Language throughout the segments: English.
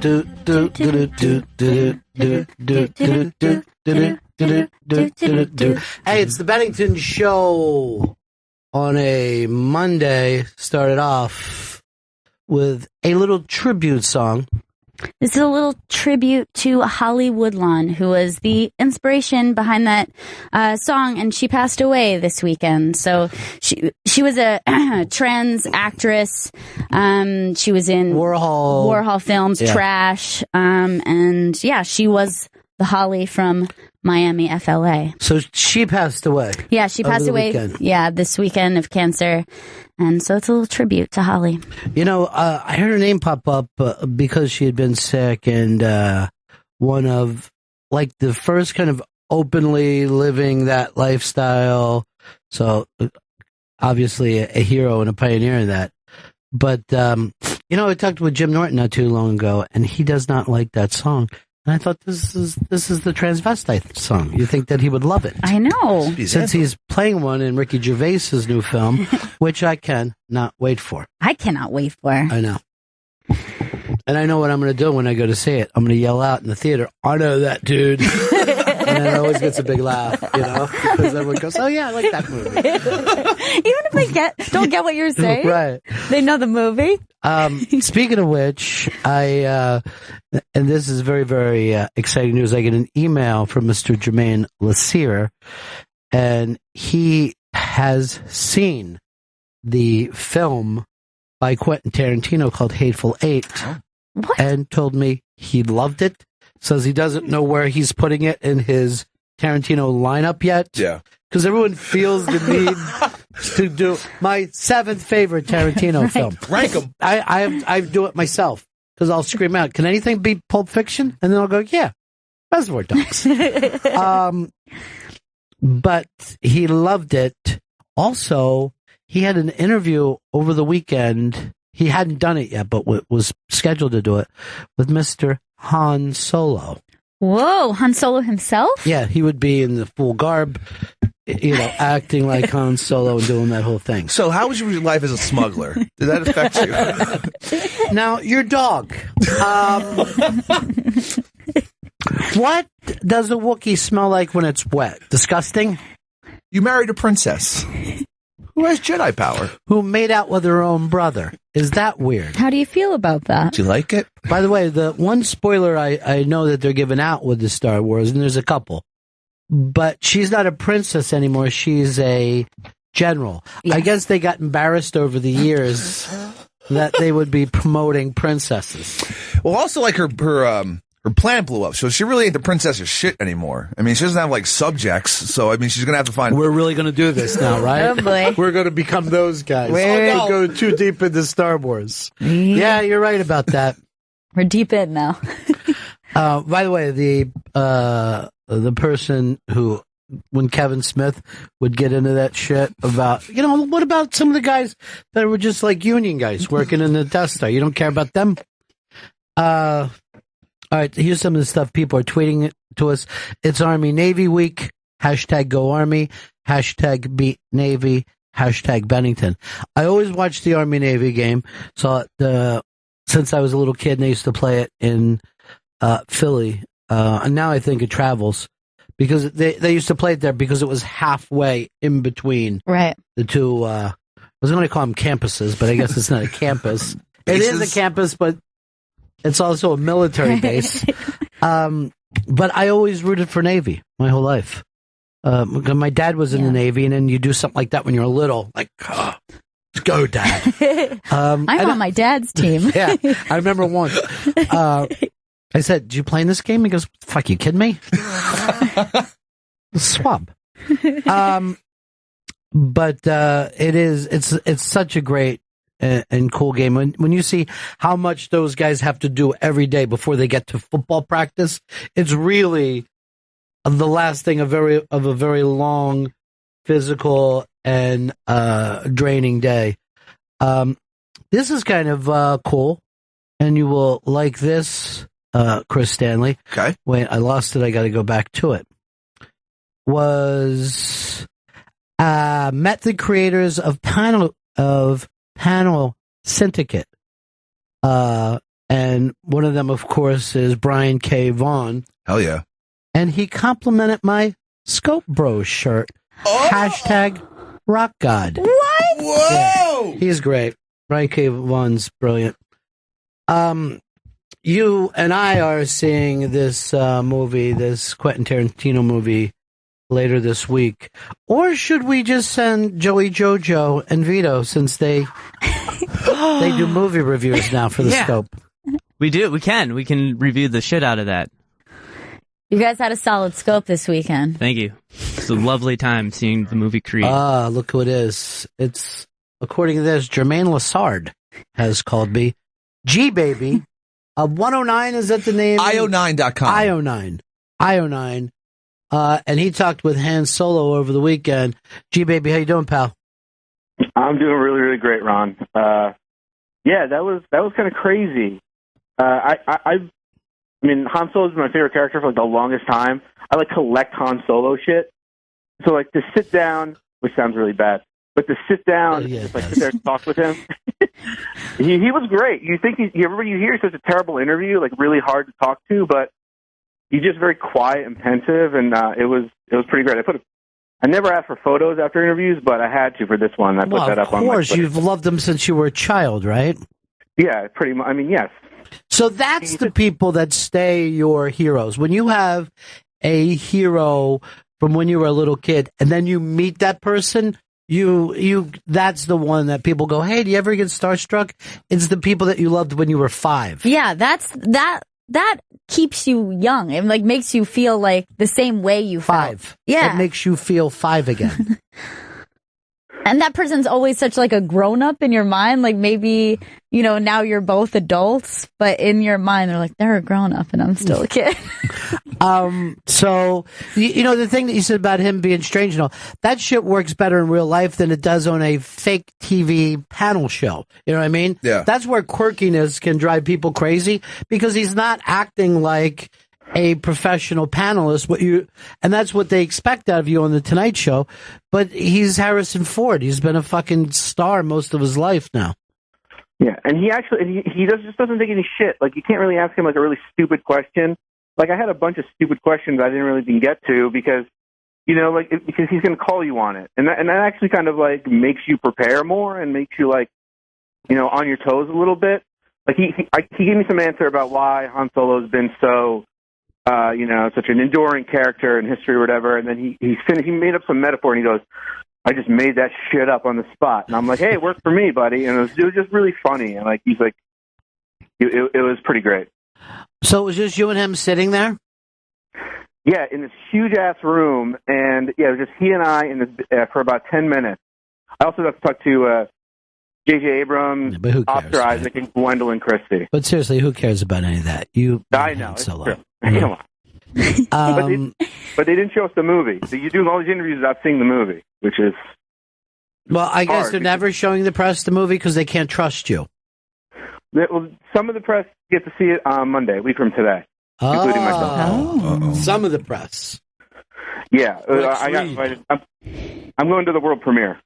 it's the Bennington Show on a Monday. Started off with a little tribute song. This is a little tribute to Holly Woodlawn, who was the inspiration behind that song, and she passed away this weekend. So she was a trans actress. She was in Warhol films, Trash, and yeah, she was the Holly from Miami, FLA. So she passed away. Yeah, she passed away. Yeah, this weekend of cancer. And so it's a little tribute to Holly. You know, I heard her name pop up because she had been sick, and one of, like, the first kind of openly living that lifestyle. So, obviously, a hero and a pioneer in that. But, you know, I talked with Jim Norton not too long ago, and he does not like that song. And I thought this is the transvestite song. You think that he would love it? I know. Since he's playing one in Ricky Gervais's new film, which I cannot wait for. I cannot wait for. I know. And I know what I'm going to do when I go to see it. I'm going to yell out in the theater, "I know that dude." And it always gets a big laugh, you know, because everyone goes, "Oh yeah, I like that movie." Even if they don't get what you're saying, right? They know the movie. Speaking of which, and this is very, very exciting news. I get an email from Mr. Jermaine Lassire, and he has seen the film by Quentin Tarantino called Hateful Eight, and told me he loved it. Says he doesn't know where he's putting it in his Tarantino lineup yet. Yeah. Because everyone feels the need to do my 7th favorite Tarantino film. Rank them. I do it myself because I'll scream out, "Can anything beat Pulp Fiction?" And then I'll go, "Yeah, Reservoir Dogs." But he loved it. Also, he had an interview over the weekend. He hadn't done it yet, but was scheduled to do it with Mr. Han Solo. Whoa, Han Solo himself? Yeah, he would be in the full garb, you know, acting like Han Solo and doing that whole thing. So how was your life as a smuggler? Did that affect you? Now, your dog. What does a Wookiee smell like when it's wet? Disgusting? You married a princess who has Jedi power. Who made out with her own brother. Is that weird? How do you feel about that? Do you like it? By the way, the one spoiler I know that they're giving out with the Star Wars, and there's a couple, but she's not a princess anymore. She's a general. Yes. I guess they got embarrassed over the years that they would be promoting princesses. Well, also, like, her planet blew up, so she really ain't the princess of shit anymore. I mean, she doesn't have, like, subjects, so, I mean, she's gonna have to find... We're really gonna do this now, right? Oh, boy. We're gonna become those guys. Don't go too deep into Star Wars. Yeah, you're right about that. We're deep in now. By the way, the person who, when Kevin Smith would get into that shit about, you know, what about some of the guys that were just like union guys working in the Death Star? You don't care about them? All right, here's some of the stuff people are tweeting it to us. It's Army Navy Week. Hashtag Go Army. Hashtag Beat Navy. Hashtag Bennington. I always watch the Army Navy game. So since I was a little kid and I used to play it in Philly, and now I think it travels because they used to play it there because it was halfway in between the two. I was going to call them campuses, but I guess it's not a campus. It is a campus, but it's also a military base. But I always rooted for Navy my whole life. My dad was in the Navy, and then you do something like that when you're little, like, oh, let's go, Dad. I'm on my dad's team. Yeah, I remember once. I said, "Did you play in this game?" He goes, "Fuck, you kidding me?" Swab. But it's such a great and cool game. When you see how much those guys have to do every day before they get to football practice, it's really the last thing of a very long, physical and draining day. This is kind of cool, and you will like this, Chris Stanley. Okay. Wait, I lost it. I got to go back to it. Was met the creators of Panel Syndicate. And one of them, of course, is Brian K. Vaughan. Hell yeah. And he complimented my Scope Bros shirt. Oh! Hashtag Rock God. What? Whoa! Yeah, he's great. Brian K. Vaughan's brilliant. You and I are seeing this movie, this Quentin Tarantino movie, later this week. Or should we just send Joey Jojo and Vito, since they do movie reviews now for the Scope? We do. We can review the shit out of that. You guys had a solid Scope this weekend. Thank you. It's a lovely time seeing the movie Creed. Look who it is. It's, according to this, Jermaine Lassard has called me. G-Baby. 109, is that the name? io9.com. io9. And he talked with Han Solo over the weekend. G-Baby, how you doing, pal? I'm doing really, really great, Ron. Yeah, that was kind of crazy. I mean, Han Solo's my favorite character for like the longest time. I like collect Han Solo shit. So like to sit down, which sounds really bad, but to sit down, just like sit there and talk with him, he was great. You think everybody you hear is such a terrible interview, like really hard to talk to, but he's just very quiet and pensive, and it was pretty great. I never asked for photos after interviews, but I had to for this one. I put that up on my Twitter. Of course, you've loved him since you were a child, right? Yeah, pretty much. I mean, yes. So that's the people that stay your heroes. When you have a hero from when you were a little kid, and then you meet that person, that's the one that people go, hey, do you ever get starstruck? It's the people that you loved when you were 5. Yeah, that keeps you young. It like makes you feel like the same way you felt. 5. Yeah. It makes you feel 5 again. And that person's always such like a grown-up in your mind. Like maybe, now you're both adults, but in your mind, they're like, they're a grown-up and I'm still a kid. So, the thing that you said about him being strange and all, that shit works better in real life than it does on a fake TV panel show. You know what I mean? Yeah. That's where quirkiness can drive people crazy, because he's not acting like a professional panelist, and that's what they expect out of you on the Tonight Show. But he's Harrison Ford. He's been a fucking star most of his life now. Yeah, and he actually just doesn't take any shit. Like, you can't really ask him like a really stupid question. Like, I had a bunch of stupid questions I didn't really even get to because because he's going to call you on it, and that actually kind of like makes you prepare more and makes you like on your toes a little bit. Like he gave me some answer about why Han Solo's been so such an enduring character in history or whatever, and then he made up some metaphor, and he goes, I just made that shit up on the spot. And I'm like, hey, it worked for me, buddy. And it was just really funny. And like, he's like, it was pretty great. So it was just you and him sitting there? Yeah, in this huge-ass room, and yeah, it was just he and I for about 10 minutes. I also got to talk to J.J. Abrams, Oscar Isaac, and Gwendolyn Christie. But seriously, who cares about any of that? I know, it's Solo. true. Come on. But they didn't show us the movie. So you're doing all these interviews without seeing the movie, which is well, I guess they're never showing the press the movie because they can't trust you. Well, some of the press get to see it on Monday, a week from today, including myself. Oh. Some of the press. Yeah, I got invited. I'm going to the world premiere.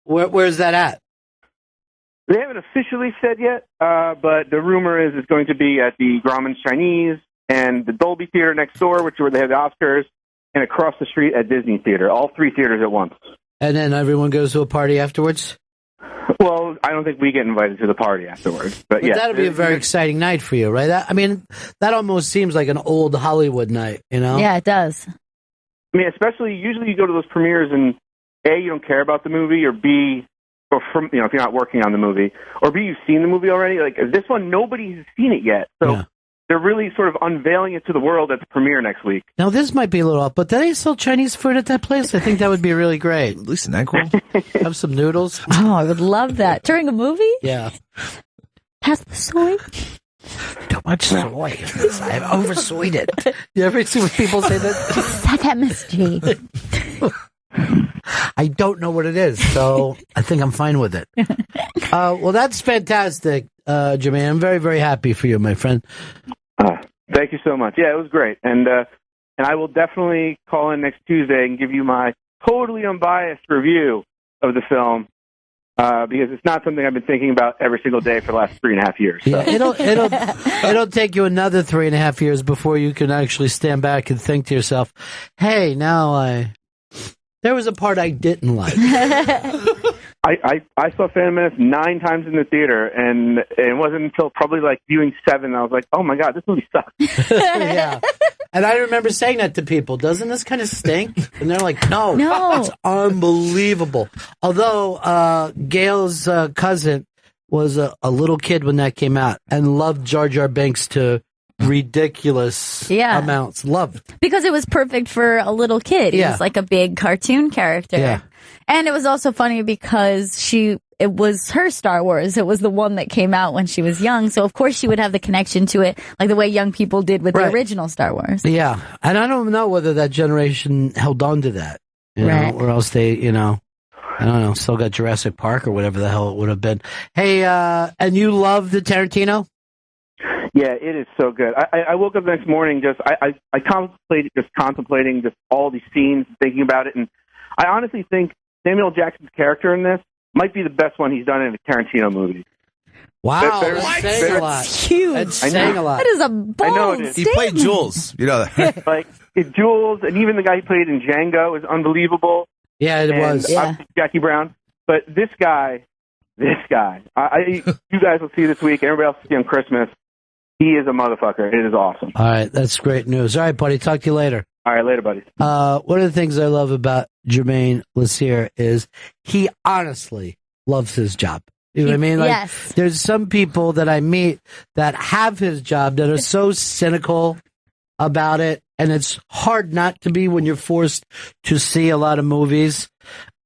Where's that at? They haven't officially said yet, but the rumor is it's going to be at the Grauman's Chinese and the Dolby Theater next door, which is where they have the Oscars, and across the street at Disney Theater. All 3 theaters at once. And then everyone goes to a party afterwards? Well, I don't think we get invited to the party afterwards. But yeah, that'll be a very exciting night for you, right? That almost seems like an old Hollywood night, Yeah, it does. I mean, usually you go to those premieres and A, you don't care about the movie, or B, or if you're not working on the movie, or B, you've seen the movie already. Like this one, nobody has seen it yet, so they're really sort of unveiling it to the world at the premiere next week. Now, this might be a little off, but do they sell Chinese food at that place? I think that would be really great. At least an egg roll. Have some noodles. Oh, I would love that. During a movie? Yeah. Pass the soy? Too much soy. I've oversoyed it. You ever see what people say that? Set that mystery. I don't know what it is, so I think I'm fine with it. Well, that's fantastic, Jermaine. I'm very, very happy for you, my friend. Thank you so much. Yeah, it was great. And I will definitely call in next Tuesday and give you my totally unbiased review of the film. because it's not something I've been thinking about every single day for the last 3.5 years. So. Yeah, it'll take you another 3.5 years before you can actually stand back and think to yourself, "Hey, there was a part I didn't like." I saw Phantom Menace 9 times in the theater, and it wasn't until probably like viewing 7 I was like, "Oh my god, this movie sucks." Yeah, and I remember saying that to people. Doesn't this kind of stink? And they're like, "No, it's unbelievable." Although Gail's cousin was a little kid when that came out and loved Jar Jar Binks to ridiculous amounts. Loved because it was perfect for a little kid. He was like a big cartoon character. Yeah. And it was also funny because it was her Star Wars. It was the one that came out when she was young. So, of course, she would have the connection to it, like the way young people did with the original Star Wars. Yeah. And I don't know whether that generation held on to that, you know, or else they, I don't know, still got Jurassic Park or whatever the hell it would have been. Hey, and you love the Tarantino? Yeah, it is so good. I woke up the next morning I contemplating just all these scenes, thinking about it, and I honestly think Samuel Jackson's character in this might be the best one he's done in a Tarantino movie. Wow, that's saying a lot. That's huge. That's saying a lot. That is a bold He statement. played Jules, you know that. Like Jules, and even the guy who played in Django is unbelievable. Yeah, it was. Yeah. Jackie Brown. But this guy, you guys will see this week. Everybody else will see on Christmas. He is a motherfucker. It is awesome. All right, that's great news. All right, buddy, talk to you later. All right, later, buddy. One of the things I love about Jermaine Lassier is he honestly loves his job. You know what I mean? Like, yes. There's some people that I meet that have his job that are so cynical about it, and it's hard not to be when you're forced to see a lot of movies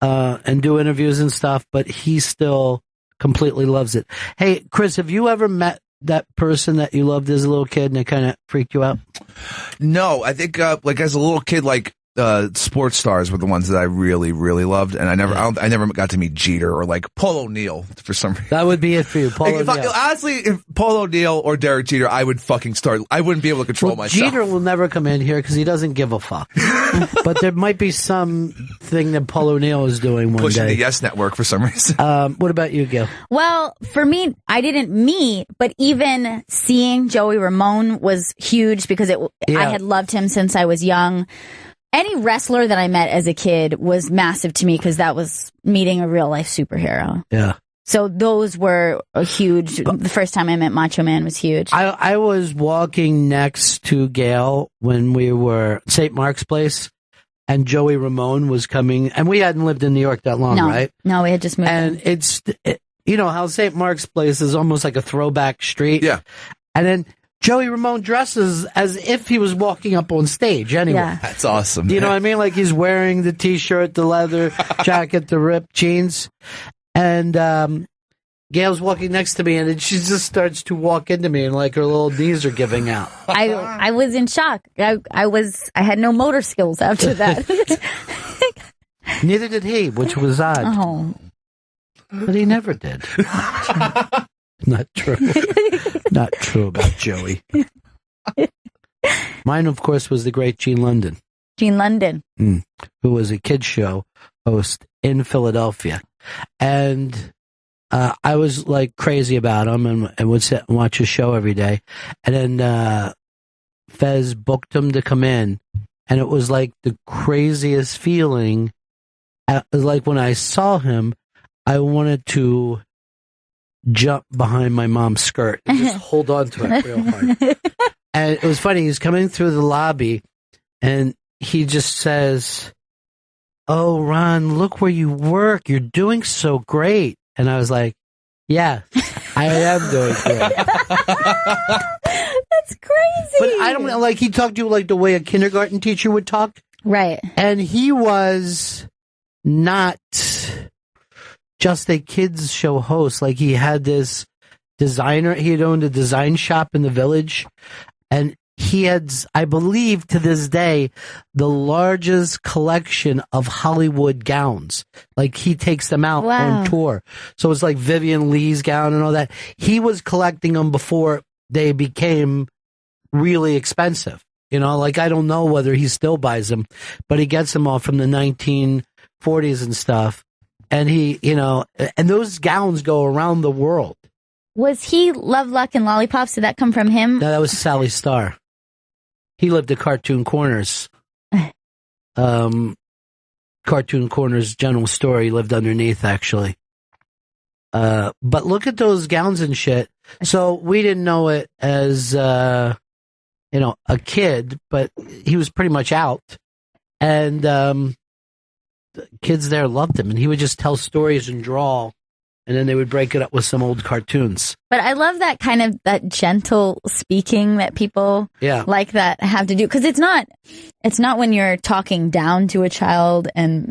and do interviews and stuff, but he still completely loves it. Hey, Chris, have you ever met that person that you loved as a little kid and it kind of freaked you out? No, I think like as a little kid, like sports stars were the ones that I really, really loved, and I never got to meet Jeter or like Paul O'Neill for some reason. That would be it for you, Paul O'Neill. Honestly, if Paul O'Neill or Derek Jeter, I would fucking start. I wouldn't be able to control myself. Jeter will never come in here because he doesn't give a fuck. But there might be some thing that Paul O'Neill is doing one Pushing day. the Yes Network for some reason. What about you, Gail? Well, for me, I didn't meet, but even seeing Joey Ramone was huge because I had loved him since I was young. Any wrestler that I met as a kid was massive to me because that was meeting a real life superhero. Yeah. So those were a huge. The first time I met Macho Man was huge. I was walking next to Gail when we were at St. Mark's Place, and Joey Ramone was coming, and we hadn't lived in New York that long, right? No, we had just moved. And you know how St. Mark's Place is almost like a throwback street? Yeah. And then Joey Ramone dresses as if he was walking up on stage anyway. Yeah. That's awesome. You know what I mean? Like he's wearing the T-shirt, the leather jacket, the ripped jeans. And Gail's walking next to me, and then she just starts to walk into me, and like her little knees are giving out. I was in shock. I had no motor skills after that. Neither did he, which was odd. Oh. But he never did. Not true. Not true about Joey. Mine, of course, was the great Gene London. Gene London. Who was a kids show host in Philadelphia. And I was like crazy about him and would sit and watch his show every day. And then Fez booked him to come in. And it was like the craziest feeling. Like when I saw him, I wanted to jump behind my mom's skirt and just hold on to it real hard. And it was funny. He's coming through the lobby and he just says, "Oh, Ron, look where you work. You're doing so great." And I was like, "Yeah, I am doing great." That's crazy. But I don't know, like he talked to you like the way a kindergarten teacher would talk. Right. And he was not just a kids show host. Like he had this designer, he had owned a design shop in the Village, and he had, I believe to this day, the largest collection of Hollywood gowns. Like he takes them out on tour. So it's like Vivian Lee's gown and all that. He was collecting them before they became really expensive. You know, like I don't know whether he still buys them, but he gets them all from the 1940s and stuff. And he, and those gowns go around the world. Was he Love, Luck, and Lollipops? Did that come from him? No, that was Sally Starr. He lived at Cartoon Corners. Cartoon Corners General Store. He lived underneath, actually. But look at those gowns and shit. So we didn't know it as, a kid, but he was pretty much out. And the kids there loved him. And he would just tell stories and draw. And then they would break it up with some old cartoons. But I love that kind of that gentle speaking that people like that have to do. Because it's not when you're talking down to a child and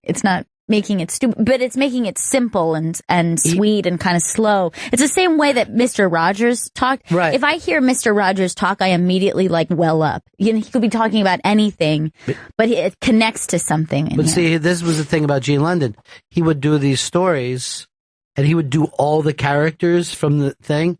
it's not making it stupid, but it's making it simple and sweet and kind of slow. It's the same way that Mr. Rogers talked. Right. If I hear Mr. Rogers talk, I immediately well up. He could be talking about anything, but it connects to something. But see, this was the thing about Gene London. He would do these stories. And he would do all the characters from the thing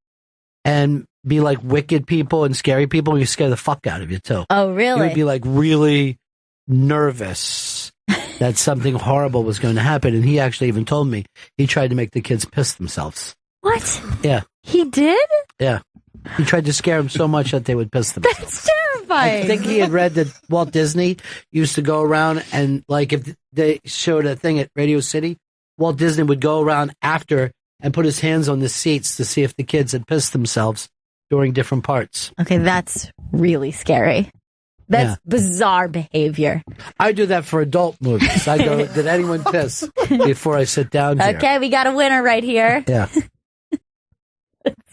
and be like wicked people and scary people. And he'd scare the fuck out of you, too. Oh, really? He would be like really nervous that something horrible was going to happen. And he actually even told me he tried to make the kids piss themselves. What? Yeah. He did? Yeah. He tried to scare them so much that they would piss themselves. That's terrifying. I think he had read that Walt Disney used to go around and, like, if they showed a thing at Radio City, Walt Disney would go around after and put his hands on the seats to see if the kids had pissed themselves during different parts. Okay, that's really scary. That's bizarre behavior. I do that for adult movies. I go, did anyone piss before I sit down here? Okay, we got a winner right here. Yeah.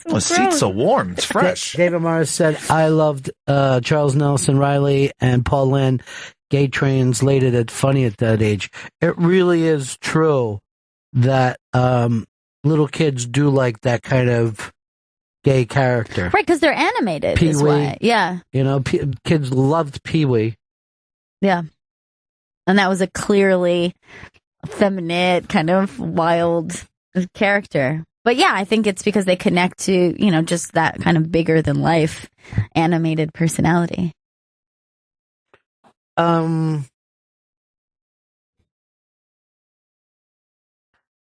The seat's so warm. It's fresh. David Morris said, I loved Charles Nelson Riley and Paul Lynde. Gay translated it funny at that age. It really is true that little kids do like that kind of gay character. Right, because they're animated. Pee-wee. Yeah. Kids loved Pee-wee. Yeah. And that was a clearly effeminate, kind of wild character. But yeah, I think it's because they connect to, just that kind of bigger than life animated personality.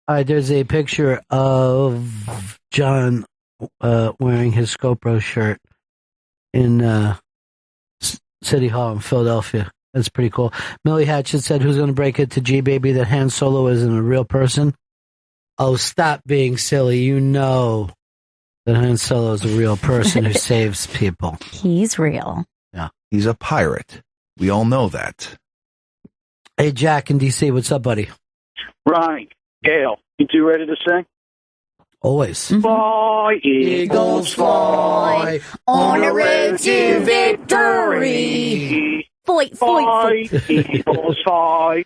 There's a picture of John wearing his Scopro shirt in City Hall in Philadelphia. That's pretty cool. Millie Hatchett said, who's going to break it to G-Baby that Han Solo isn't a real person? Oh, stop being silly. You know that Han Solo is a real person who saves people. He's real. Yeah. He's a pirate. We all know that. Hey, Jack in D.C., what's up, buddy? Ronnie, Gail, you two ready to sing? Always. Fly, Eagles, fly, on the road to victory. Fight, fly, Eagles, fly,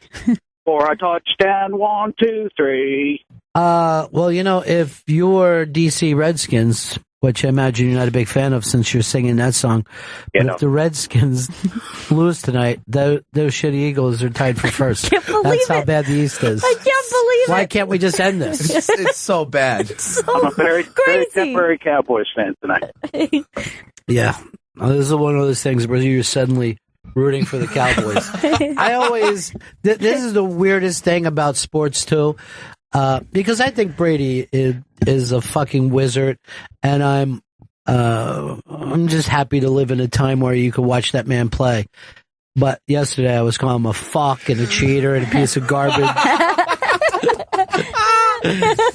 for a touchdown, 1, 2, 3. Well, if you're DC Redskins, which I imagine you're not a big fan of since you're singing that song, but if the Redskins lose tonight, those shitty Eagles are tied for first. That's how bad the East is. I can't believe it. Why can't we just end this? It's so bad. I'm a very temporary Cowboys fan tonight. Yeah. This is one of those things where you're suddenly rooting for the Cowboys. This is the weirdest thing about sports, too. Because I think Brady is a fucking wizard, and I'm just happy to live in a time where you can watch that man play. But yesterday I was calling him a fuck and a cheater and a piece of garbage.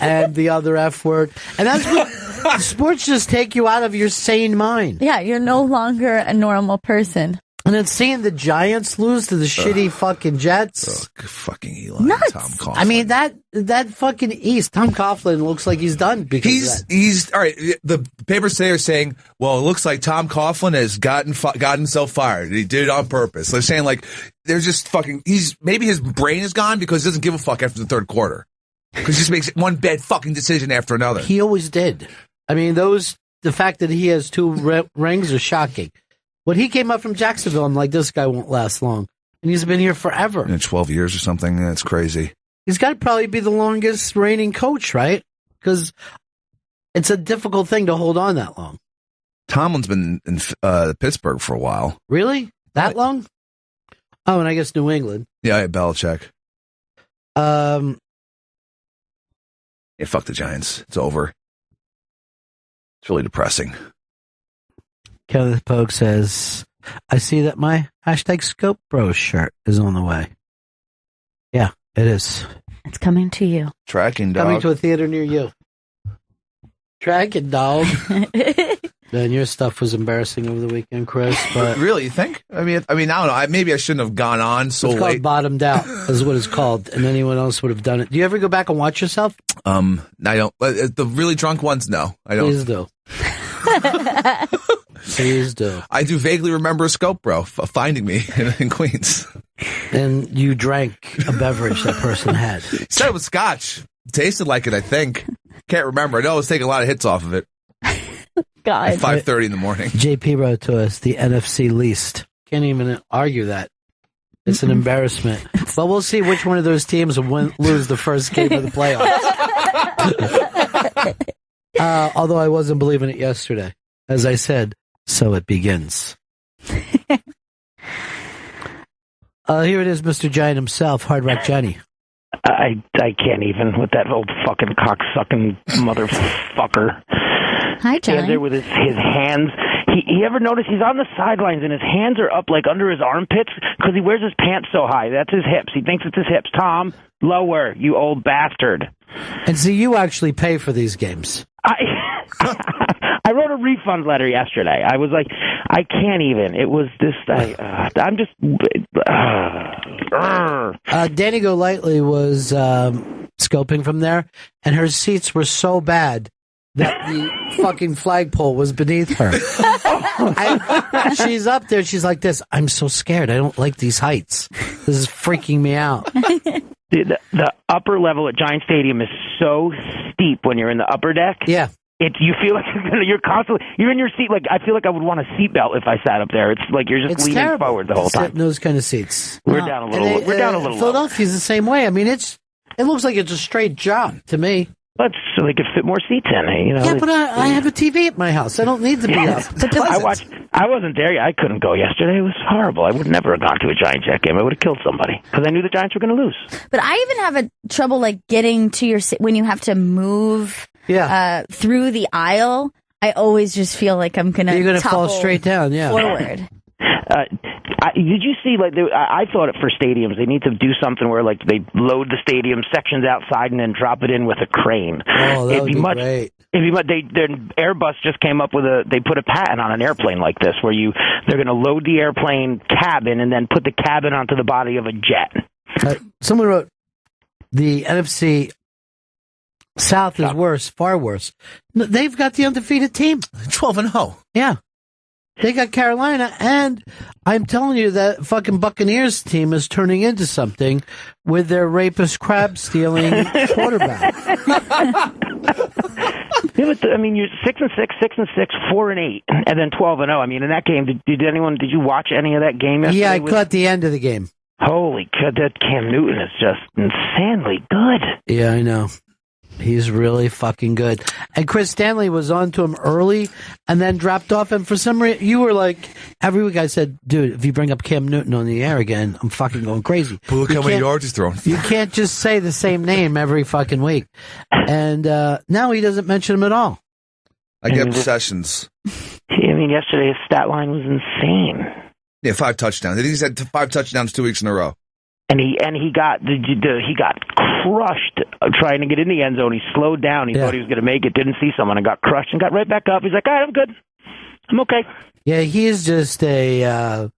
And the other F word. And that's what sports just take you out of your sane mind. Yeah, you're no longer a normal person. And then seeing the Giants lose to the shitty fucking Jets. Fucking Eli. Nuts. Tom Coughlin. I mean, that fucking East, Tom Coughlin looks like he's done because he's all right. The papers today are saying, well, it looks like Tom Coughlin has gotten himself fired. He did it on purpose. They're saying like they're just fucking. Maybe his brain is gone because he doesn't give a fuck after the third quarter because he just makes one bad fucking decision after another. He always did. I mean, the fact that he has 2 rings are shocking. When he came up from Jacksonville, I'm like, this guy won't last long. And he's been here forever. 12 years or something. That's crazy. He's got to probably be the longest reigning coach, right? Because it's a difficult thing to hold on that long. Tomlin's been in Pittsburgh for a while. Really? That long? Oh, and I guess New England. Yeah, Belichick. Yeah, fuck the Giants. It's over. It's really depressing. Kenneth Pogue says, I see that my hashtag Scope Bros shirt is on the way. Yeah, it is. It's coming to you. Tracking dog. Coming to a theater near you. Tracking dog. Man, your stuff was embarrassing over the weekend, Chris. But really, you think? I mean, I don't know. Maybe I shouldn't have gone on so it's called late. Bottomed Out, is what it's called, and anyone else would have done it. Do you ever go back and watch yourself? I don't. The really drunk ones, no, I don't. Please do. Please do. I do vaguely remember a Scope Bro finding me in Queens. And you drank a beverage that person had. He said it was scotch. Tasted like it, I think. Can't remember. I know I was taking a lot of hits off of it. God. At 5:30 in the morning. JP wrote to us, the NFC least. Can't even argue that. It's an embarrassment. But we'll see which one of those teams will lose the first game of the playoffs. Although I wasn't believing it yesterday. As I said, so it begins. Here it is, Mr. Giant himself, Hard Rock Johnny. I can't even with that old fucking cocksucking motherfucker. Hi, Johnny. Stands there with his hands. He ever notice he's on the sidelines and his hands are up like under his armpits because he wears his pants so high. That's his hips. He thinks it's his hips. Tom, lower, you old bastard. And so you actually pay for these games. I wrote a refund letter yesterday. I was like, I can't even. It was this. I'm just. Danny Golightly was scoping from there, and her seats were so bad that the fucking flagpole was beneath her. She's up there. She's like this. I'm so scared. I don't like these heights. This is freaking me out. The upper level at Giant Stadium is so steep when you're in the upper deck. Yeah. You feel like you're constantly, you're in your seat. Like, I feel like I would want a seatbelt if I sat up there. It's like you're just leaning terrible. Forward the whole time. Those kind of seats. We're down a little. We're down a little. Philadelphia's the same way. I mean, it looks like it's a straight jump to me. But so they could fit more seats in. You know. Yeah, but I have a TV at my house. I don't need to be up. I wasn't there. I couldn't go yesterday. It was horrible. I would never have gone to a Giant Jet game. I would have killed somebody because I knew the Giants were going to lose. But I even have a trouble like getting to your when you have to move. Yeah. Through the aisle. I always just feel like I'm gonna. You're gonna fall straight down. Yeah. Forward. Did you see, like, I thought it for stadiums, they need to do something where, like, they load the stadium sections outside and then drop it in with a crane. Oh, that would be great. Their Airbus just came up with they put a patent on an airplane like this, where they're going to load the airplane cabin and then put the cabin onto the body of a jet. Someone wrote, the NFC South is worse, far worse. They've got the undefeated team. 12-0. Yeah. They got Carolina, and I'm telling you that fucking Buccaneers team is turning into something with their rapist crab-stealing quarterback. Yeah, but I mean, you're 6-6, 6-6, 4-8, and then 12-0. I mean, in that game, did you watch any of that game yesterday? Yeah, I caught the end of the game. Holy God, that Cam Newton is just insanely good. Yeah, I know. He's really fucking good. And Chris Stanley was on to him early and then dropped off. And for some reason, you were like, every week I said, dude, if you bring up Cam Newton on the air again, I'm fucking going crazy. But look how many yards he's throwing. You can't just say the same name every fucking week. And now he doesn't mention him at all. I get obsessions. I mean, yesterday his stat line was insane. Yeah, 5 touchdowns. He's had 5 touchdowns 2 weeks in a row. And he got crushed trying to get in the end zone. He slowed down. He thought he was going to make it. Didn't see someone and got crushed and got right back up. He's like, all right, I'm good. I'm okay. Yeah, he is just a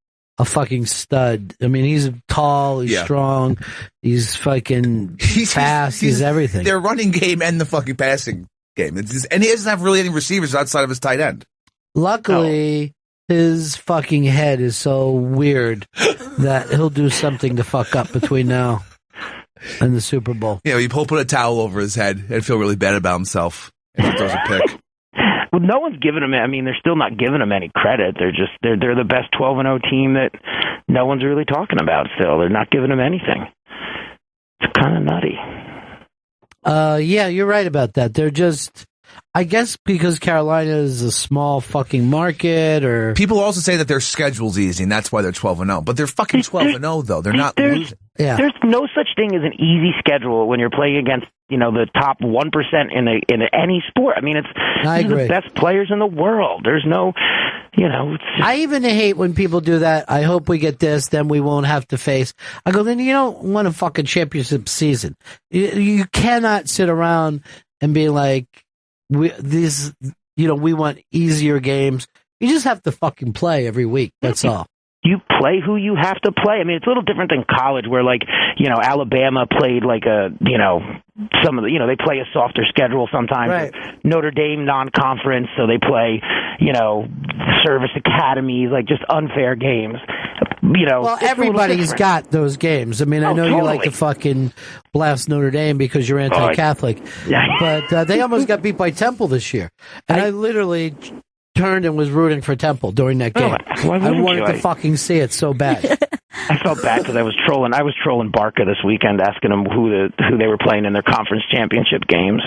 fucking stud. I mean, he's tall. He's strong. He's fucking fast. He's everything. Their running game and the fucking passing game. And he doesn't have really any receivers outside of his tight end. Luckily, his fucking head is so weird that he'll do something to fuck up between now and the Super Bowl. Yeah, he'll put a towel over his head and feel really bad about himself if he throws a pick. Well, no one's giving him. I mean, they're still not giving him any credit. They're the best 12-0 team that no one's really talking about. Still, they're not giving him anything. It's kind of nutty. Yeah, you're right about that. They're just I guess because Carolina is a small fucking market, or people also say that their schedule's easy, and that's why they're 12-0. But they're fucking 12-0, though. They're not losing. Yeah. There's no such thing as an easy schedule when you're playing against, the top 1% in any sport. I mean, I agree. The best players in the world. There's no, it's just... I even hate when people do that. I hope we get this, then we won't have to face. I go, then you don't want a fucking championship season. You cannot sit around and be like, we want easier games. You just have to fucking play every week. That's all. You play who you have to play. I mean, it's a little different than college where, Alabama played they play a softer schedule sometimes. Right. Notre Dame non-conference, so they play, service academies, just unfair games. Well, everybody's got those games. I mean, I know totally. you like to fucking blast Notre Dame because you're anti-Catholic, but they almost got beat by Temple this year. And I literally turned and was rooting for Temple during that game. I wanted to fucking see it so bad. I felt bad because I was trolling Barca this weekend, asking them who they were playing in their conference championship games.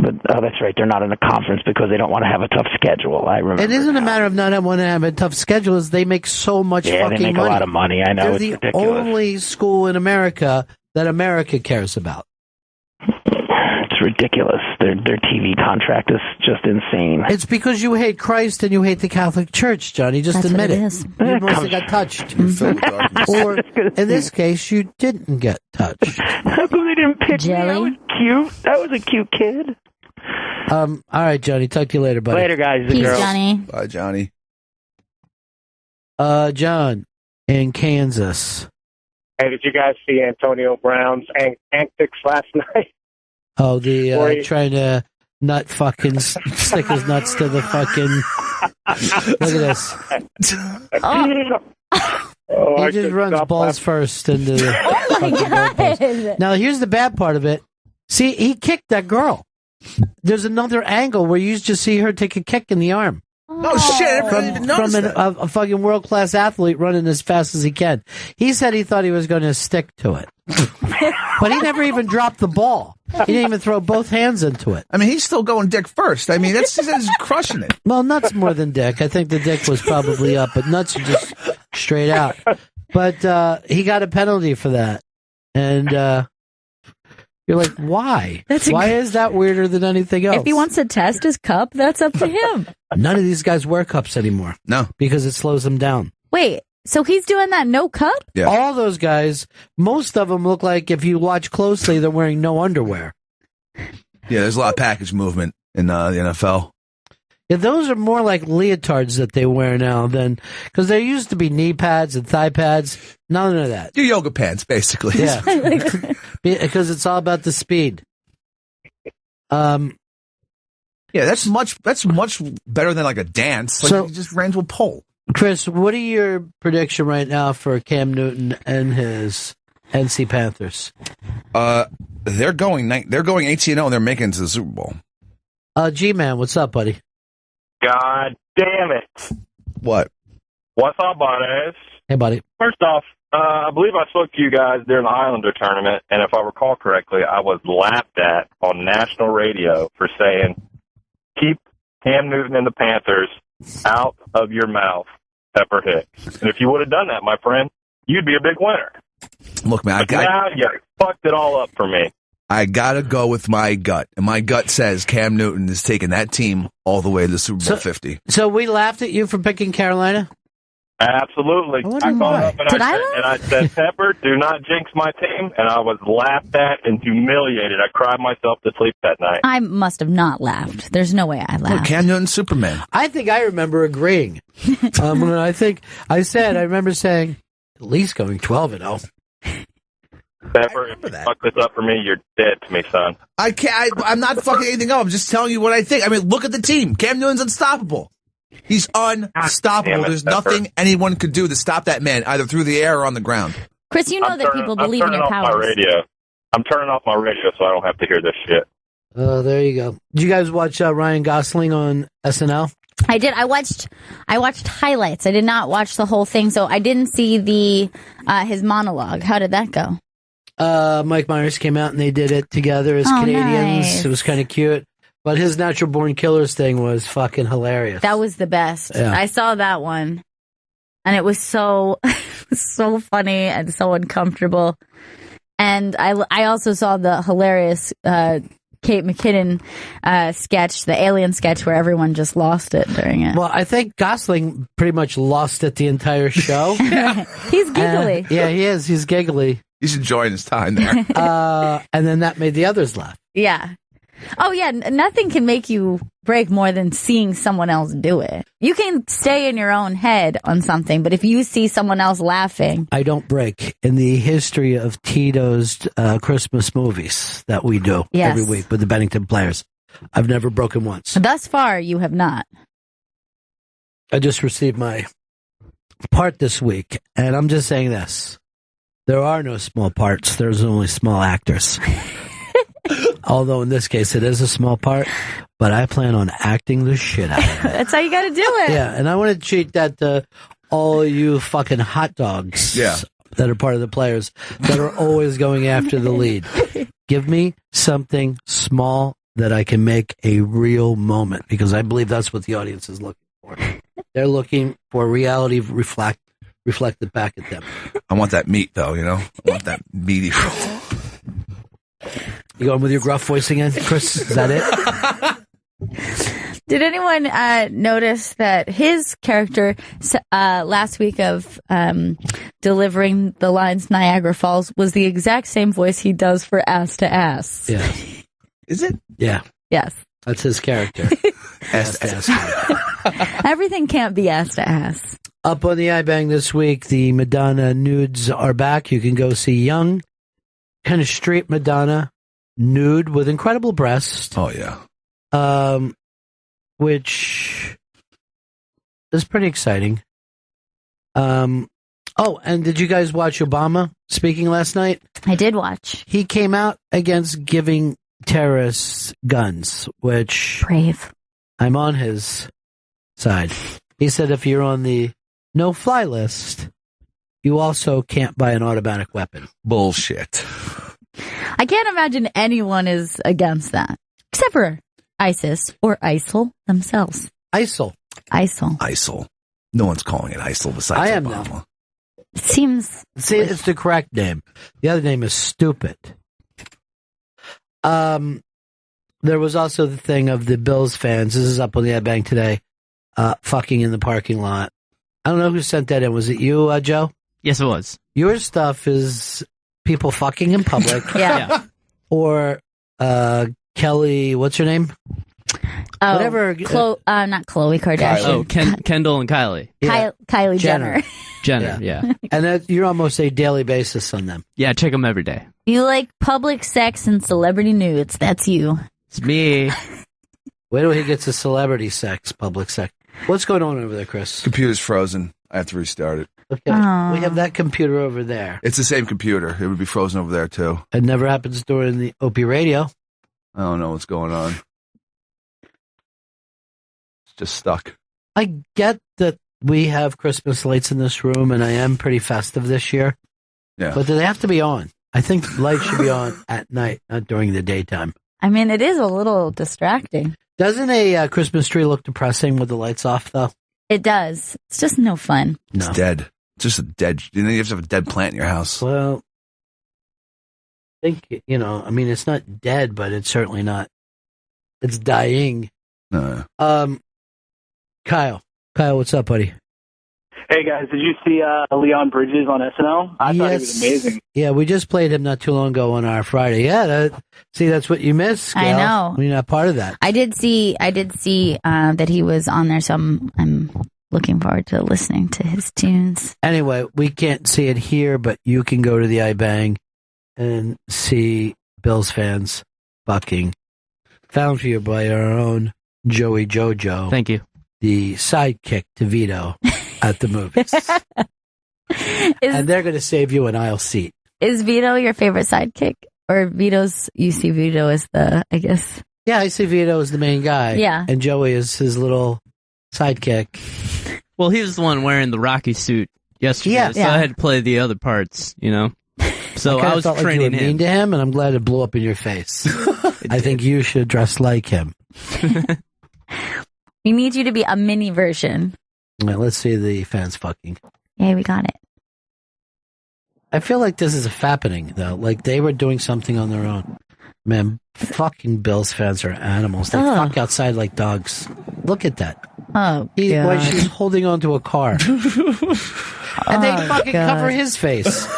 But that's right, they're not in a conference because they don't want to have a tough schedule. I remember. It isn't a matter of not wanting to have a tough schedule; is they make so much fucking money. Yeah, they make a lot of money. I know. They're it's the ridiculous. only school in America that America cares about. It's ridiculous. Their TV contract is just insane. It's because you hate Christ and you hate the Catholic Church, Johnny. Just That's admit what it it. is. You must have got touched. Or, in this case, you didn't get touched. How come they didn't pick me? That was cute. That was a cute kid. All right, Johnny. Talk to you later, buddy. Later, guys. Peace, girls. Johnny. Bye, Johnny. John in Kansas. Hey, did you guys see Antonio Brown's antics last night? Oh, trying to stick his nuts to the fucking. Look at this. He just runs balls first into the fucking goalpost. Now, here's the bad part of it. See, he kicked that girl. There's another angle where you just see her take a kick in the arm. Oh, shit. I didn't even notice From that. a fucking world-class athlete running as fast as he can. He said he thought he was going to stick to it. But he never even dropped the ball. He didn't even throw both hands into it. I mean, he's still going dick first. I mean, that's crushing it. Well, nuts more than dick. I think the dick was probably up, but nuts are just straight out. But he got a penalty for that. And you're like, why? Why is that weirder than anything else? If he wants to test his cup, that's up to him. None of these guys wear cups anymore. No. Because it slows them down. Wait, so he's doing that no cup? Yeah. All those guys, most of them look like, if you watch closely, they're wearing no underwear. Yeah, there's a lot of package movement in the NFL. Yeah, those are more like leotards that they wear now than, because there used to be knee pads and thigh pads. None of that. Your yoga pants, basically. Yeah. Because it's all about the speed. Yeah, that's much better than like a dance. Like, you just ran to a pole. Chris, what are your prediction right now for Cam Newton and his NC Panthers? They're going 18-0 and they're making it to the Super Bowl. G-Man, what's up, buddy? God damn it. What? What's up, Barnes? Hey, buddy. First off, I believe I spoke to you guys during the Islander tournament, and if I recall correctly, I was laughed at on national radio for saying, keep Cam Newton and the Panthers out of your mouth, Pepper Hicks. And if you would have done that, my friend, you'd be a big winner. Look, man, now you fucked it all up for me. I gotta go with my gut, and my gut says Cam Newton is taking that team all the way to the Super Bowl 50. So we laughed at you for picking Carolina? Absolutely. I called up and I said, Pepper, do not jinx my team, and I was laughed at and humiliated. I cried myself to sleep that night. I must have not laughed. There's no way I laughed. Look, Cam Newton, Superman. I think I remember agreeing. I remember saying, at least going 12-0. Pepper, if you fuck this up for me, you're dead to me, son. I'm not fucking anything up. I'm just telling you what I think. I mean, look at the team. Cam Newton's unstoppable. He's unstoppable. There's nothing anyone could do to stop that man, either through the air or on the ground. Chris, you know that people believe in your powers. I'm turning off my radio so I don't have to hear this shit. Oh, there you go. Did you guys watch Ryan Gosling on SNL? I did. I watched highlights. I did not watch the whole thing, so I didn't see his monologue. How did that go? Mike Myers came out and they did it together as Canadians. Nice. It was kind of cute. But his Natural Born Killers thing was fucking hilarious. That was the best. Yeah. I saw that one, and it was so so funny and so uncomfortable. And I also saw the hilarious Kate McKinnon sketch, the alien sketch, where everyone just lost it during it. Well, I think Gosling pretty much lost it the entire show. He's giggly. Yeah, he is. He's giggly. He's enjoying his time there. And then that made the others laugh. Yeah. Oh, yeah. Nothing can make you break more than seeing someone else do it. You can stay in your own head on something, but if you see someone else laughing. I don't break. In the history of Tito's Christmas movies that we do every week with the Bennington players, I've never broken once. Thus far, you have not. I just received my part this week, and I'm just saying this. There are no small parts. There's only small actors. Although in this case it is a small part, but I plan on acting the shit out of it. That's how you got to do it. Yeah, and I want to treat that to all you fucking hot dogs that are part of the players that are always going after the lead. Give me something small that I can make a real moment, because I believe that's what the audience is looking for. They're looking for reality reflected back at them. I want that meat, though, you know? I want that meaty roll. You going with your gruff voice again, Chris? Is that it? Did anyone notice that his character last week of delivering the lines Niagara Falls was the exact same voice he does for Ass to Ass? Yeah. Is it? Yeah. Yes. That's his character. Ass to Ass. Everything can't be Ass to Ass. Up on the iBang this week, the Madonna nudes are back. You can go see young, kind of straight Madonna nude with incredible breasts. Oh, yeah. Which is pretty exciting. And did you guys watch Obama speaking last night? I did watch. He came out against giving terrorists guns, which... Brave. I'm on his side. He said if you're on the no-fly list, you also can't buy an automatic weapon. Bullshit. I can't imagine anyone is against that, except for ISIS or ISIL themselves. ISIL. ISIL. No one's calling it ISIL besides I am Obama. now. It seems... See, it's the correct name. The other name is stupid. There was also the thing of the Bills fans. This is up on the iBang today. Fucking in the parking lot. I don't know who sent that in. Was it you, Joe? Yes, it was. Your stuff is people fucking in public. Yeah. Or Kelly, what's her name? Oh, whatever. Not Khloe Kardashian. Oh, Kendall and Kylie. Yeah. Kylie Jenner. Jenner, yeah. And you're almost a daily basis on them. Yeah, check them every day. You like public sex and celebrity nudes. That's you. It's me. Wait till he gets to celebrity sex, public sex. What's going on over there, Chris? Computer's frozen. I have to restart it. Okay. Aww. We have that computer over there. It's the same computer. It would be frozen over there, too. It never happens during the OP radio. I don't know what's going on. It's just stuck. I get that we have Christmas lights in this room, and I am pretty festive this year. Yeah. But do they have to be on? I think lights should be on at night, not during the daytime. I mean, it is a little distracting. Doesn't a Christmas tree look depressing with the lights off, though? It does. It's just no fun. No. It's dead. It's just a dead... You know, you have to have a dead plant in your house. Well, I think, I mean, it's not dead, but it's certainly not. It's dying. No. Kyle, what's up, buddy? Hey guys, did you see Leon Bridges on SNL? I thought he was amazing. Yeah, we just played him not too long ago on our Friday. Yeah, that's what you missed, Gail. I know. You're not part of that. I did see that he was on there, so I'm looking forward to listening to his tunes. Anyway, we can't see it here, but you can go to the iBang and see Bills fans fucking. Found for you by our own Joey Jojo. Thank you. The sidekick to Vito at the movies. And they're going to save you an aisle seat. Is Vito your favorite sidekick? Or you see Vito as I guess. Yeah, I see Vito as the main guy. Yeah. And Joey is his little sidekick. Well, he was the one wearing the Rocky suit yesterday, Yeah. so I had to play the other parts, So I was felt like you were training mean him. to him, and I'm glad it blew up in your face. I think you should dress like him. We need you to be a mini version. All right, let's see the fans fucking. Yay, we got it. I feel like this is a fappening, though. Like they were doing something on their own. Man, fucking Bills fans are animals. They fuck outside like dogs. Look at that. Oh, When she's holding onto a car. And they fucking cover his face.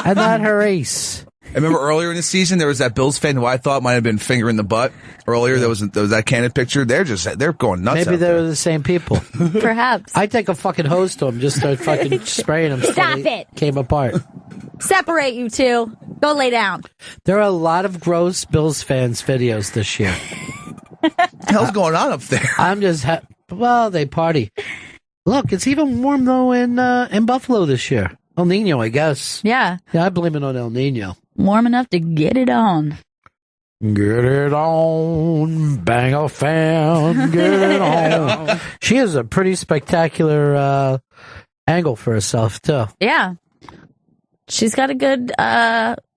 And not her ace. I remember earlier in the season, there was that Bills fan who I thought might have been finger in the butt. Earlier, there was that candid picture. They're going nuts. Maybe they were the same people. Perhaps. I take a fucking hose to them, just start fucking spraying them. Stop it. Came apart. Separate you two. Go lay down. There are a lot of gross Bills fans videos this year. What the hell's going on up there? I'm just, well, they party. Look, it's even warm though in Buffalo this year. El Nino, I guess. Yeah. Yeah, I blame it on El Nino. Warm enough to get it on. Get it on, bang a fan, get it on. She has a pretty spectacular angle for herself, too. Yeah. She's got a good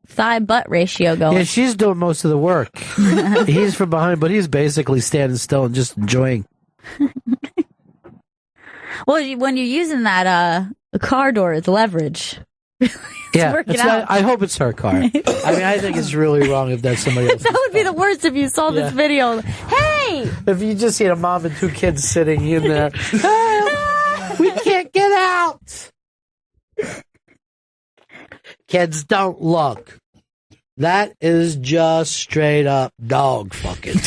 thigh-butt ratio going. Yeah, she's doing most of the work. He's from behind, but he's basically standing still and just enjoying. Well, when you're using that car door as leverage. Yeah, I hope it's her car. I mean, I think it's really wrong if that's somebody else. That would be the worst if you saw this video. Hey! If you just see a mom and two kids sitting in there. We can't get out! Kids, don't look. That is just straight up dog fucking.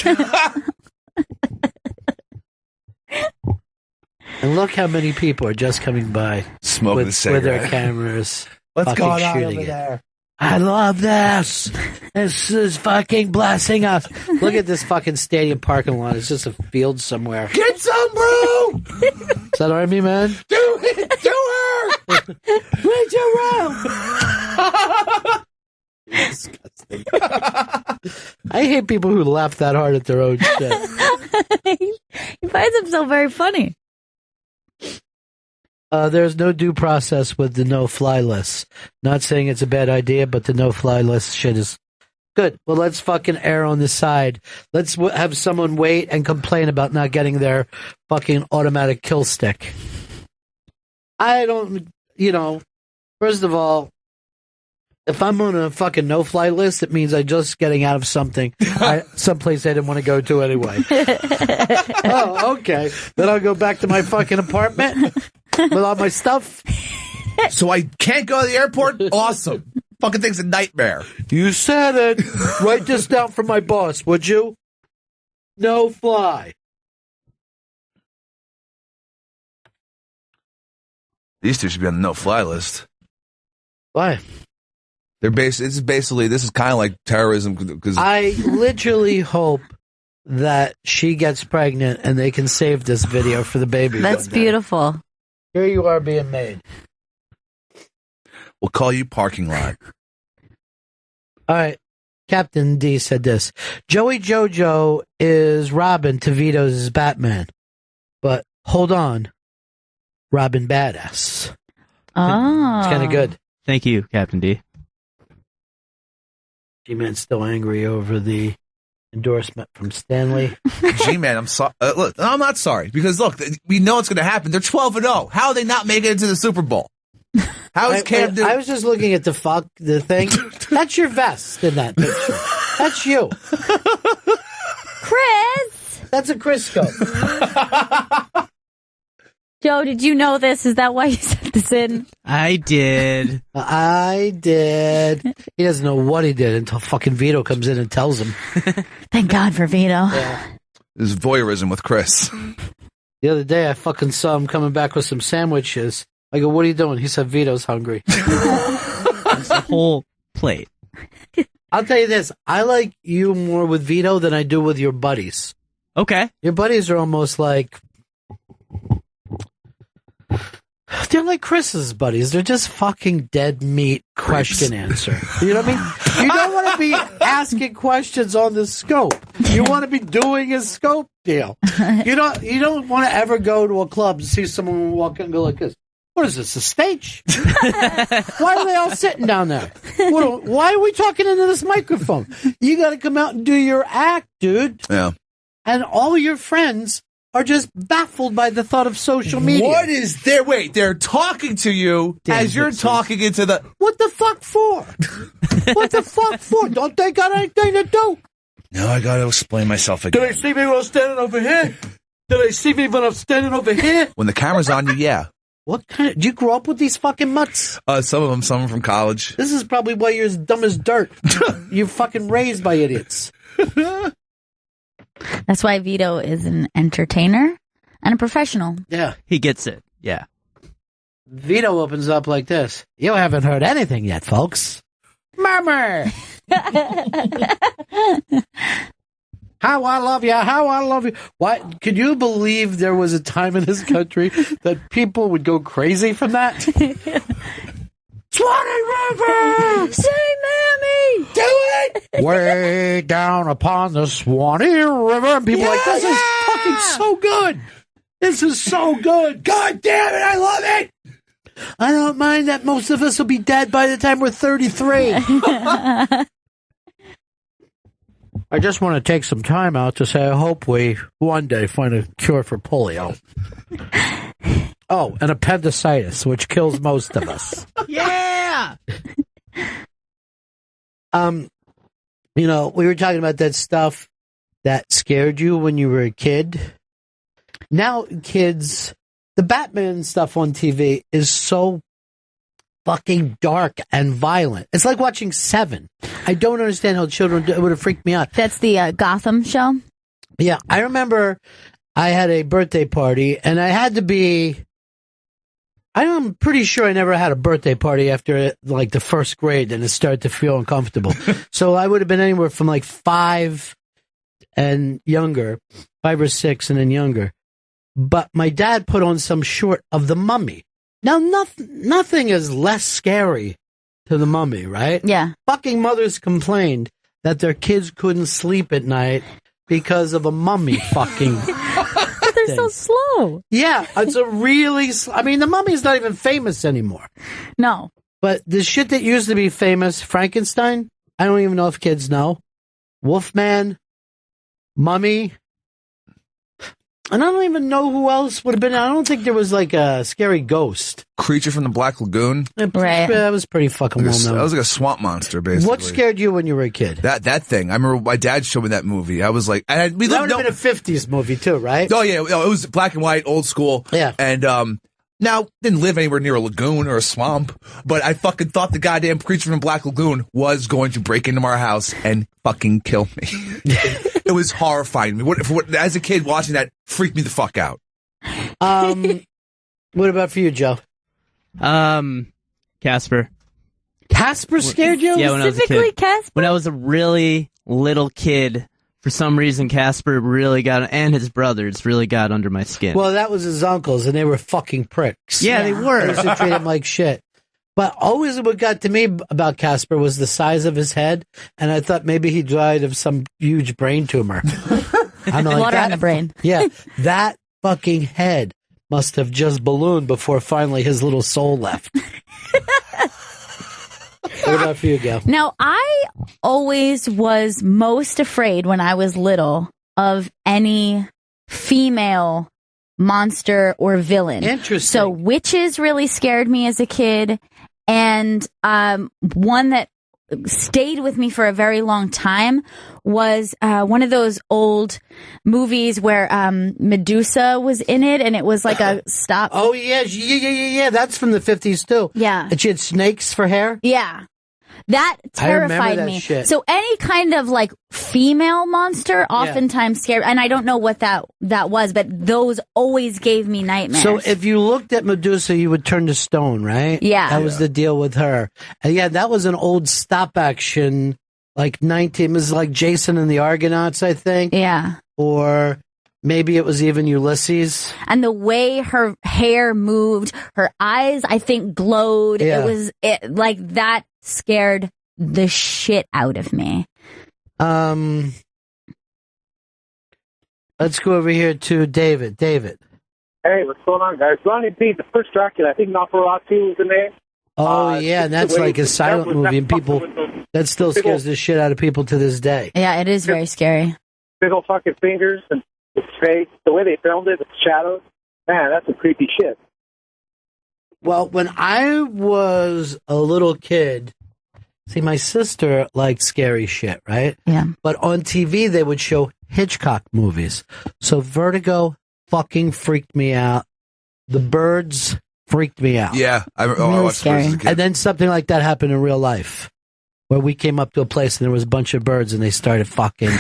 And look how many people are just coming by Smoking with their cameras. What's going on over there? I love this. This is fucking blessing us. Look at this fucking stadium parking lot. It's just a field somewhere. Get some, bro! Is that Army, man? Do it! Do her! Reach around! Disgusting. I hate people who laugh that hard at their own shit. He finds himself very funny. There's no due process with the no-fly list. Not saying it's a bad idea, but the no-fly list shit is good. Well, let's fucking err on the side. Let's have someone wait and complain about not getting their fucking automatic kill stick. I don't, first of all, if I'm on a fucking no-fly list, it means I'm just getting out of something, someplace I didn't want to go to anyway. Oh, okay. Then I'll go back to my fucking apartment with all my stuff. So I can't go to the airport? Awesome. Fucking thing's a nightmare. You said it. Write this down for my boss, would you? No fly. These two should be on the no-fly list. Why? This is kind of like terrorism. Cause I literally hope that she gets pregnant and they can save this video for the baby. That's beautiful. Here you are being made. We'll call you parking lot. All right. Captain D said this. Joey Jojo is Robin to Vito's Batman. But hold on. Robin badass. Oh. It's kind of good. Thank you, Captain D. G-Man's still angry over the endorsement from Stanley. G-Man, I'm sorry. Look, I'm not sorry because look, we know it's going to happen. They're 12-0. How are they not making it into the Super Bowl? How is Cam doing? I was just looking at the thing. That's your vest in that picture. That's you, Chris. That's a Crisco. Joe, did you know this? Is that why you sent this in? I did. I did. He doesn't know what he did until fucking Vito comes in and tells him. Thank God for Vito. Yeah. This is voyeurism with Chris. The other day, I fucking saw him coming back with some sandwiches. I go, what are you doing? He said, Vito's hungry. It's a whole plate. I'll tell you this. I like you more with Vito than I do with your buddies. Okay. Your buddies are almost like... They're like Chris's buddies. They're just fucking dead meat question answer. You know what I mean? You don't want to be asking questions on the scope. You want to be doing a scope deal. You don't want to ever go to a club and see someone walk in and go like this. What is this, a stage? Why are they all sitting down there? Why are we talking into this microphone? You got to come out and do your act, dude. Yeah. and all your friends are just baffled by the thought of social media. What is there? Wait, they're talking to you as you're talking into the... What the fuck for? What the fuck for? Don't they got anything to do? No, I got to explain myself again. Did they see me when I'm standing over here? Did they see me when I'm standing over here? When the camera's on you, yeah. What kind of... Did you grow up with these fucking mutts? Some of them, some from college. This is probably why you're as dumb as dirt. You're fucking raised by idiots. That's why Vito is an entertainer and a professional. Yeah. He gets it. Yeah. Vito opens up like this. You haven't heard anything yet, folks. Mama! How I love you, how I love you. Why? Could you believe there was a time in this country that people would go crazy from that? Swanee River! Say, Mammy! Do it! Way down upon the Swanee River. And people are like, this is fucking so good. This is so good. God damn it, I love it. I don't mind that most of us will be dead by the time we're 33. I just want to take some time out to say I hope we one day find a cure for polio. Oh, and appendicitis, which kills most of us. Yeah! You know, we were talking about that stuff that scared you when you were a kid. Now, kids, the Batman stuff on TV is so fucking dark and violent. It's like watching Seven. I don't understand how children it would have freaked me out. That's the Gotham show? Yeah, I remember I had a birthday party, and I had to be... I'm pretty sure I never had a birthday party after like the first grade and it started to feel uncomfortable. So I would have been anywhere from like 5 and younger, 5 or 6 and then younger. But my dad put on some short of The Mummy. Now, nothing is less scary to The Mummy, right? Yeah. Fucking mothers complained that their kids couldn't sleep at night because of a mummy fucking... They're so slow. Yeah, it's a really... I mean, The Mummy's not even famous anymore. No. But the shit that used to be famous, Frankenstein, I don't even know if kids know. Wolfman, Mummy... And I don't even know who else would have been. I don't think there was like a scary ghost. Creature from the Black Lagoon. Right. That was pretty fucking well known. That was like a swamp monster, basically. What scared you when you were a kid? That thing. I remember my dad showed me that movie. I was like, that would have been a 50s movie too, right? Oh yeah, it was black and white, old school. Yeah. And now didn't live anywhere near a lagoon or a swamp, but I fucking thought the goddamn creature from Black Lagoon was going to break into our house and fucking kill me. It was horrifying. As a kid watching that freaked me the fuck out. What about for you, Joe? Casper. Casper scared you? Yeah, when I was a Specifically kid. Casper? When I was a really little kid, for some reason, Casper really and his brothers really got under my skin. Well, that was his uncles, and they were fucking pricks. Yeah, they were. I used to treat him like shit. But always what got to me about Casper was the size of his head, and I thought maybe he died of some huge brain tumor. I'm like, Water on the brain. Yeah, that fucking head must have just ballooned before finally his little soul left. What about for you, Gail? Now, I always was most afraid when I was little of any female monster or villain. Interesting. So witches really scared me as a kid. And one that stayed with me for a very long time was one of those old movies where Medusa was in it, and it was like a stop. Oh, yeah. That's from the 50s, too. Yeah. And she had snakes for hair? Yeah. That I remember terrified that me. shit. So any kind of like female monster oftentimes scared, and I don't know what that was, but those always gave me nightmares. So if you looked at Medusa, you would turn to stone, right? Yeah. That was the deal with her. And yeah, that was an old stop action, like it was like Jason and the Argonauts, I think. Yeah. Or maybe it was even Ulysses. And the way her hair moved, her eyes, I think, glowed. Yeah. Like that scared the shit out of me. Let's go over here to David. David. Hey, what's going on, guys? Ron and Fez, the first Dracula, I think Nosferatu was the name. Oh, yeah, and that's like a silent movie, and people, that still scares the shit out of people to this day. Yeah, it is very scary. big old fucking fingers and his face, the way they filmed it, the shadows. Man, that's some creepy shit. Well, when I was a little kid, see, my sister liked scary shit, right? Yeah. But on TV, they would show Hitchcock movies. So Vertigo fucking freaked me out. The Birds freaked me out. Yeah, I Really watched scary. Birds as a kid. And then something like that happened in real life, where we came up to a place and there was a bunch of birds and they started fucking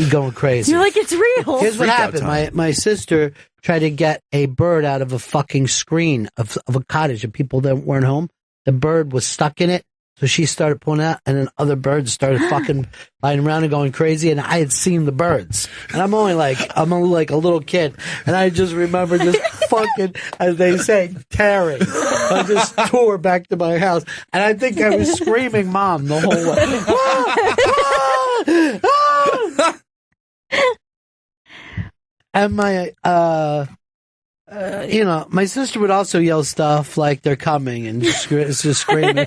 going crazy. You're like, it's real. Here's what Freak out happened. time. My sister tried to get a bird out of a fucking screen of a cottage and people that weren't home. The bird was stuck in it. So she started pulling out, and then other birds started fucking flying around and going crazy. And I had seen the birds, and I'm only like a little kid, and I just remember just fucking, as they say, tearing. I just tore back to my house, and I think I was screaming "Mom" the whole way. And my my sister would also yell stuff like they're coming and just screaming.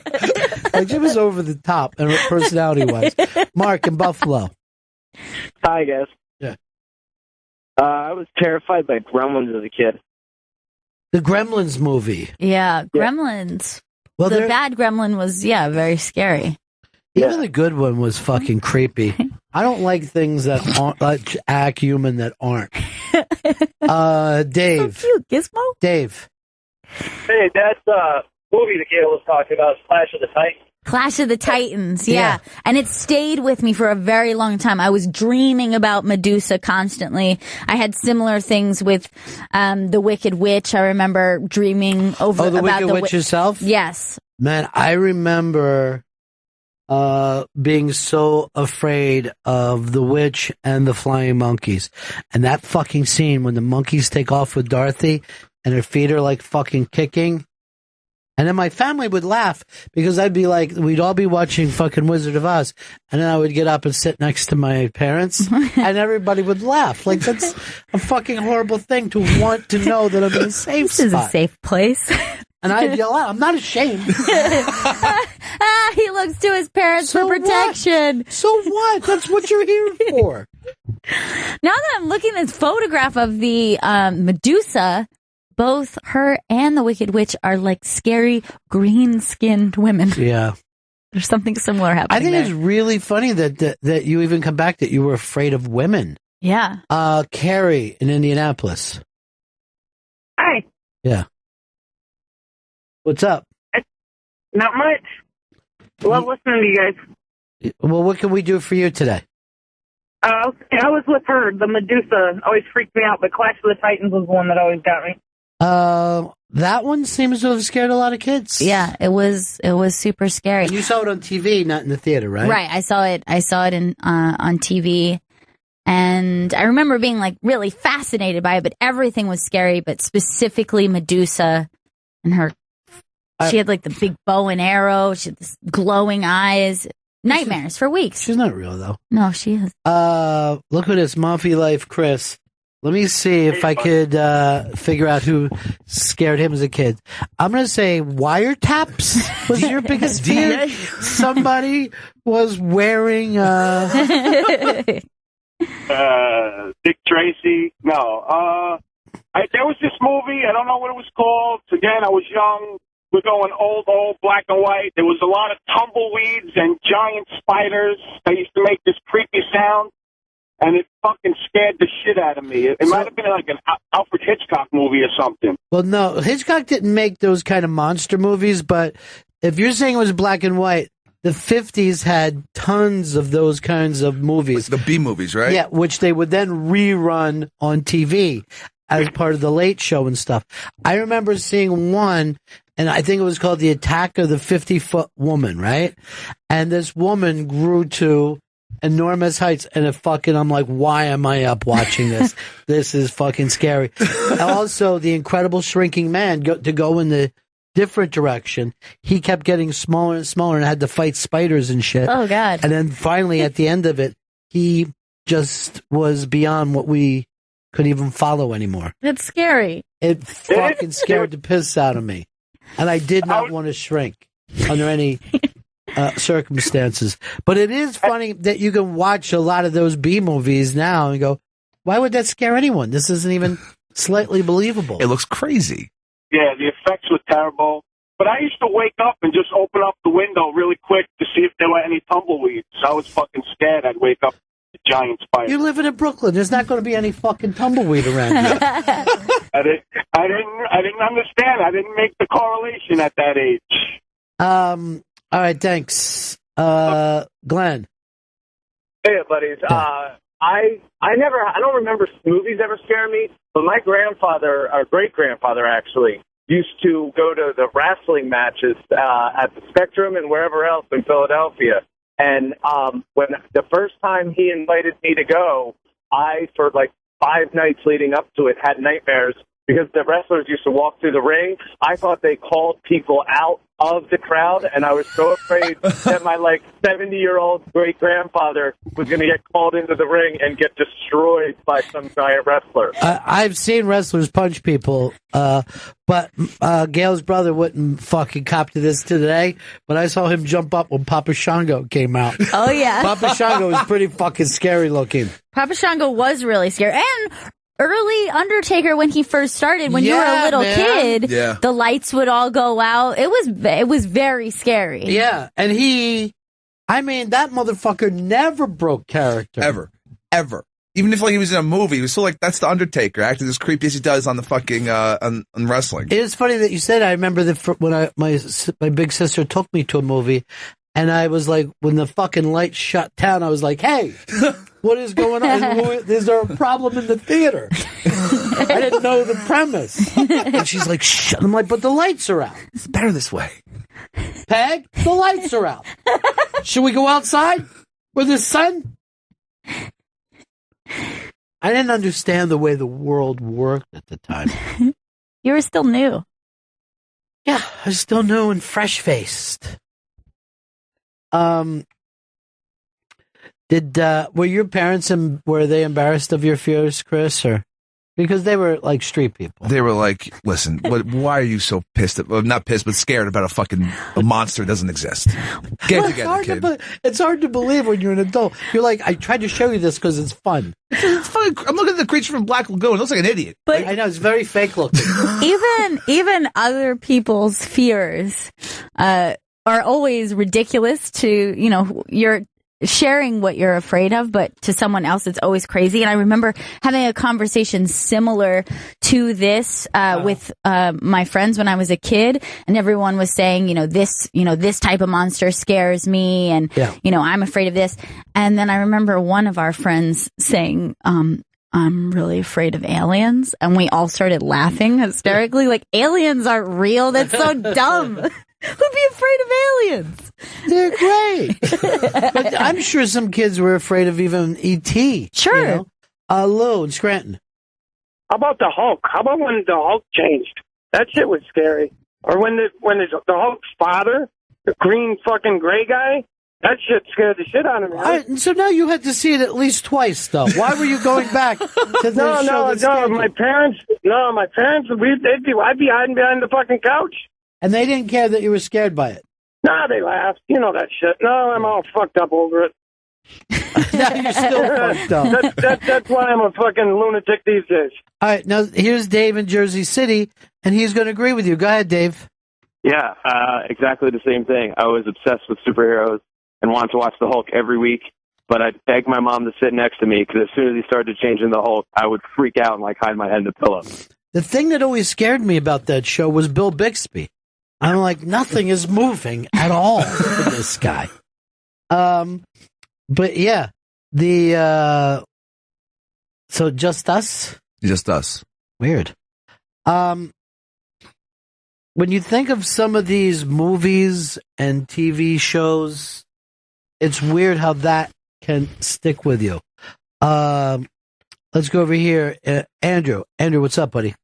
Like she was over the top and her personality wise. Mark in Buffalo. Hi, guys. Yeah. I was terrified by Gremlins as a kid. The Gremlins movie. Yeah, Gremlins. Well, The bad Gremlin was, very scary. even the good one was fucking creepy. I don't like things that aren't act human that aren't. Dave. So cute, Gizmo. Dave. Hey, that's movie that Gail was talking about, Clash of the Titans. Clash of the Titans, yeah. And it stayed with me for a very long time. I was dreaming about Medusa constantly. I had similar things with the Wicked Witch. I remember dreaming over the about Wicked Witch herself? Yes. Man, I remember being so afraid of the witch and the flying monkeys. And that fucking scene when the monkeys take off with Dorothy and her feet are like fucking kicking. And then my family would laugh because I'd be like, we'd all be watching fucking Wizard of Oz. And then I would get up and sit next to my parents and everybody would laugh. Like, that's a fucking horrible thing to want to know that I'm in a safe spot. This is a safe place. And I'd yell out, I'm not ashamed. He looks to his parents for protection. What? So what? That's what you're here for. Now that I'm looking at this photograph of the Medusa, both her and the Wicked Witch are like scary green-skinned women. Yeah. There's something similar happening I think there. it's really funny that you even come back that you were afraid of women. Yeah. Carrie in Indianapolis. Hi. Yeah. What's up? Not much. Love listening to you guys. Well, what can we do for you today? I was with her. The Medusa always freaked me out, but Clash of the Titans was the one that always got me. That one seems to have scared a lot of kids. Yeah, it was super scary. And you saw it on TV, not in the theater, right? Right. I saw it in on TV, and I remember being like really fascinated by it. But everything was scary, but specifically Medusa and her. She had like the big bow and arrow. She had this glowing eyes. Nightmares for weeks. She's not real though. No, she is. Look at this Muffy Life, Chris. Let me see if I could figure out who scared him as a kid. I'm going to say wiretaps was your biggest fear. Somebody was wearing Dick Tracy. No. There was this movie. I don't know what it was called. Again, I was young. We're going old, black and white. There was a lot of tumbleweeds and giant spiders. They used to make this creepy sound, and it fucking scared the shit out of me. It might have been like an Alfred Hitchcock movie or something. Well, no, Hitchcock didn't make those kind of monster movies, but if you're saying it was black and white, the 50s had tons of those kinds of movies. The B movies, right? Yeah, which they would then rerun on TV as part of the Late Show and stuff. I remember seeing one, and I think it was called The Attack of the 50-Foot Woman, right? And this woman grew to enormous heights, and I'm like, why am I up watching this? This is fucking scary. And also, the Incredible Shrinking Man, to go in the different direction, he kept getting smaller and smaller and had to fight spiders and shit. Oh, God. And then finally, at the end of it, he just was beyond what we could even follow anymore. That's scary. It fucking scared the piss out of me. And I did not want to shrink under any circumstances. But it is funny that you can watch a lot of those B movies now and go, why would that scare anyone? This isn't even slightly believable. It looks crazy. Yeah, the effects were terrible. But I used to wake up and just open up the window really quick to see if there were any tumbleweeds. I was fucking scared. I'd wake up to giant spiders. You're living in Brooklyn. There's not going to be any fucking tumbleweed around you. I didn't understand. I didn't make the correlation at that age. All right, thanks. Glenn. Hey, buddies. I don't remember movies ever scare me, but my grandfather, or great-grandfather actually, used to go to the wrestling matches at the Spectrum and wherever else in Philadelphia. And when the first time he invited me to go, I, for like 5 nights leading up to it, had nightmares because the wrestlers used to walk through the ring. I thought they called people out of the crowd, and I was so afraid that my 70-year-old great-grandfather was going to get called into the ring and get destroyed by some giant wrestler. I've seen wrestlers punch people, but Gail's brother wouldn't fucking cop to this today, but I saw him jump up when Papa Shango came out. Oh, yeah. Papa Shango was pretty fucking scary looking. Papa Shango was really scary. And early Undertaker, when he first started, when you were a little kid, the lights would all go out. It was very scary. Yeah, and that motherfucker never broke character. Ever. Even if he was in a movie, he was still that's the Undertaker, acting as creepy as he does on the fucking, on wrestling. It is funny that you said, I remember that when my big sister took me to a movie, and I was like, when the fucking lights shut down, I was like, hey, what is going on? Is there a problem in the theater? I didn't know the premise. And she's like, shut. I'm like, but the lights are out. It's better this way. Peg, the lights are out. Should we go outside with the sun? I didn't understand the way the world worked at the time. You were still new. Yeah, I was still new and fresh-faced. Were your parents were they embarrassed of your fears, Chris, or because they were like street people? They were like, "Listen, why are you so pissed? Not pissed, but scared about a monster that doesn't exist." Get together, kid. It's hard to believe when you're an adult. You're like, I tried to show you this because it's fun. It's fun. I'm looking at the creature from Black Lagoon. It looks like an idiot. But I know it's very fake looking. even other people's fears are always ridiculous to, you're sharing what you're afraid of, but to someone else, it's always crazy. And I remember having a conversation similar to this, with, my friends when I was a kid, and everyone was saying, this type of monster scares me, and, I'm afraid of this. And then I remember one of our friends saying, I'm really afraid of aliens. And we all started laughing hysterically. Like, aliens aren't real. That's so dumb. Who'd be afraid of aliens? They're great. But I'm sure some kids were afraid of even E.T. Sure. Lou in Scranton. How about the Hulk? How about when the Hulk changed? That shit was scary. Or when the Hulk's father, the green fucking gray guy, that shit scared the shit out of me. So now you had to see it at least twice, though. Why were you going back to the show? No, my parents, I'd be hiding behind the fucking couch. And they didn't care that you were scared by it? Nah, they laughed. You know that shit. No, I'm all fucked up over it. Now you're still fucked up. That's why I'm a fucking lunatic these days. All right, now here's Dave in Jersey City, and he's going to agree with you. Go ahead, Dave. Yeah, exactly the same thing. I was obsessed with superheroes and wanted to watch the Hulk every week, but I'd beg my mom to sit next to me because as soon as he started changing the Hulk, I would freak out and hide my head in the pillow. The thing that always scared me about that show was Bill Bixby. I'm like, nothing is moving at all with this guy. But yeah, so just us? Just us. Weird. When you think of some of these movies and TV shows, it's weird how that can stick with you. Let's go over here. Andrew, what's up, buddy?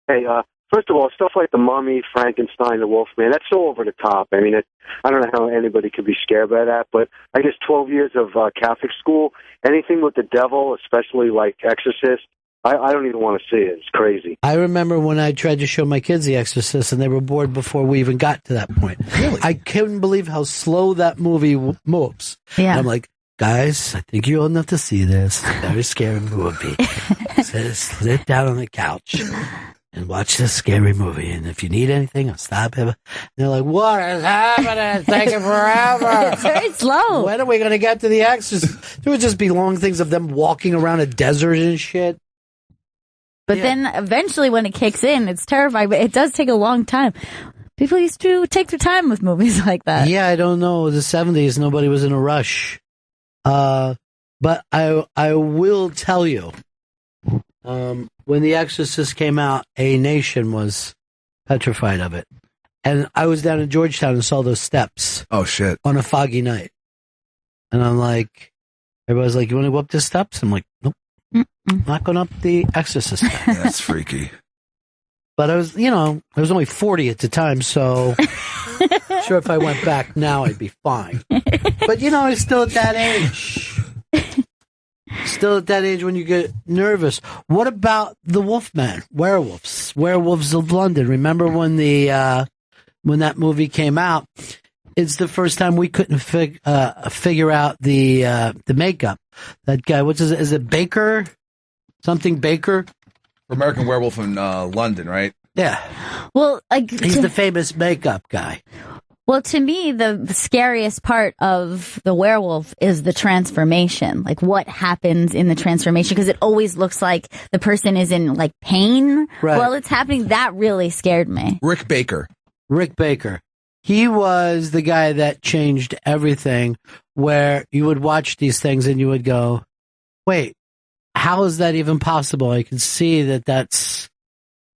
Hey, first of all, stuff like The Mummy, Frankenstein, The Wolfman, that's so over the top. I mean, I don't know how anybody could be scared by that, but I guess 12 years of Catholic school, anything with the devil, especially like Exorcist, I don't even want to see it. It's crazy. I remember when I tried to show my kids The Exorcist, and they were bored before we even got to that point. Really? I couldn't believe how slow that movie moves. Yeah. And I'm like, guys, I think you're old enough to see this. Very scary movie. So sit down on the couch and watch this scary movie. And if you need anything, I'll stop him. And they're like, what is happening? It's taking forever. It's very slow. When are we going to get to The Exorcist? There would just be long things of them walking around a desert and shit. But then eventually when it kicks in, it's terrifying, but it does take a long time. People used to take their time with movies like that. Yeah, I don't know. The 70s, nobody was in a rush. But I will tell you, when The Exorcist came out, a nation was petrified of it. And I was down in Georgetown and saw those steps. Oh, shit. On a foggy night. And I'm like, everybody's like, you want to go up the steps? I'm like, nope. Not going up the Exorcist steps. That's freaky. But I was only 40 at the time, so sure if I went back now, I'd be fine. But, I was still at that age. Still at that age when you get nervous. What about the Wolfman? Werewolves of London. Remember when when that movie came out? It's the first time we couldn't figure out the makeup. That guy, is it Baker? Something Baker? American Werewolf in London, right? Yeah. Well, he's the famous makeup guy. Well, to me, the scariest part of the werewolf is the transformation. Like what happens in the transformation, because it always looks like the person is in like pain while it's happening. That really scared me. Rick Baker. He was the guy that changed everything, where you would watch these things and you would go, wait, how is that even possible? I can see that that's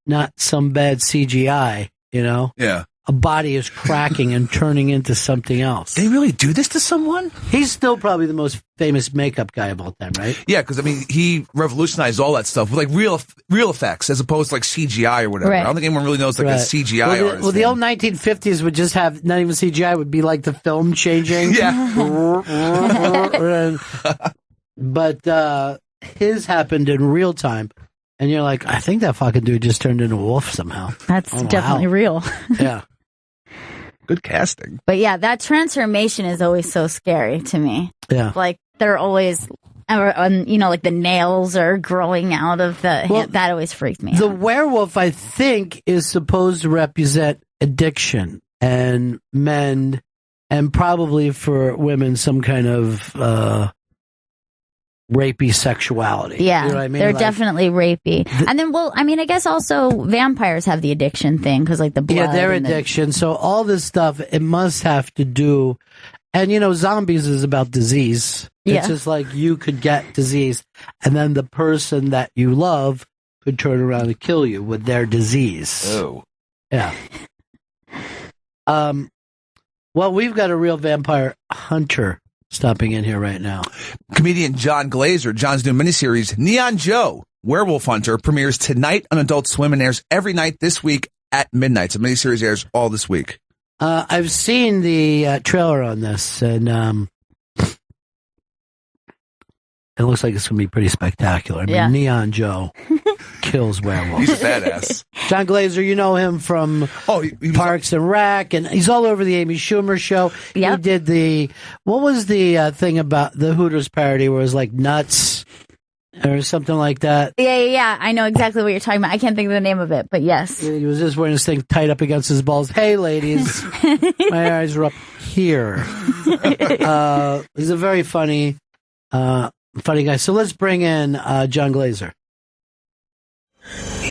not some bad CGI, Yeah. A body is cracking and turning into something else. They really do this to someone? He's still probably the most famous makeup guy of all time, right? Yeah, because, he revolutionized all that stuff with, like, real effects as opposed to, like, CGI or whatever. Right. I don't think anyone really knows, like, a CGI artist. Well, the old 1950s would just have, not even CGI, would be like the film changing. Yeah. But his happened in real time. And you're like, I think that fucking dude just turned into a wolf somehow. That's definitely real. Yeah. Good casting. But yeah, that transformation is always so scary to me. Yeah. Like they're always, like the nails are growing out of the hand. That always freaked me out. The werewolf, I think, is supposed to represent addiction and men, and probably for women, some kind of rapey sexuality. Yeah, you know what I mean? they're Like, definitely rapey. And then, I guess also vampires have the addiction thing because like the blood. Yeah, their and addiction. So all this stuff, it must have to do, and zombies is about disease. Yeah. It's just like you could get disease, and then the person that you love could turn around and kill you with their disease. Oh. Yeah. Well, we've got a real vampire hunter stopping in here right now. Comedian John Glazer. John's new miniseries, Neon Joe, Werewolf Hunter, premieres tonight on Adult Swim and airs every night this week at midnight. So miniseries airs all this week. I've seen the trailer on this, and it looks like it's going to be pretty spectacular. I mean, Neon Joe kills werewolves. He's a badass. John Glazer, you know him from Parks and Rec, and he's all over the Amy Schumer show. He did what was the thing about the Hooters parody where it was like Nuts or something like that? Yeah. I know exactly what you're talking about. I can't think of the name of it, but yes. He was just wearing this thing tight up against his balls. Hey, ladies, my eyes are up here. He's a very funny guy. So let's bring in John Glazer.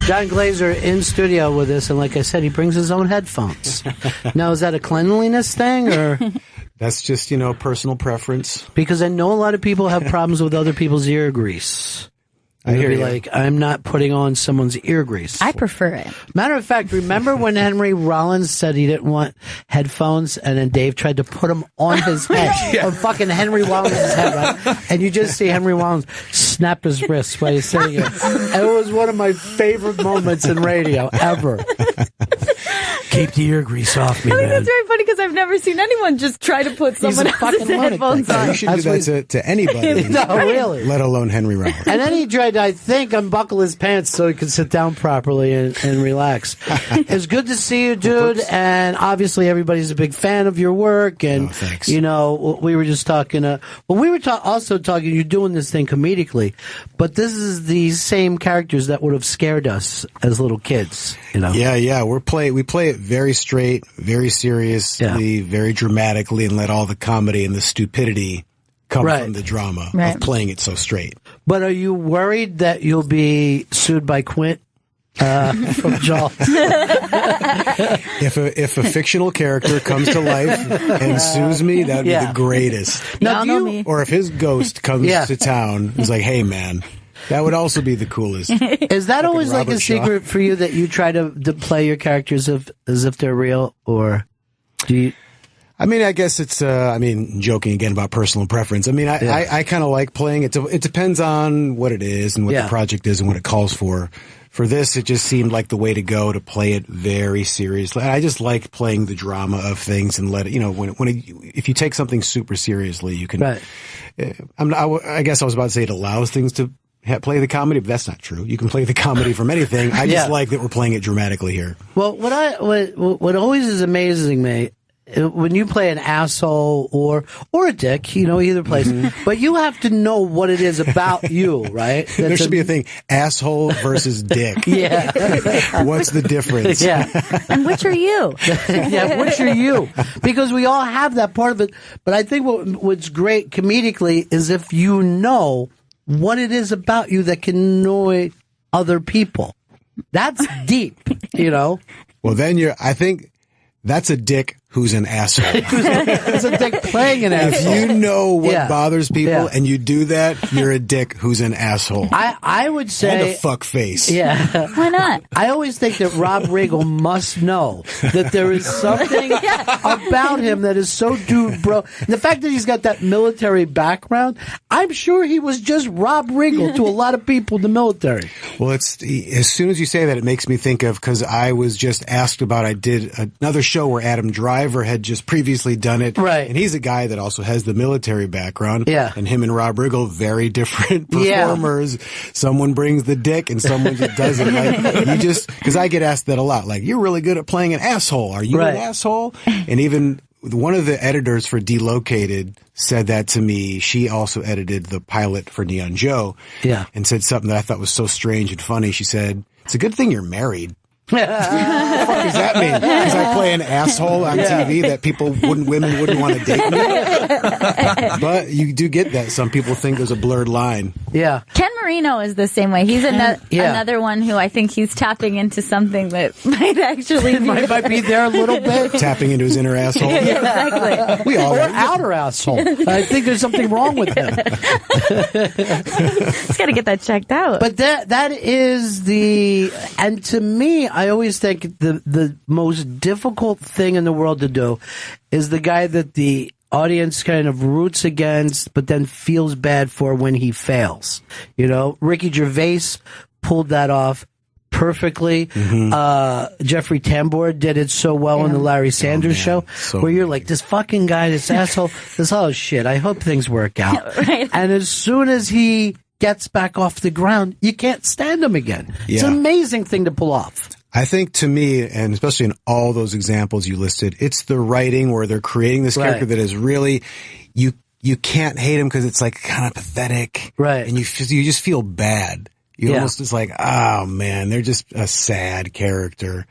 John Glazer in studio with us, and like I said, he brings his own headphones. Now, is that a cleanliness thing, or that's just personal preference? Because I know a lot of people have problems with other people's ear grease. I hear you. Like, I'm not putting on someone's ear grease. I prefer it. Matter of fact, remember when Henry Rollins said he didn't want headphones, and then Dave tried to put them on his head, on fucking Henry Rollins' head, right? And you just see Henry Rollins snap his wrist while he's sitting here. And it was one of my favorite moments in radio ever. Keep the ear grease off me, I think man. that's very funny because I've never seen anyone just try to put someone else's headphones on. You should do that to anybody. No, really. Let alone Henry Rollins. And then he tried to, I think, unbuckle his pants so he could sit down properly and relax. It's good to see you, dude. And obviously, everybody's a big fan of your work. And, you know, we were just talking, we were also talking, you're doing this thing comedically, but this is the same characters that would have scared us as little kids, you know? Yeah. We play it very straight, very seriously, very dramatically, and let all the comedy and the stupidity come from the drama of playing it so straight. But are you worried that you'll be sued by Quint from Jaws? If a fictional character comes to life and sues me, that'd be the greatest. Now, or if his ghost comes to town, he's like, "Hey, man." That would also be the coolest. Is that always like a secret for you that you try to play your characters as if they're real, or do you? I mean, I guess it's, joking again about personal preference. I mean, I kind of like playing it. It depends on what it is and what the project is and what it calls for. For this, it just seemed like the way to go, to play it very seriously. I just like playing the drama of things and let it, if you take something super seriously, you can, I guess I was about to say it allows things to play the comedy, but that's not true. You can play the comedy from anything. I just like that we're playing it dramatically here. Well, what always is amazing me, when you play an asshole or a dick, either place, but you have to know what it is about you, right? There should be a thing, asshole versus dick. Yeah. What's the difference? Yeah. And which are you? Which are you? Because we all have that part of it. But I think what's great comedically is if you know what it is about you that can annoy other people. That's deep, Well, then I think that's a dick who's an asshole. It's a dick playing an asshole. If you know what bothers people and you do that, you're a dick who's an asshole. I would say... And a fuck face. Yeah. Why not? I always think that Rob Riggle must know that there is something about him that is so dude, bro. And the fact that he's got that military background, I'm sure he was just Rob Riggle to a lot of people in the military. Well, as soon as you say that, it makes me think of, because I was just asked about, I did another show where Adam Driver had just previously done it. Right. And he's a guy that also has the military background. Yeah. And him and Rob Riggle, very different performers. Yeah. Someone brings the dick and someone just doesn't. Because I get asked that a lot. Like, you're really good at playing an asshole. Are you an asshole? And even one of the editors for Delocated said that to me. She also edited the pilot for Neon Joe. Yeah. And said something that I thought was so strange and funny. She said, "It's a good thing you're married." What the fuck does that mean? Because I play an asshole on TV that women wouldn't want to date me. But you do get that. Some people think there's a blurred line. Yeah. Ken Marino is the same way. He's another one who I think he's tapping into something that might actually be might be there a little bit. Tapping into his inner asshole. Yeah, exactly. We all or outer asshole. I think there's something wrong with him. Just got to get that checked out. But that is and to me, I always think the most difficult thing in the world to do is the guy that the audience kind of roots against, but then feels bad for when he fails. Ricky Gervais pulled that off perfectly. Jeffrey Tambor did it so well in the Larry Sanders show, where you're like, this fucking guy, this asshole, shit, I hope things work out. Right. And as soon as he gets back off the ground, you can't stand him again. Yeah. It's an amazing thing to pull off. I think, to me, and especially in all those examples you listed, it's the writing where they're creating this character that is really, you can't hate him because it's like kind of pathetic. Right. And you just feel bad. You almost, it's like, oh man, they're just a sad character.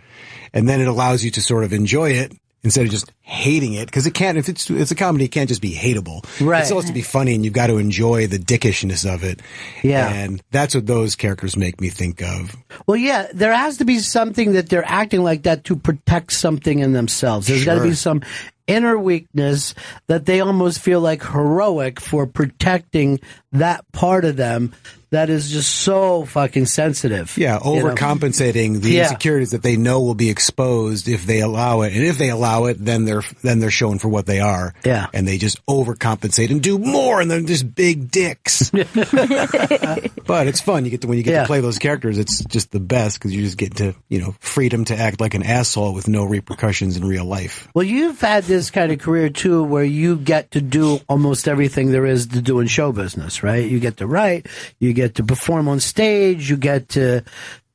And then it allows you to sort of enjoy it instead of just hating it. Because if it's a comedy, it can't just be hateable. Right. It still has to be funny, and you've got to enjoy the dickishness of it. Yeah. And that's what those characters make me think of. Well, yeah, there has to be something that they're acting like that to protect something in themselves. There's got to be some inner weakness that they almost feel like heroic for protecting that part of them that is just so fucking sensitive. Yeah, overcompensating the insecurities that they know will be exposed if they allow it. And if they allow it, then they're shown for what they are. Yeah. And they just overcompensate and do more, and they're just big dicks. But it's fun. When you get to play those characters, it's just the best because you just get to, freedom to act like an asshole with no repercussions in real life. Well, you've had this kind of career too, where you get to do almost everything there is to do in show business, right? You get to write, you get to perform on stage, you get to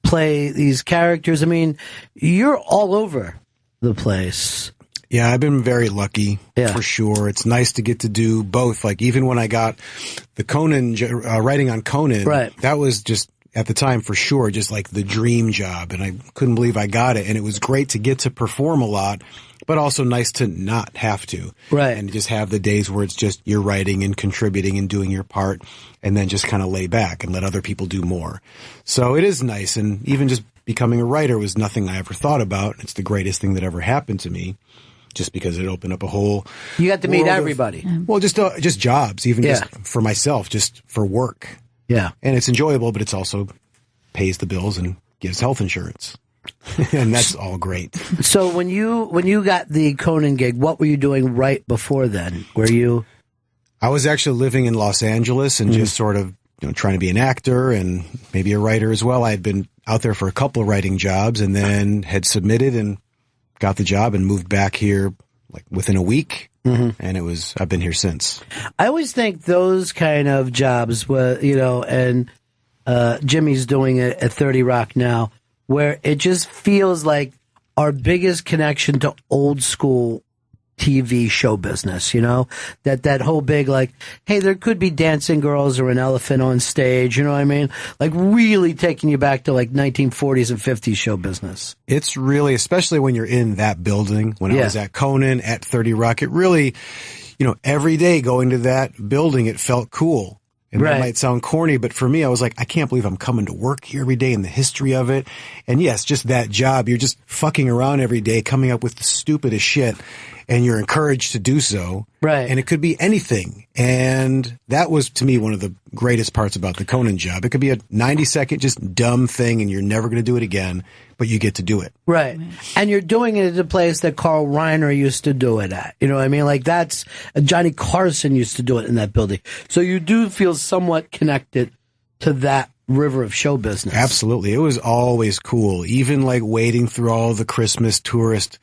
play these characters. I mean, you're all over the place. Yeah, I've been very lucky, for sure. It's nice to get to do both. Like, even when I got the Conan, writing on Conan, that was just, at the time, for sure, just like the dream job. And I couldn't believe I got it. And it was great to get to perform a lot, but also nice to not have to. Right. And just have the days where it's just you're writing and contributing and doing your part, and then just kind of lay back and let other people do more. So it is nice. And even just becoming a writer was nothing I ever thought about. It's the greatest thing that ever happened to me, just because it opened up a whole... You got to meet everybody. Just jobs, even just for myself, just for work. Yeah. And it's enjoyable, but it's also pays the bills and gives health insurance. And that's all great. So when you got the Conan gig, what were you doing right before then? Were you... I was actually living in Los Angeles and just sort of trying to be an actor and maybe a writer as well. I had been out there for a couple of writing jobs and then had submitted and got the job and moved back here like within a week. And I've been here since. I always think those kind of jobs were, and Jimmy's doing it at 30 Rock now, where it just feels like our biggest connection to old school TV show business, that whole big, like, hey, there could be dancing girls or an elephant on stage, you know what I mean? Like, really taking you back to like 1940s and 50s show business. It's really, especially when you're in that building, when I was at Conan, at 30 Rock, it really, every day going to that building, it felt cool. And that might sound corny, but for me, I was like, I can't believe I'm coming to work here every day and the history of it. And yes, just that job, you're just fucking around every day, coming up with the stupidest shit, and you're encouraged to do so. Right. And it could be anything. And that was, to me, one of the greatest parts about the Conan job. It could be a 90-second, just dumb thing, and you're never going to do it again, but you get to do it. Right. And you're doing it at a place that Carl Reiner used to do it at. You know what I mean? Like, that's Johnny Carson used to do it in that building. So you do feel somewhat connected to that river of show business. Absolutely. It was always cool. Even like wading through all the Christmas tourist,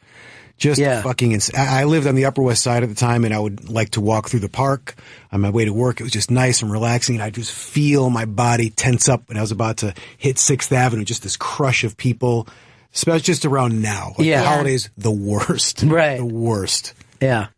fucking I lived on the Upper West Side at the time, and I would like to walk through the park on my way to work. It was just nice and relaxing, and I just feel my body tense up when I was about to hit 6th Avenue, just this crush of people, especially just around now. Like the holidays, the worst. Right. The worst. Yeah.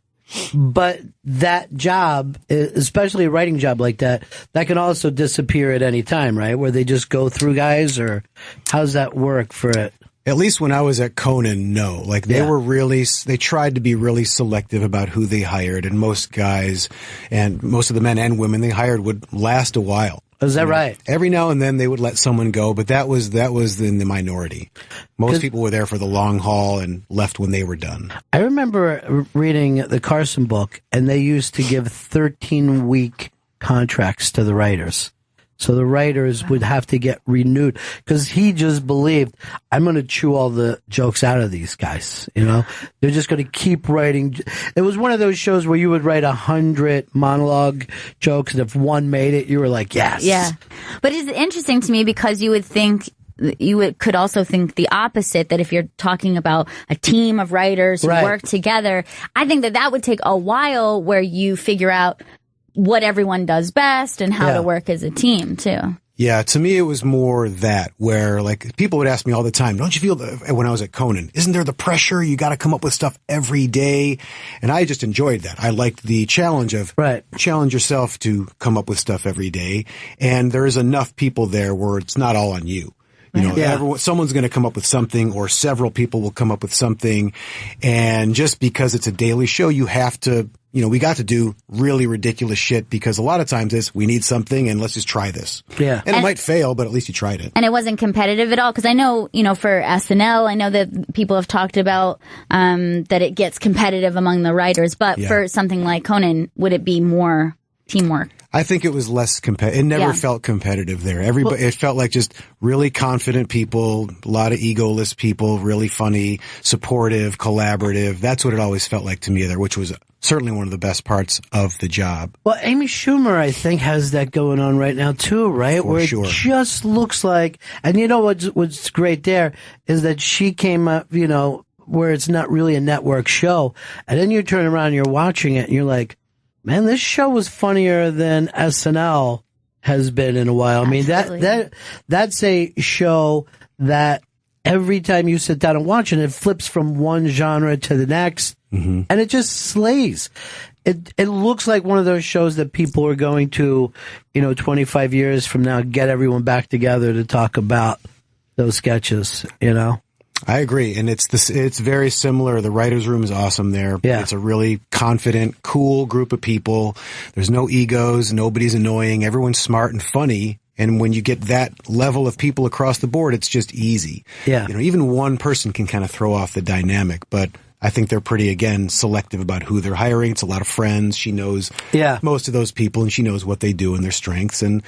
But that job, especially a writing job like that can also disappear at any time, right? Where they just go through guys, or how's that work for it? At least when I was at Conan, no. Like, they tried to be really selective about who they hired, and most guys, and most of the men and women they hired would last a while. Is that right? Every now and then they would let someone go, but that was in the minority. Most people were there for the long haul and left when they were done. I remember reading the Carson book, and they used to give 13-week contracts to the writers. So the writers would have to get renewed, because he just believed, I'm going to chew all the jokes out of these guys. They're just going to keep writing. It was one of those shows where you would write 100 monologue jokes, and if one made it, you were like, yes. Yeah. But it's interesting to me, because you could also think the opposite, that if you're talking about a team of writers who work together, I think that would take a while, where you figure out what everyone does best and how to work as a team too. Yeah, to me it was more that, where like people would ask me all the time, don't you feel when I was at Conan, isn't there the pressure? You got to come up with stuff every day. And I just enjoyed that. I liked the challenge of challenge yourself to come up with stuff every day. And there is enough people there where it's not all on you. Someone's going to come up with something, or several people will come up with something. And just because it's a daily show, you have to, we got to do really ridiculous shit, because a lot of times it's, we need something and let's just try this. Yeah. And it might fail, but at least you tried it. And it wasn't competitive at all, because I know, for SNL, I know that people have talked about that it gets competitive among the writers, but for something like Conan, would it be more teamwork? I think it was less competitive. It never felt competitive there. Everybody, it felt like just really confident people, a lot of egoless people, really funny, supportive, collaborative. That's what it always felt like to me there, which was certainly one of the best parts of the job. Well, Amy Schumer, I think, has that going on right now too, right? For Where sure. It just looks like, and you know what's great there is that she came up, you know, where it's not really a network show, and then you turn around and you're watching it and you're like, man, this show was funnier than SNL has been in a while. I mean, that's a show that every time you sit down and watch it, it flips from one genre to the next, and it just slays. It looks like one of those shows that people are going to, 25 years from now, get everyone back together to talk about those sketches, I agree, and it's very similar. The writers' room is awesome there. Yeah. It's a really confident, cool group of people. There's no egos. Nobody's annoying. Everyone's smart and funny. And when you get that level of people across the board, it's just easy. Yeah. Even one person can kind of throw off the dynamic, but I think they're pretty, again, selective about who they're hiring. It's a lot of friends. She knows most of those people, and she knows what they do and their strengths. And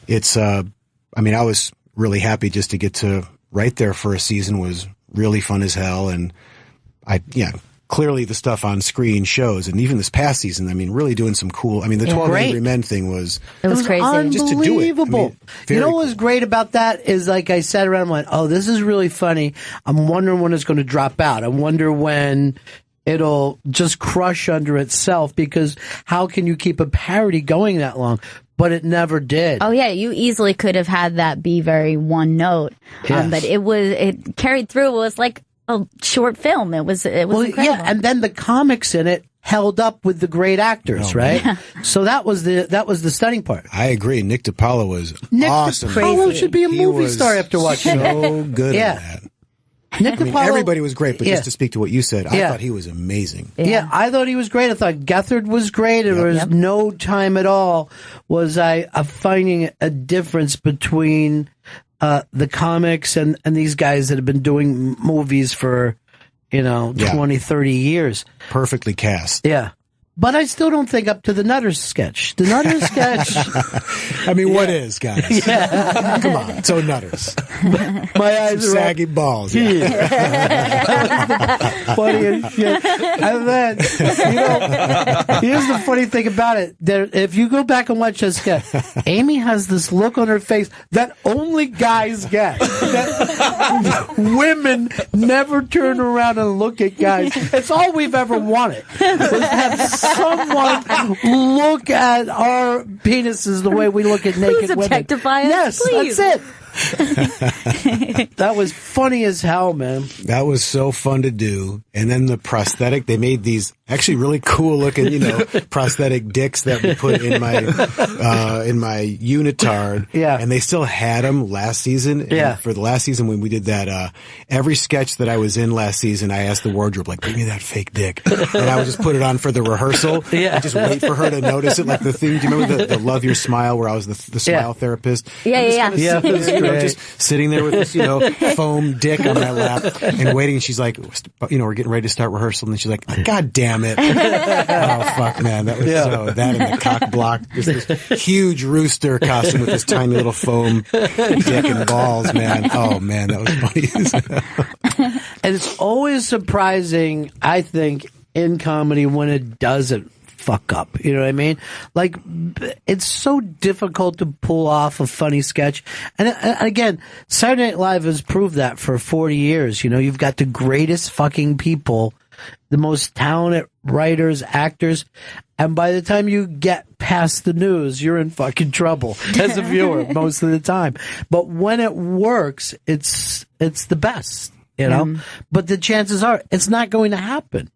it's, I was really happy just to get to write there for a season. Was really fun as hell. And clearly the stuff on screen shows. And even this past season, really doing some cool, the 12 Angry Men thing was crazy. Unbelievable. Just to do it. You know what was great about that is, like, I sat around and went, oh, this is really funny. I'm wondering when it's going to drop out. I wonder when it'll just crush under itself, because how can you keep a parody going that long? But it never did. Oh yeah, you easily could have had that be very one note, but it carried through. It was like a short film. It was incredible. Yeah, and then the comics in it held up with the great actors, right? Yeah. So that was the stunning part. I agree. Nick DiPaolo was Nick awesome. DiPaolo should be a movie star after watching so good at that. Nick DiPaolo, everybody was great, but just to speak to what you said, I thought he was amazing. Yeah, I thought he was great. I thought Gethard was great. There was no time at all was I finding a difference between the comics and these guys that have been doing movies for 20, 30 years. Perfectly cast. Yeah. But I still don't think up to the Nutters sketch. The Nutters sketch. What is, guys? Yeah. Come on. So Nutters. My eyes some are saggy balls. Funny as shit. And then, here's the funny thing about it. If you go back and watch this sketch, Amy has this look on her face that only guys get. That women never turn around and look at guys. It's all we've ever wanted. Was to have someone look at our penises the way we look at naked women. Objectify us, yes, please. that's it. That was funny as hell, man. That was so fun to do. And then the prosthetic, they made these actually really cool looking, prosthetic dicks that we put in my unitard. Yeah. And they still had them last season. Yeah. And for the last season when we did that, every sketch that I was in last season, I asked the wardrobe, like, bring me that fake dick. And I would just put it on for the rehearsal. Yeah. And just wait for her to notice it. Like the thing, do you remember the Love Your Smile where I was the smile therapist? Yeah. Just sitting there with this, foam dick on my lap and waiting. She's like, we're getting ready to start rehearsal. And then she's like, God damn it. Oh, fuck, man. That was that and the cock block. Just this huge rooster costume with this tiny little foam dick and balls, man. Oh, man, that was funny. And it's always surprising, I think, in comedy when it doesn't fuck up. You know what I mean? Like, it's so difficult to pull off a funny sketch. And again, Saturday Night Live has proved that for 40 years. You've got the greatest fucking people, the most talented writers, actors, and by the time you get past the news, you're in fucking trouble as a viewer most of the time. But when it works, it's the best, But the chances are it's not going to happen.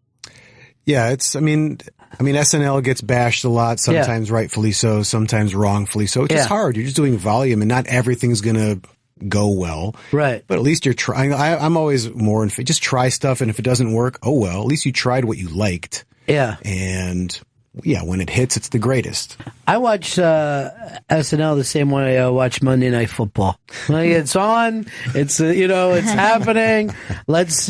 Yeah, SNL gets bashed a lot, sometimes rightfully so, sometimes wrongfully so. It's just hard. You're just doing volume, and not everything's going to go well. Right. But at least you're trying. I'm always more just try stuff, and if it doesn't work, oh well. At least you tried what you liked. Yeah. And yeah, when it hits, it's the greatest. I watch SNL the same way I watch Monday Night Football. Like, it's on. It's it's happening. Let's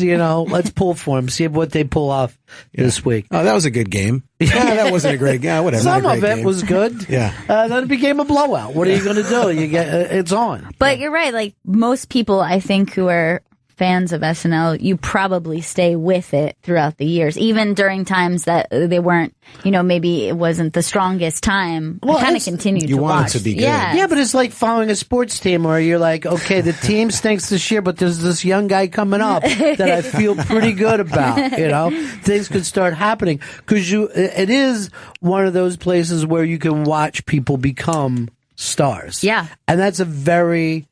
pull for them. See what they pull off this week. Oh, that was a good game. Yeah, that wasn't a great game. Whatever. Some of it was good. Yeah. Then it became a blowout. What are you going to do? You get it's on. But you're right. Like most people, I think, who are fans of SNL, you probably stay with it throughout the years, even during times that they weren't, maybe it wasn't the strongest time. Well, I kind of continued to watch. You want it to be good. Yeah, but it's like following a sports team where you're like, okay, the team stinks this year, but there's this young guy coming up that I feel pretty good about. Things could start happening because it is one of those places where you can watch people become stars. Yeah, and that's a very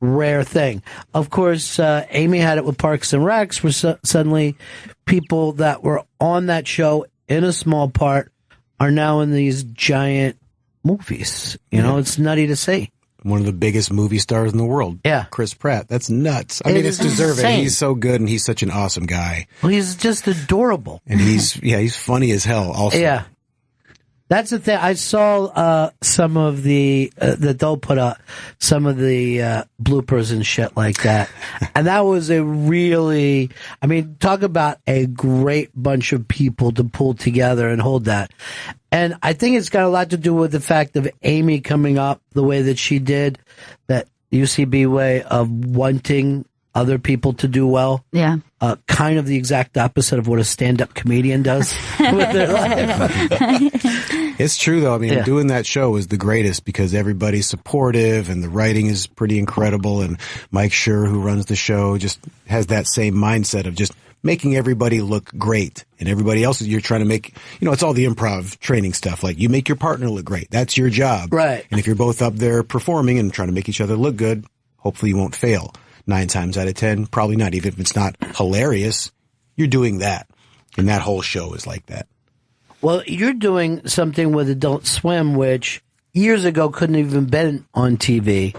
rare thing. Of course, Amy had it with Parks and Recs, where suddenly people that were on that show in a small part are now in these giant movies. It's nutty to see. One of the biggest movie stars in the world. Yeah. Chris Pratt. That's nuts. I mean, it's deserving. Insane. He's so good, and he's such an awesome guy. Well, he's just adorable. And he's funny as hell also. Yeah. That's the thing. I saw some of that they'll put up some of the bloopers and shit like that, and that was a really, talk about a great bunch of people to pull together and hold that. And I think it's got a lot to do with the fact of Amy coming up the way that she did, that UCB way of wanting other people to do well. Yeah. Kind of the exact opposite of what a stand-up comedian does with their life. It's true, though. Doing that show is the greatest because everybody's supportive and the writing is pretty incredible. And Mike Schur, who runs the show, just has that same mindset of just making everybody look great. And everybody else, you're trying to make, it's all the improv training stuff. Like, you make your partner look great. That's your job. Right. And if you're both up there performing and trying to make each other look good, hopefully you won't fail. 9 times out of 10, probably not. Even if it's not hilarious, you're doing that. And that whole show is like that. Well, you're doing something with Adult Swim, which years ago couldn't even been on TV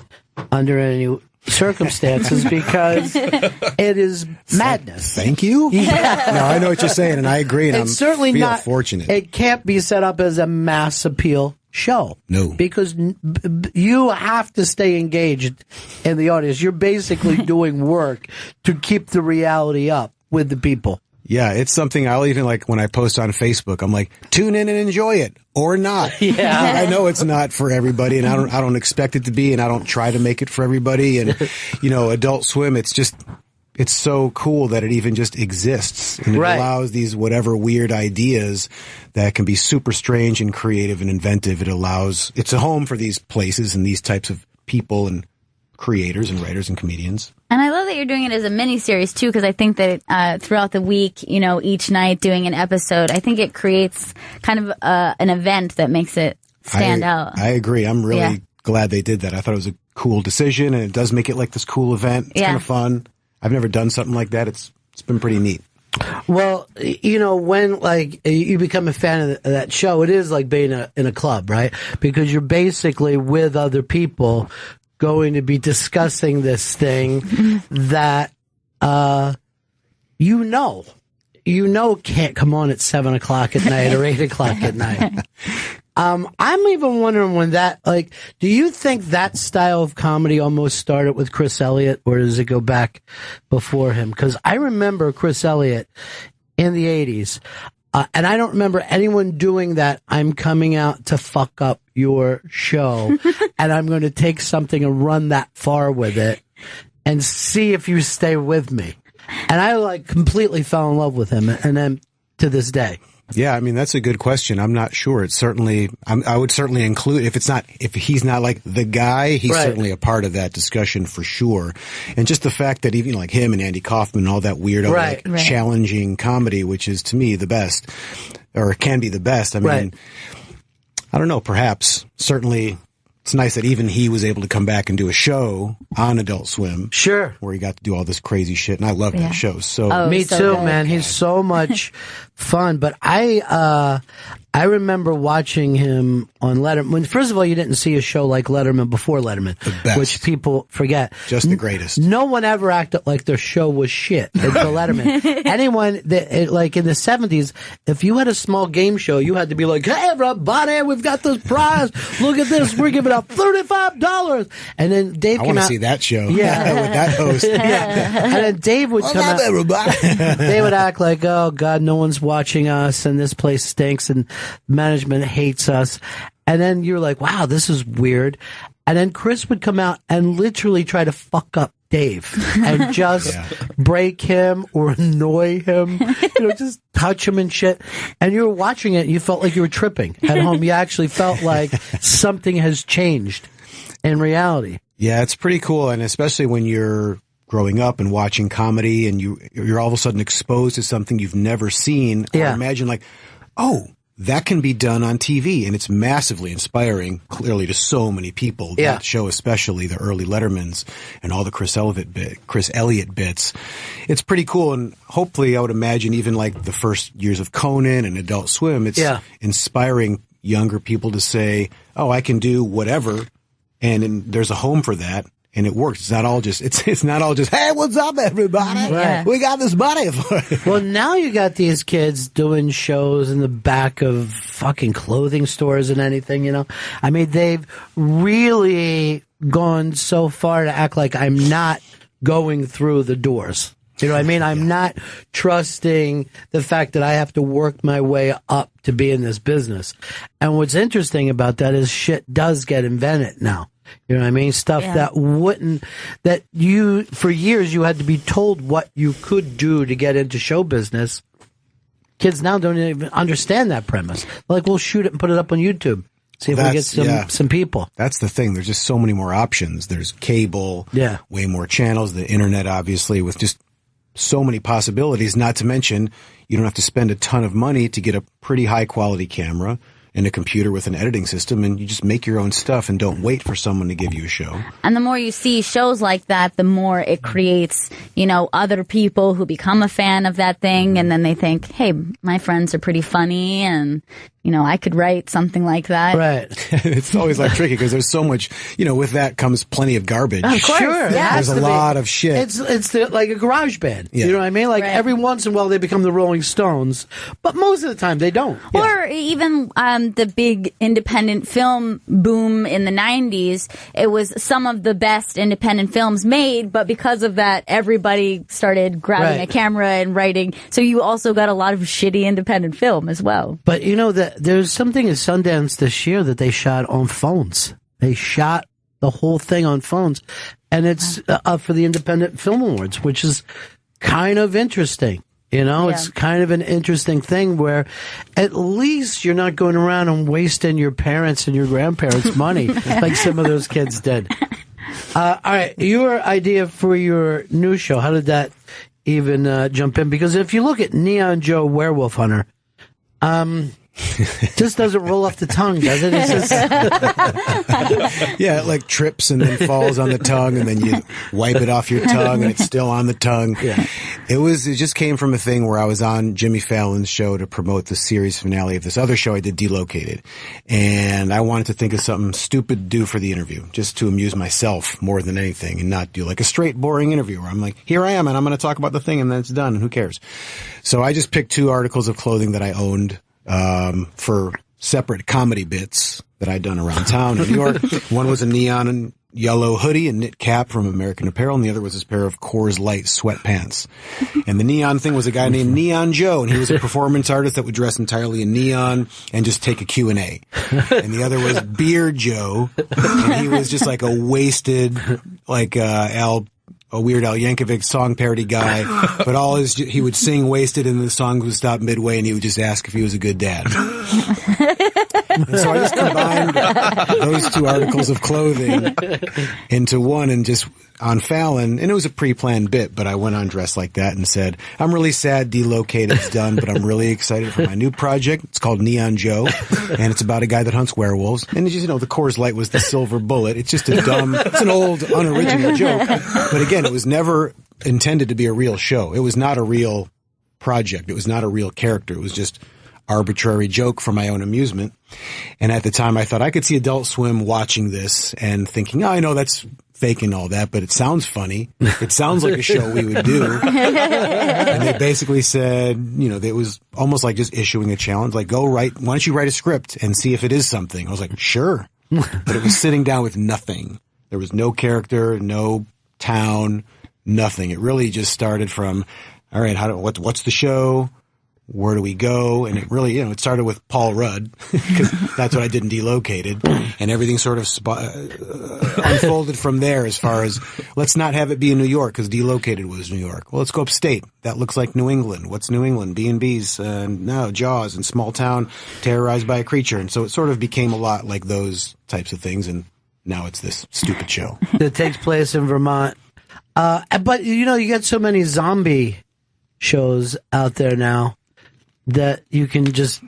under any circumstances because it is madness. Thank you. Yeah. No, I know what you're saying, and I agree. And it's certainly feel not fortunate. It can't be set up as a mass appeal show. No. Because you have to stay engaged in the audience. You're basically doing work to keep the reality up with the people. Yeah, it's something I'll even when I post on Facebook, I'm like, tune in and enjoy it or not. Yeah. I know it's not for everybody and I don't expect it to be and I don't try to make it for everybody. And, Adult Swim, it's so cool that it even just exists and it allows these whatever weird ideas that can be super strange and creative and inventive. It's a home for these places and these types of people and creators and writers and comedians. And I love that you're doing it as a mini-series, too, because I think that throughout the week, each night doing an episode, I think it creates kind of an event that makes it stand out. I agree. I'm really glad they did that. I thought it was a cool decision, and it does make it like this cool event. It's kind of fun. I've never done something like that. It's been pretty neat. Well, when you become a fan of that show, it is like being in a club, right? Because you're basically with other people going to be discussing this thing that can't come on at 7 o'clock at night or 8 o'clock at night. I'm even wondering when that, do you think that style of comedy almost started with Chris Elliott, or does it go back before him? Because I remember Chris Elliott in the 80s. And I don't remember anyone doing that. I'm coming out to fuck up your show, and I'm going to take something and run that far with it and see if you stay with me. And I completely fell in love with him, and then to this day. Yeah, that's a good question. I'm not sure. It's certainly, I would certainly include, if he's not the guy, he's certainly a part of that discussion for sure. And just the fact that even him and Andy Kaufman and all that weirdo, challenging comedy, which is to me the best, or can be the best. I don't know, perhaps, certainly it's nice that even he was able to come back and do a show on Adult Swim. Sure. Where he got to do all this crazy shit. And I love that show. So me too, man. He's so much fun. But I I remember watching him on Letterman. First of all, you didn't see a show like Letterman before Letterman, The best. which people forget. Just the greatest. No one ever acted like their show was shit until Letterman. Anyone that, like in the 70s, if you had a small game show, you had to be like, hey, everybody, we've got this prize. Look at this. We're giving out $35. And then Dave I came want to out. see that show. Yeah. With that host. Yeah. And then Dave would come out. Everybody. They would act like, oh, God, no one's watching us, and this place stinks, and management hates us. And then you're like, wow, this is weird. And then Chris would come out and literally try to fuck up Dave and just break him or annoy him, just touch him and shit. And you were watching it and you felt like you were tripping at home. You actually felt like something has changed in reality. Yeah, it's pretty cool. And especially when you're growing up and watching comedy and you're all of a sudden exposed to something you've never seen. Or imagine like, oh, that can be done on TV, and it's massively inspiring, clearly, to so many people. Yeah. That show, especially the early Lettermans and all the Chris Elliott bits. It's pretty cool, and hopefully, I would imagine even like the first years of Conan and Adult Swim, it's inspiring younger people to say, "Oh, I can do whatever," and there's a home for that. And it works. It's not all just, it's not all just, hey, what's up, everybody? Right. We got this money for it. Well, now you got these kids doing shows in the back of fucking clothing stores and anything, I mean, they've really gone so far to act like I'm not going through the doors. You know what I mean? I'm not trusting the fact that I have to work my way up to be in this business. And what's interesting about that is shit does get invented now. You know what I mean? Stuff that for years you had to be told what you could do to get into show business. Kids now don't even understand that premise. They're like, we'll shoot it and put it up on YouTube. See if we get some people. That's the thing. There's just so many more options. There's cable, way more channels, the internet, obviously, with just so many possibilities, not to mention you don't have to spend a ton of money to get a pretty high quality camera and a computer with an editing system, and you just make your own stuff and don't wait for someone to give you a show. And the more you see shows like that, the more it creates, other people who become a fan of that thing, and then they think, hey, my friends are pretty funny, and I could write something like that. Right. It's always like tricky because there's so much, with that comes plenty of garbage. Of course. Sure. There's a lot of shit. It's like a garage band. You know what I mean? Like every once in a while they become the Rolling Stones, but most of the time they don't. Or even the big independent film boom in the 90s, it was some of the best independent films made, but because of that, everybody started grabbing a camera and writing. So you also got a lot of shitty independent film as well. But there's something at Sundance this year that they shot on phones. They shot the whole thing on phones, and it's up for the Independent Film Awards, which is kind of interesting. It's kind of an interesting thing where at least you're not going around and wasting your parents' and your grandparents' money like some of those kids did. All right, your idea for your new show, how did that even jump in? Because if you look at Neon Joe Werewolf Hunter, just doesn't roll off the tongue, does it? It's just it like trips and then falls on the tongue, and then you wipe it off your tongue and it's still on the tongue. Yeah. It just came from a thing where I was on Jimmy Fallon's show to promote the series finale of this other show I did, Delocated. And I wanted to think of something stupid to do for the interview, just to amuse myself more than anything, and not do like a straight boring interview where I'm like, here I am and I'm going to talk about the thing and then it's done and who cares? So I just picked 2 articles of clothing that I owned for separate comedy bits that I'd done around town in New York. One was a neon and yellow hoodie and knit cap from American Apparel, and the other was this pair of Coors Light sweatpants. And the neon thing was a guy named Neon Joe, and he was a performance artist that would dress entirely in neon and just take a Q&A. And the other was Beer Joe, and he was just like a wasted, like a Weird Al Yankovic song parody guy, but he would sing wasted and the song would stop midway and he would just ask if he was a good dad. And so I just combined those 2 articles of clothing into one and just on Fallon, and it was a pre-planned bit, but I went on dressed like that and said, I'm really sad Delocated's done, but I'm really excited for my new project. It's called Neon Joe, and it's about a guy that hunts werewolves. And it's just, the Coors Light was the silver bullet. It's just it's an old, unoriginal joke. But again, it was never intended to be a real show. It was not a real project. It was not a real character. It was just, arbitrary joke for my own amusement. And at the time, I thought I could see Adult Swim watching this and thinking, oh, I know that's fake and all that, but it sounds funny. It sounds like a show we would do. And they basically said, you know, it was almost like just issuing a challenge, like, why don't you write a script and see if it is something? I was like, sure. But it was sitting down with nothing. There was no character, no town, nothing. It really just started from, all right, what's the show? Where do we go? And it really, it started with Paul Rudd, because that's what I did in Delocated. And everything sort of unfolded from there as far as, let's not have it be in New York, because Delocated was New York. Well, let's go upstate. That looks like New England. What's New England? B&B's, no, Jaws, and small town terrorized by a creature. And so it sort of became a lot like those types of things, and now it's this stupid show. That takes place in Vermont. But, you get so many zombie shows out there now that you can just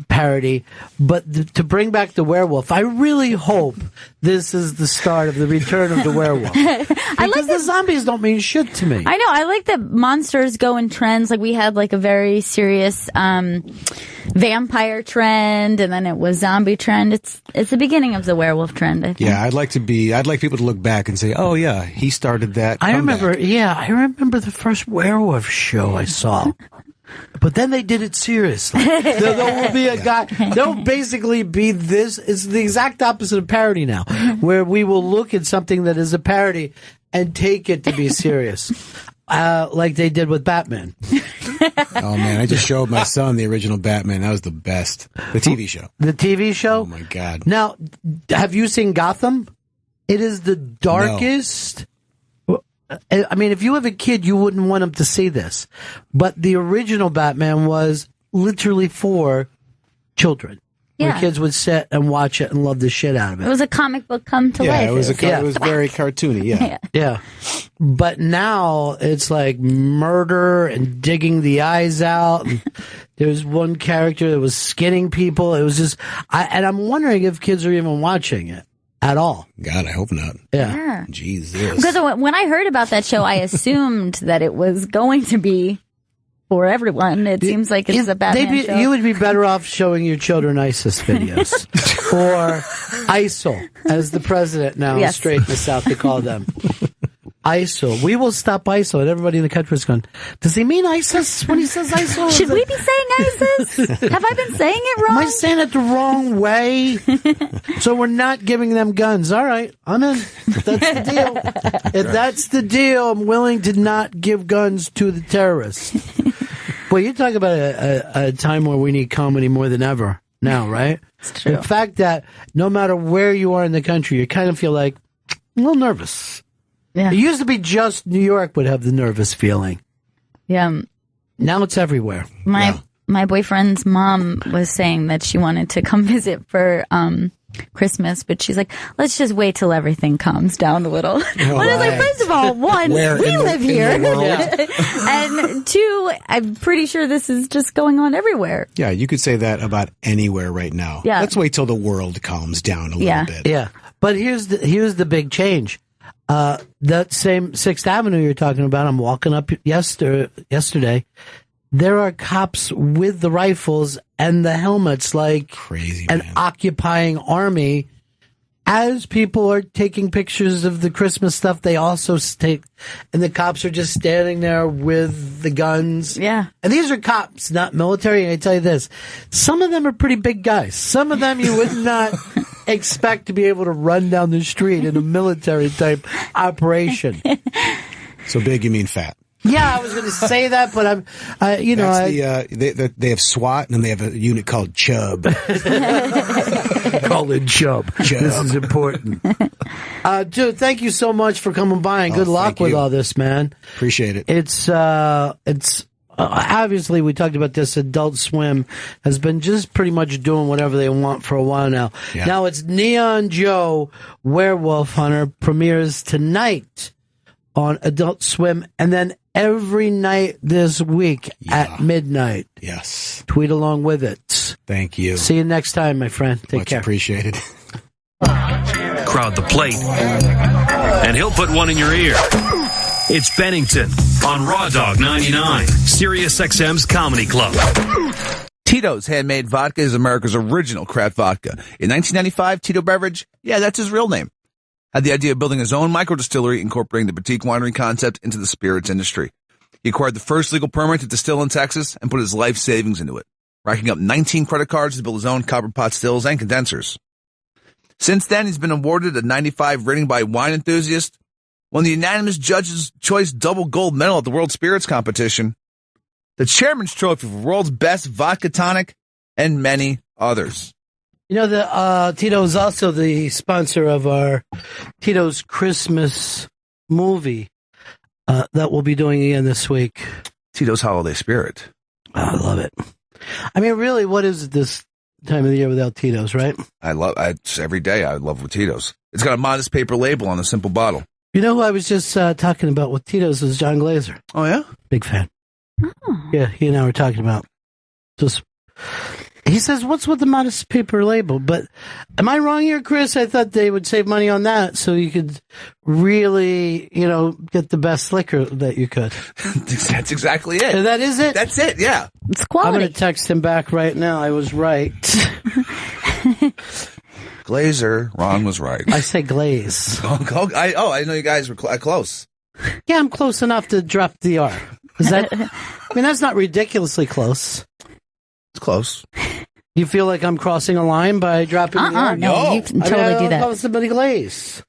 parody. But to bring back the werewolf, I really hope this is the start of the return of the werewolf. Because the zombies don't mean shit to me. I know. I like that monsters go in trends. Like, we had like a very serious vampire trend, and then it was zombie trend. It's the beginning of the werewolf trend, I think. Yeah, I'd like people to look back and say, oh yeah, he started that. I remember the first werewolf show I saw. But then they did it seriously. There will be a guy. There'll basically be this. It's the exact opposite of parody now, where we will look at something that is a parody and take it to be serious, like they did with Batman. Oh man, I just showed my son the original Batman. That was the best. The TV show. The TV show? Oh my God. Now, have you seen Gotham? It is the darkest. No. I mean, if you have a kid, you wouldn't want him to see this. But the original Batman was literally for children. Yeah. Where kids would sit and watch it and love the shit out of it. It was a comic book come to life. It was very cartoony, yeah. Yeah. But now it's like murder and digging the eyes out. And there's one character that was skinning people. It was just, and I'm wondering if kids are even watching it at all. God, I hope not. Yeah. Jesus. Because when I heard about that show, I assumed that it was going to be for everyone. It seems like it's a Batman show. You would be better off showing your children ISIS videos. Or ISIL, as the president now straight in the South to call them. ISIL. We will stop ISIL. And everybody in the country is going, does he mean ISIS when he says ISIL? Should we be saying ISIS? Have I been saying it wrong? Am I saying it the wrong way? So we're not giving them guns. All right, I'm in. That's the deal. If that's the deal, I'm willing to not give guns to the terrorists. Well, you're talking about a time where we need comedy more than ever now, right? It's true. The fact that no matter where you are in the country, you kind of feel like a little nervous. Yeah. It used to be just New York would have the nervous feeling. Yeah. Now it's everywhere. My boyfriend's mom was saying that she wanted to come visit for Christmas, but she's like, let's just wait till everything calms down a little. I was like, first of all, one, we live here. And two, I'm pretty sure this is just going on everywhere. Yeah, you could say that about anywhere right now. Yeah. Let's wait till the world calms down a little bit. Yeah. But here's the big change. That same 6th Avenue you're talking about, I'm walking up yesterday. There are cops with the rifles and the helmets, like crazy, an occupying army. As people are taking pictures of the Christmas stuff, they also take, and the cops are just standing there with the guns. Yeah. And these are cops, not military. And I tell you this, some of them are pretty big guys. Some of them you would not expect to be able to run down the street in a military type operation. So big, you mean fat? Yeah, I was going to say that, but they have SWAT and then they have a unit called Chub. Call it Chub. This is important. Dude, thank you so much for coming by, and good luck with all this, man. Appreciate it. It's obviously, we talked about this. Adult Swim has been just pretty much doing whatever they want for a while now. Yeah. Now it's Neon Joe Werewolf Hunter premieres tonight on Adult Swim, and then every night this week at midnight. Yes. Tweet along with it. Thank you. See you next time, my friend. Take care. Much appreciated. Crowd the plate, and he'll put one in your ear. It's Bennington on Raw Dog 99, Sirius XM's Comedy Club. Tito's Handmade Vodka is America's original craft vodka. In 1995, Tito Beverage, yeah, that's his real name, had the idea of building his own microdistillery, incorporating the boutique winery concept into the spirits industry. He acquired the first legal permit to distill in Texas and put his life savings into it, racking up 19 credit cards to build his own copper pot stills and condensers. Since then, he's been awarded a 95 rating by Wine Enthusiast, won the unanimous Judges' Choice double gold medal at the World Spirits Competition, the Chairman's Trophy for World's Best Vodka Tonic, and many others. You know, the Tito is also the sponsor of our Tito's Christmas movie that we'll be doing again this week. Tito's Holiday Spirit. Oh, I love it. I mean, really, what is this time of the year without Tito's, right? Every day I love Tito's. It's got a modest paper label on a simple bottle. You know who I was just talking about with Tito's is John Glazer. Oh, yeah? Big fan. Oh. Yeah, he and I were talking about just. He says, "What's with the modest paper label?" But am I wrong here, Chris? I thought they would save money on that, so you could really, get the best liquor that you could. That's exactly it. And that is it. That's it. Yeah, it's quality. I'm going to text him back right now. I was right. Glazer, Ron was right. I say glaze. I know you guys were close. Yeah, I'm close enough to drop the R. Is that? I mean, that's not ridiculously close. It's close. You feel like I'm crossing a line by dropping the R? No, you can totally do that. Call somebody Glaze.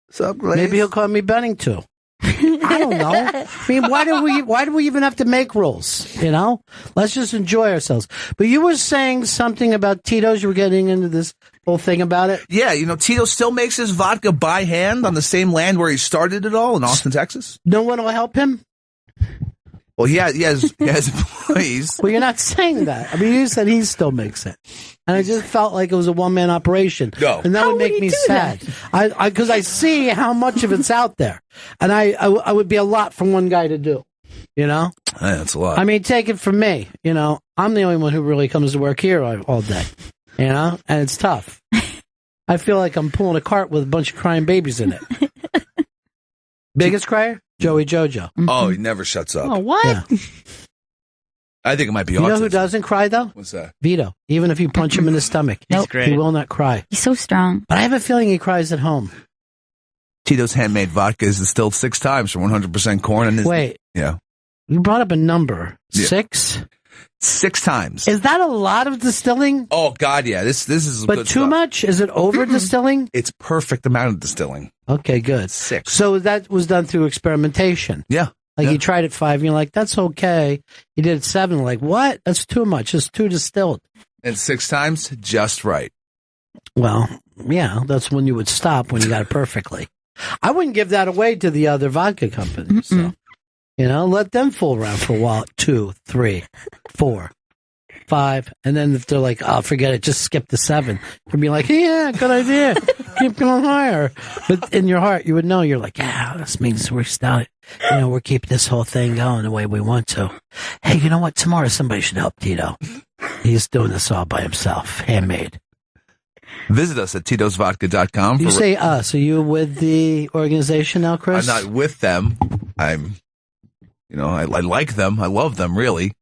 What's up, Glaze? Maybe he'll call me Bennington. I don't know. I mean, why do we even have to make rules? Let's just enjoy ourselves. But you were saying something about Tito's. You were getting into this whole thing about it. Yeah, Tito still makes his vodka by hand on the same land where he started it all in Austin, Texas. No one will help him. Well, he has employees. Well, you're not saying that. I mean, you said he still makes it. And I just felt like it was a one-man operation. No. And that would make me sad. Because I see how much of it's out there. And I would be a lot for one guy to do. Yeah, that's a lot. I mean, take it from me. I'm the only one who really comes to work here all day. And it's tough. I feel like I'm pulling a cart with a bunch of crying babies in it. Biggest crier? Joey Jojo. Mm-hmm. Oh, he never shuts up. Oh, what? Yeah. I think it might be autism. You know who doesn't cry, though? What's that? Vito. Even if you punch him in the stomach. Nope. He will not cry. He's so strong. But I have a feeling he cries at home. Tito's Handmade Vodka is distilled 6 times from 100% corn. And Wait. Yeah. You brought up a number. Yeah. 6? 6 times. Is that a lot of distilling? Oh, God, yeah. This is but good too stuff. much? Is it over distilling? It's perfect amount of distilling. Okay, good. 6. So that was done through experimentation. Yeah. Like you tried it 5, and you're like, that's okay. You did it 7, like, what? That's too much. It's too distilled. And 6 times, just right. Well, yeah, that's when you would stop when you got it perfectly. I wouldn't give that away to the other vodka companies. So, let them fool around for a while. 2, 3, 4, 5. And then if they're like, oh, forget it, just skip the 7. You'd be like, yeah, good idea. Keep going higher. But in your heart, you would know, you're like, yeah, this means we're starting. We're keeping this whole thing going the way we want to. Hey, you know what? Tomorrow somebody should help Tito. He's doing this all by himself. Handmade. Visit us at titosvodka.com. You say us. Are you with the organization now, Chris? I'm not with them. I'm, I like them. I love them, really.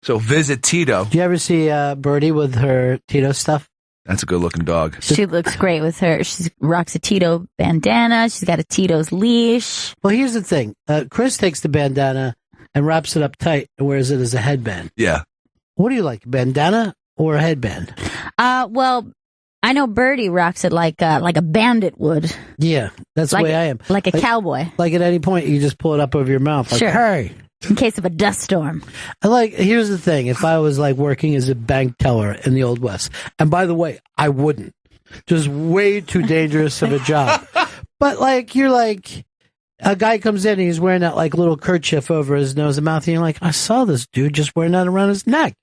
So visit Tito. Do you ever see Birdie with her Tito stuff? That's a good-looking dog. She looks great with her. She rocks a Tito bandana. She's got a Tito's leash. Well, here's the thing. Chris takes the bandana and wraps it up tight and wears it as a headband. Yeah. What do you like, bandana or a headband? Well, I know Birdie rocks it like a bandit would. Yeah, that's the way I am. Like a cowboy. Like at any point, you just pull it up over your mouth. Like, sure. Hey. In case of a dust storm. Here's the thing. If I was working as a bank teller in the Old West, and by the way, I wouldn't. Just way too dangerous of a job. But you're like, a guy comes in and he's wearing that little kerchief over his nose and mouth, and you're like, I saw this dude just wearing that around his neck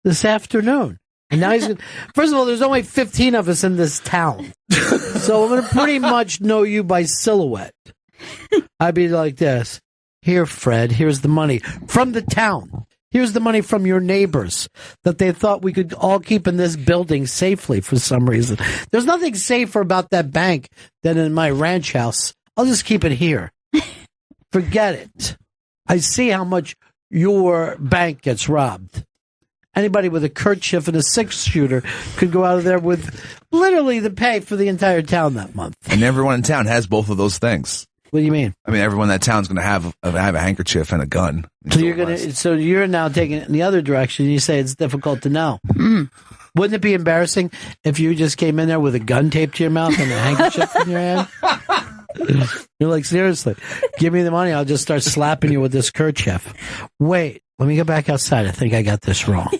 this afternoon. And now he's first of all, there's only 15 of us in this town. So I'm going to pretty much know you by silhouette. I'd be like this. Here, Fred, here's the money from the town. Here's the money from your neighbors that they thought we could all keep in this building safely for some reason. There's nothing safer about that bank than in my ranch house. I'll just keep it here. Forget it. I see how much your bank gets robbed. Anybody with a kerchief and a 6-shooter could go out of there with literally the pay for the entire town that month. And everyone in town has both of those things. What do you mean? I mean, everyone in that town's going to have a handkerchief and a gun. So you're now taking it in the other direction. You say it's difficult to know. Wouldn't it be embarrassing if you just came in there with a gun taped to your mouth and a handkerchief in your hand? You're like, seriously, give me the money. I'll just start slapping you with this kerchief. Wait, let me go back outside. I think I got this wrong.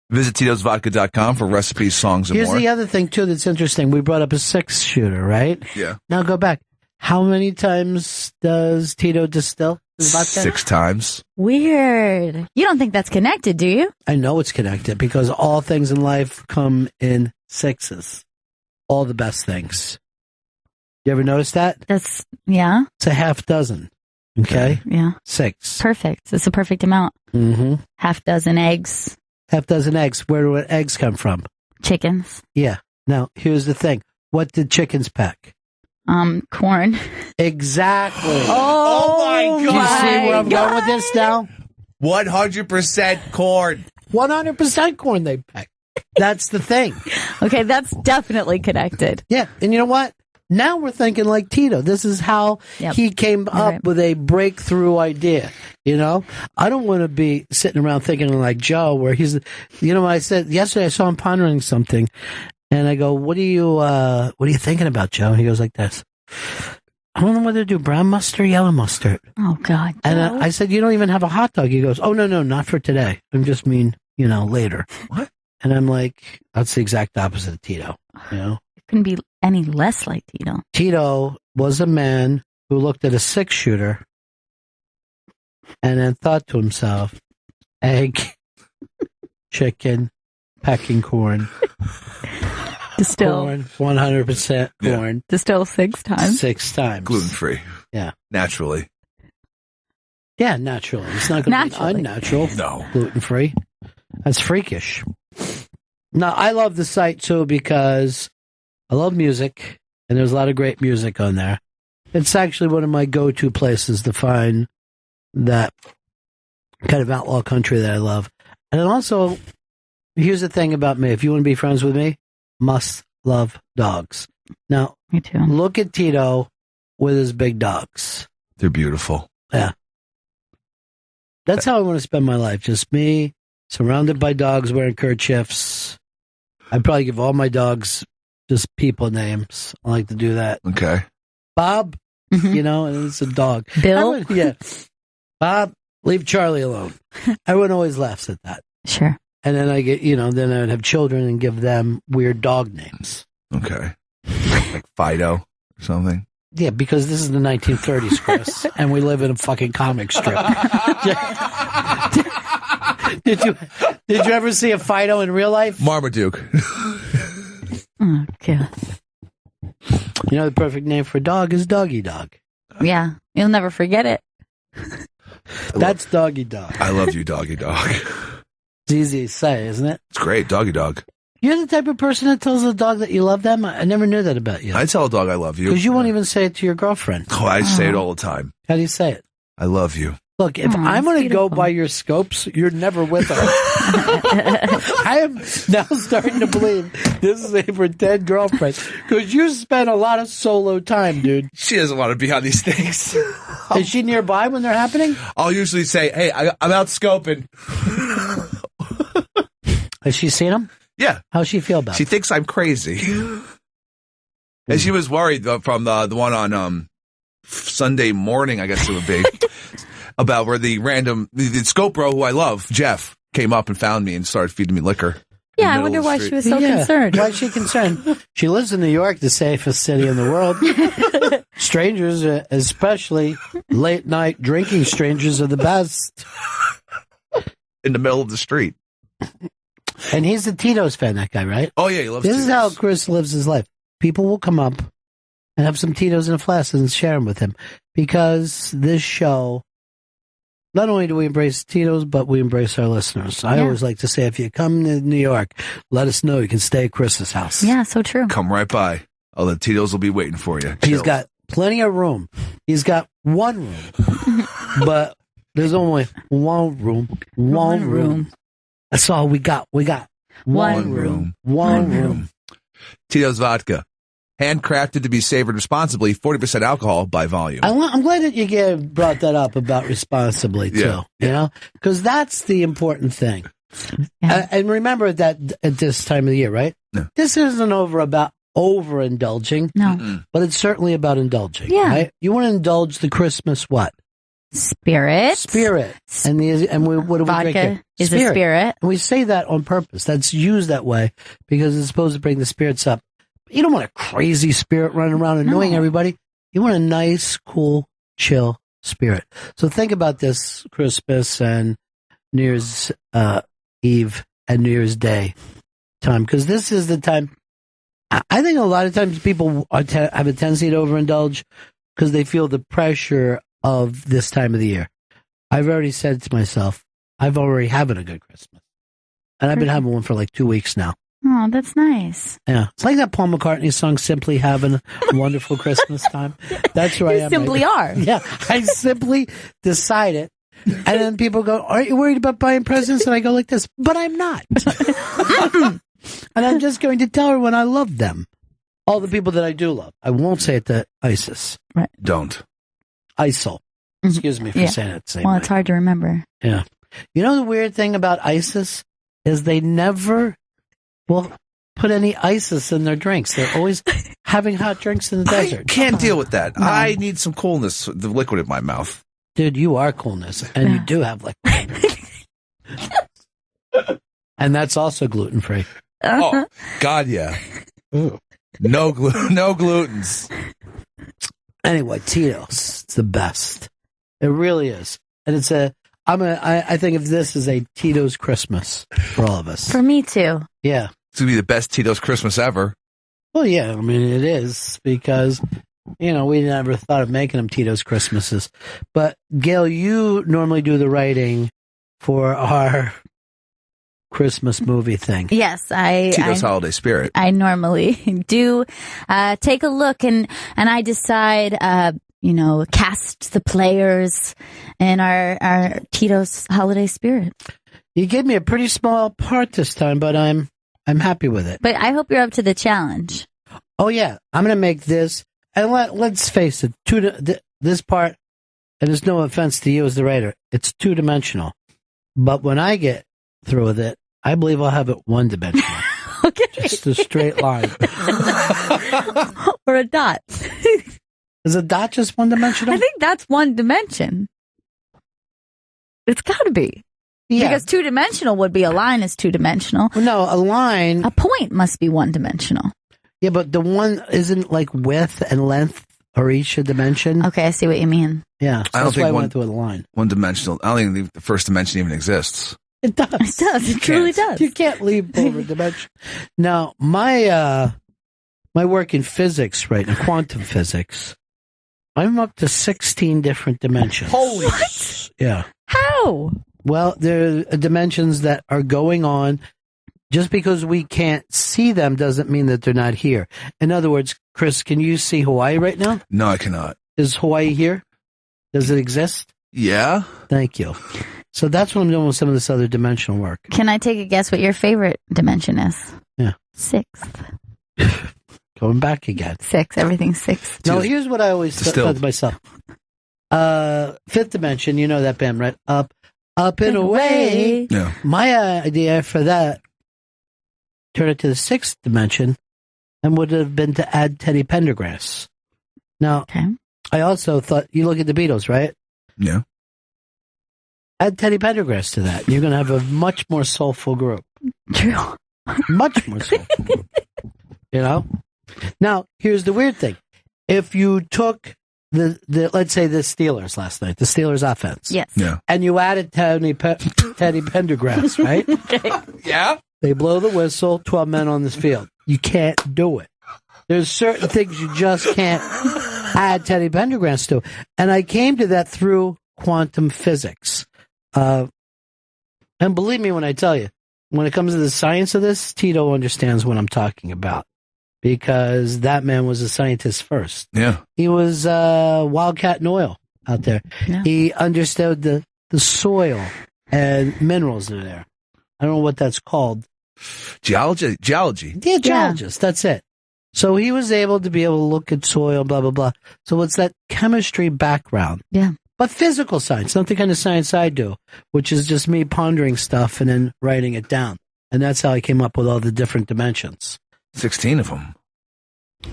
Visit Tito'sVodka.com for recipes, songs, and Here's more. the other thing, too, that's interesting. We brought up a 6-shooter, right? Yeah. Now go back. How many times does Tito distill his vodka? 6 times. Weird. You don't think that's connected, do you? I know it's connected because all things in life come in 6s. All the best things. You ever notice that? Yeah. It's a half dozen. Okay? Yeah. 6. Perfect. It's a perfect amount. Mm-hmm. Half dozen eggs. Half dozen eggs. Where do eggs come from? Chickens. Yeah. Now, here's the thing. What did chickens peck? Corn. Exactly. Oh my God. Do you see where I'm going with this now? 100% corn. 100% corn they peck. That's the thing. Okay, that's definitely connected. Yeah. And you know what? Now we're thinking like Tito. This is how he came up with a breakthrough idea. You know, I don't want to be sitting around thinking like Joe, where he's, you know, I said yesterday I saw him pondering something, and I go, "What are you thinking about, Joe?" And he goes like this. I don't know whether to do brown mustard or yellow mustard. Oh God! And I said, "You don't even have a hot dog." He goes, "Oh no, not for today. I just mean, later." What? And I'm like, that's the exact opposite of Tito. You know. Couldn't be any less like Tito. Tito was a man who looked at a 6-shooter and then thought to himself, egg, chicken, pecking corn, Distill. corn, 100% corn. Yeah. Distill 6 times. 6 times. Gluten-free. Yeah. Naturally. Yeah, naturally. It's not going to be unnatural. No. Gluten-free. That's freakish. Now, I love the site, too, because I love music, and there's a lot of great music on there. It's actually one of my go-to places to find that kind of outlaw country that I love. And also, here's the thing about me. If you want to be friends with me, must love dogs. Now, me too. Look at Tito with his big dogs. They're beautiful. Yeah. That's how I want to spend my life. Just me, surrounded by dogs wearing kerchiefs. I'd probably give all my dogs just people names. I like to do that. Okay. Bob, and it's a dog. Bill? Yeah. Bob, leave Charlie alone. Everyone always laughs at that. Sure. And then I get, then I would have children and give them weird dog names. Okay. Like Fido or something. Yeah, because this is the 1930s, Chris, and we live in a fucking comic strip. Did you ever see a Fido in real life? Marmaduke. Oh, God. The perfect name for a dog is Doggy Dog. Yeah, you'll never forget it. That's Doggy Dog. I love you, Doggy Dog. It's easy to say, isn't it? It's great, Doggy Dog. You're the type of person that tells a dog that you love them? I never knew that about you. I tell a dog I love you. Because you won't even say it to your girlfriend. Oh, I say it all the time. How do you say it? I love you. Look, if I'm going to go by your scopes, you're never with her. I am now starting to believe this is a pretend girlfriend. Because you spend a lot of solo time, dude. She doesn't want to be on these things. Is she nearby when they're happening? I'll usually say, hey, I'm out scoping. Has she seen them? Yeah. How's she feel about it? She thinks I'm crazy. And she was worried from the one on Sunday morning, I guess it would be, about where the scope bro who I love, Jeff, came up and found me and started feeding me liquor. Yeah, I wonder why she was so concerned. Why is she concerned? She lives in New York, the safest city in the world. Strangers, especially late night drinking strangers, are the best. In the middle of the street. And he's a Tito's fan, that guy, right? Oh, yeah, he loves This Tito's. is how Chris lives his life. People will come up and have some Tito's in a flask and share them with him. Because this show, not only do we embrace Tito's, but we embrace our listeners. I always like to say, if you come to New York, let us know. You can stay at Chris's house. Yeah, so true. Come right by. Oh, the Tito's will be waiting for you. He's got plenty of room. He's got one room. But There's only one room. One room. That's all we got. We got one room. One room. Tito's Vodka. Handcrafted to be savored responsibly, 40% alcohol by volume. I'm glad that you brought that up about responsibly, too. Yeah. You know? Because that's the important thing. And remember that at this time of the year, right? No. This isn't about overindulging. No. But it's certainly about indulging. Yeah. Right? You want to indulge the Christmas what? Spirit. And what do we Vodka drink? is a spirit. And we say that on purpose. That's used that way because it's supposed to bring the spirits up. You don't want a crazy spirit running around annoying everybody. You want a nice, cool, chill spirit. So think about this Christmas and New Year's Eve and New Year's Day time, because this is the time. I think a lot of times people have a tendency to overindulge because they feel the pressure of this time of the year. I've already said to myself, I've already having a good Christmas. And I've been having one for like 2 weeks now. Oh, that's nice. Yeah. It's like that Paul McCartney song, Simply Having a Wonderful Christmas Time. That's where I am. You simply are. Yeah. I simply decided. And then people go, aren't you worried about buying presents? And I go like this, but I'm not. And I'm just going to tell her when I love them. All the people that I do love. I won't say it to ISIS. Right. Don't. ISIL. Excuse me for saying it the same way. It's hard to remember. Yeah. You know the weird thing about ISIS is they never put any ISIS in their drinks. They're always having hot drinks in the desert. I can't deal with that. No. I need some coolness, the liquid in my mouth. Dude, you are coolness, and you do have liquid. And that's also gluten-free. Oh, God, yeah. No glutens. Anyway, Tito's, it's the best. It really is. And it's I think of this as a Tito's Christmas for all of us. For me too. Yeah. It's going to be the best Tito's Christmas ever. Well, yeah, I mean, it is because, we never thought of making them Tito's Christmases. But, Gail, you normally do the writing for our Christmas movie thing. Yes, Tito's Holiday Spirit. I normally do take a look and I decide, cast the players in our Tito's Holiday Spirit. You gave me a pretty small part this time, but I'm happy with it. But I hope you're up to the challenge. Oh yeah, I'm going to make this, and let's face it, this part, and there's no offense to you as the writer, it's 2-dimensional. But when I get through with it, I believe I'll have it 1-dimensional. Okay. Just a straight line. Or a dot. Is a dot just 1-dimensional? I think that's 1 dimension. It's got to be. Yeah. Because 2-dimensional would be a line is 2-dimensional. No, a line. A point must be 1-dimensional. Yeah, but the one isn't like width and length or each a dimension. Okay, I see what you mean. Yeah, so I don't that's think why I went through a line. 1-dimensional. I don't think the first dimension even exists. It does. It does. It truly does. You can't leave over dimension. Now, my work in physics, right, in quantum physics, I'm up to 16 different dimensions. Holy what? Yeah. How? Well, there are dimensions that are going on. Just because we can't see them doesn't mean that they're not here. In other words, Chris, can you see Hawaii right now? No, I cannot. Is Hawaii here? Does it exist? Yeah. Thank you. So that's what I'm doing with some of this other dimensional work. Can I take a guess what your favorite dimension is? Yeah. 6th. Going back again. 6. Everything's 6. No, here's what I always thought to myself. 5th dimension, you know that band, right? Up and away. Yeah. My idea for that, turn it to the 6th dimension, and would have been to add Teddy Pendergrass. Now, I also thought, you look at the Beatles, right? Yeah. Add Teddy Pendergrass to that. You're going to have a much more soulful group. True. Much more soulful group. Now, here's the weird thing. If you took the let's say the Steelers last night, the Steelers offense. Yes. Yeah. And you added Teddy Pendergrass, right? Okay. Yeah. They blow the whistle, 12 men on this field. You can't do it. There's certain things you just can't add Teddy Pendergrass to. And I came to that through quantum physics. And believe me when I tell you, when it comes to the science of this, Tito understands what I'm talking about. Because that man was a scientist first. Yeah. He was Wildcat in oil out there. Yeah. He understood the the soil and minerals in there. I don't know what that's called. Geology. Yeah, geologist. That's it. So he was able to look at soil, blah, blah, blah. So it's that chemistry background. Yeah. But physical science, not the kind of science I do, which is just me pondering stuff and then writing it down. And that's how I came up with all the different dimensions. 16 of them.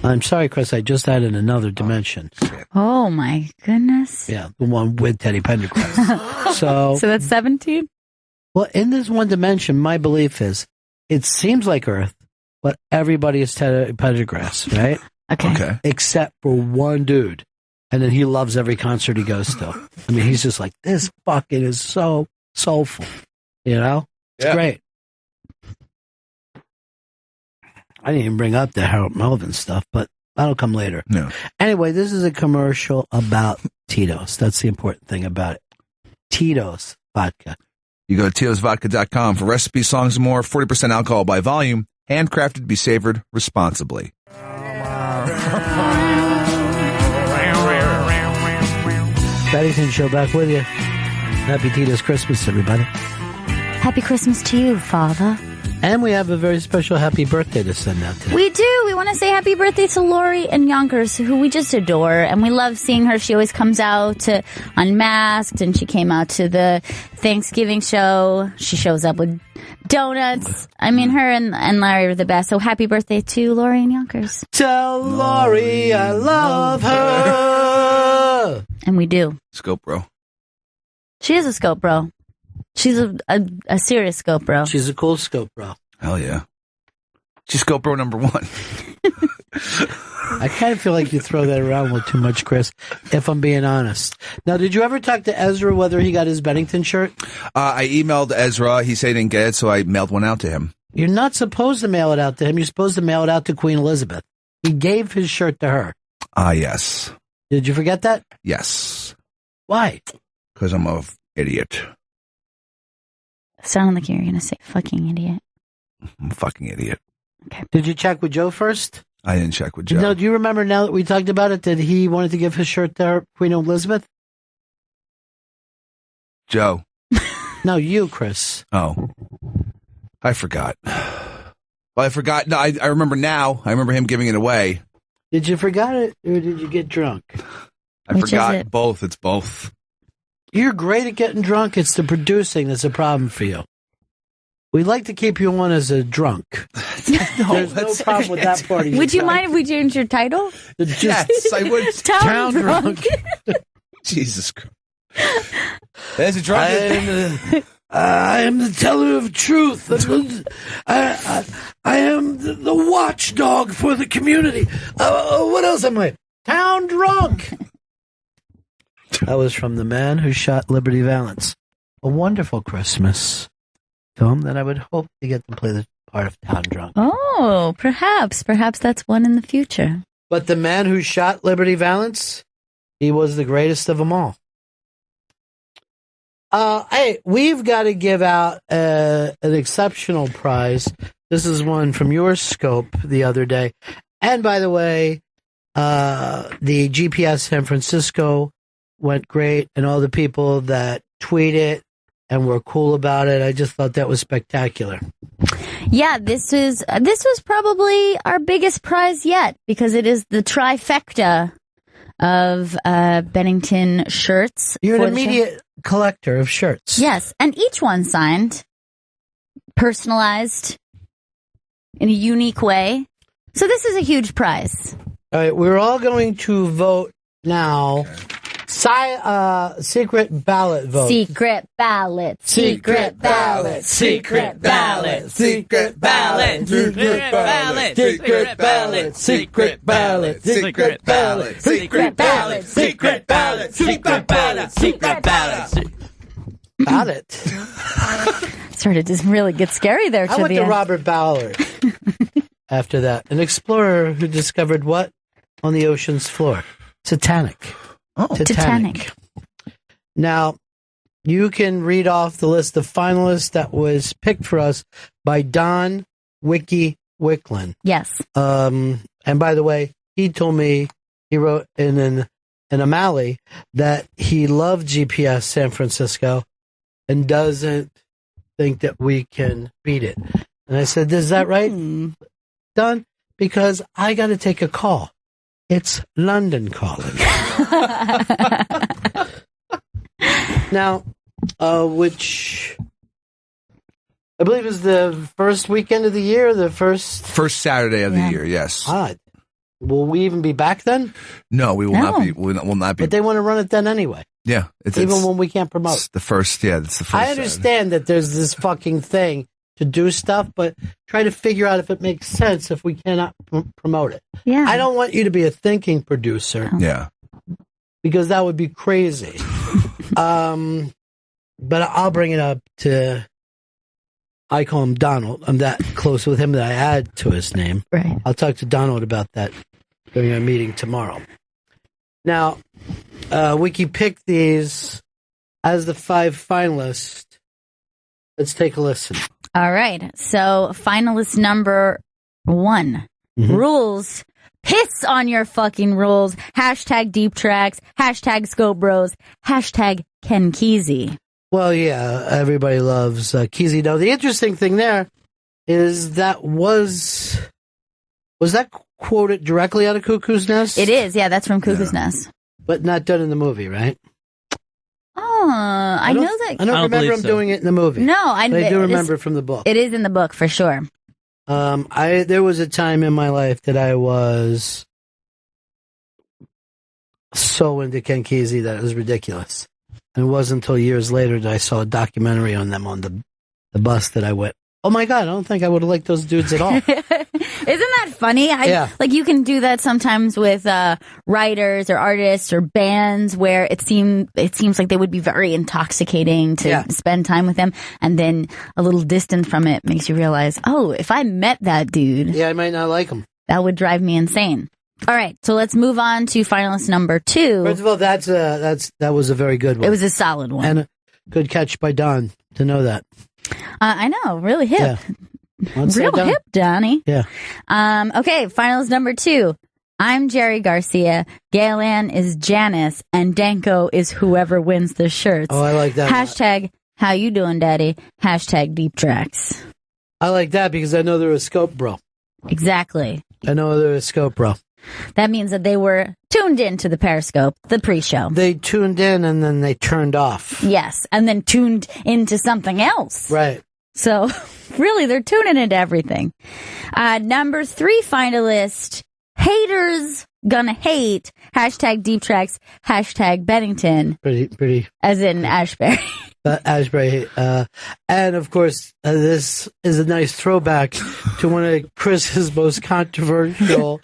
I'm sorry, Chris, I just added another dimension. Oh, my goodness. Yeah, the one with Teddy Pendergrass. So that's 17? Well, in this one dimension, my belief is it seems like Earth, but everybody is Teddy Pendergrass, right? Okay. Except for one dude. And then he loves every concert he goes to. I mean, he's just like, this fucking is so soulful. You know? It's great. I didn't even bring up the Harold Melvin stuff, but that'll come later. No. Anyway, this is a commercial about Tito's. That's the important thing about it. Tito's vodka. You go to Tito'sVodka.com for recipes, songs, and more. 40% alcohol by volume. Handcrafted to be savored responsibly. Bennington Show back with you. Happy Tito's Christmas, everybody. Happy Christmas to you, Father. And we have a very special happy birthday to send out today. We do. We want to say happy birthday to Lori in Yonkers, who we just adore. And we love seeing her. She always comes out to Unmasked, and she came out to the Thanksgiving show. She shows up with donuts. I mean, her and Larry are the best. So happy birthday to Lori in Yonkers. Tell Lori I love her. And we do. Scope bro. She is a scope bro. She's a serious scope bro. She's a cool scope bro. Hell yeah. She's scope bro number one. I kind of feel like you throw that around a little too much, Chris, if I'm being honest. Now, did you ever talk to Ezra whether he got his Bennington shirt? I emailed Ezra. He said he didn't get it, so I mailed one out to him. You're not supposed to mail it out to him. You're supposed to mail it out to Queen Elizabeth. He gave his shirt to her. Yes. Did you forget that? Yes. Why? Because I'm an idiot. Sounded like you were going to say fucking idiot. I'm a fucking idiot. Okay. Did you check with Joe first? I didn't check with Joe. No, do you remember now that we talked about it that he wanted to give his shirt to her, Queen Elizabeth? Joe. No, you, Chris. Oh. I forgot. Well, I forgot. No, I remember now. I remember him giving it away. Did you forget it or did you get drunk? I forgot both. It's both. You're great at getting drunk. It's the producing that's a problem for you. We like to keep you on as a drunk. There's no problem with that part of you. Would you mind if we changed your title? Yes, I would. Town drunk. Jesus Christ. There's a drunk. I am the teller of truth. I am the watchdog for the community. What else am I? Town drunk. That was from the man who shot Liberty Valance. A wonderful Christmas film that I would hope to get to play the part of Town Drunk. Oh, perhaps that's one in the future. But the man who shot Liberty Valance, he was the greatest of them all. Hey, we've got to give out an exceptional prize. This is one from your scope the other day. And by the way, the GPS San Francisco went great, and all the people that tweeted and were cool about it. I just thought that was spectacular. Yeah, this was probably our biggest prize yet because it is the trifecta of Bennington shirts. You're an immediate collector of shirts. Yes, and each one signed, personalized in a unique way. So this is a huge prize. All right, we're all going to vote now. Secret ballot vote. Secret ballot. Secret ballot. Secret ballot. Secret ballot. Secret ballot. Secret ballot. Secret ballot. Secret ballot. Secret ballot. Secret ballot. Secret ballot. Secret ballot. Ballot. Started to really get scary there. I went to Robert Ballard after that. An explorer who discovered what on the ocean's floor? Titanic. Oh, Titanic. Now, you can read off the list of finalists that was picked for us by Don Wiki Wicklin. Yes. And by the way, he told me he wrote in an and O'Malley that he loved GPS San Francisco and doesn't think that we can beat it. And I said, is that right, Don? Because I got to take a call. It's London calling. Now, which I believe is the first weekend of the year, the first Saturday of the year, yes. Odd. Will we even be back then? No, we will not be. We will not be. But they want to run it then anyway. Yeah. Even when we can't promote. It's the first, it's the first. I understand that there's this fucking thing to do stuff, but try to figure out if it makes sense if we cannot promote it. Yeah. I don't want you to be a thinking producer. Yeah. Because that would be crazy. But I'll bring it up to, I call him Donald. I'm that close with him that I add to his name. Right. I'll talk to Donald about that during our meeting tomorrow. Now, Wiki picked these as the 5 finalists. Let's take a listen. All right. So, finalist number 1. Rules. Piss on your fucking rules. Hashtag Deep Tracks. Hashtag Scope Bros. Hashtag Ken Kesey. Well, yeah, everybody loves Kesey. Now, the interesting thing there is that was that quoted directly out of Cuckoo's Nest? It is. Yeah, that's from Cuckoo's Nest. But not done in the movie, right? Oh, I know that. I don't remember him doing it in the movie. No, I do remember it from the book. It is in the book for sure. There was a time in my life that I was so into Ken Kesey that it was ridiculous. And it wasn't until years later that I saw a documentary on them on the bus that I went, oh my God, I don't think I would have liked those dudes at all. Isn't that funny? Yeah. Like you can do that sometimes with writers or artists or bands where it seems like they would be very intoxicating to spend time with them, and then a little distance from it makes you realize, oh, if I met that dude, I might not like him. That would drive me insane. All right, so let's move on to finalist number 2. First of all, that was a very good one. It was a solid one. And a good catch by Don to know that. I know, really hip. Yeah. Real hip, Donnie. Yeah. Okay, finalist number 2. I'm Jerry Garcia. Gail Ann is Janice, and Danko is whoever wins the shirts. Oh, I like that. Hashtag, how you doing, Daddy? Hashtag Deep Tracks. I like that because I know they're a Scope Bro. Exactly. I know they're a Scope Bro. That means that they were tuned into the Periscope, the pre-show. They tuned in and then they turned off. Yes, and then tuned into something else. Right. So, really, they're tuning into everything. Number 3 finalist, haters gonna hate, hashtag Deep Tracks, hashtag Bennington. Pretty. As in Ashbury. Ashbury. And, of course, this is a nice throwback to one of Chris's most controversial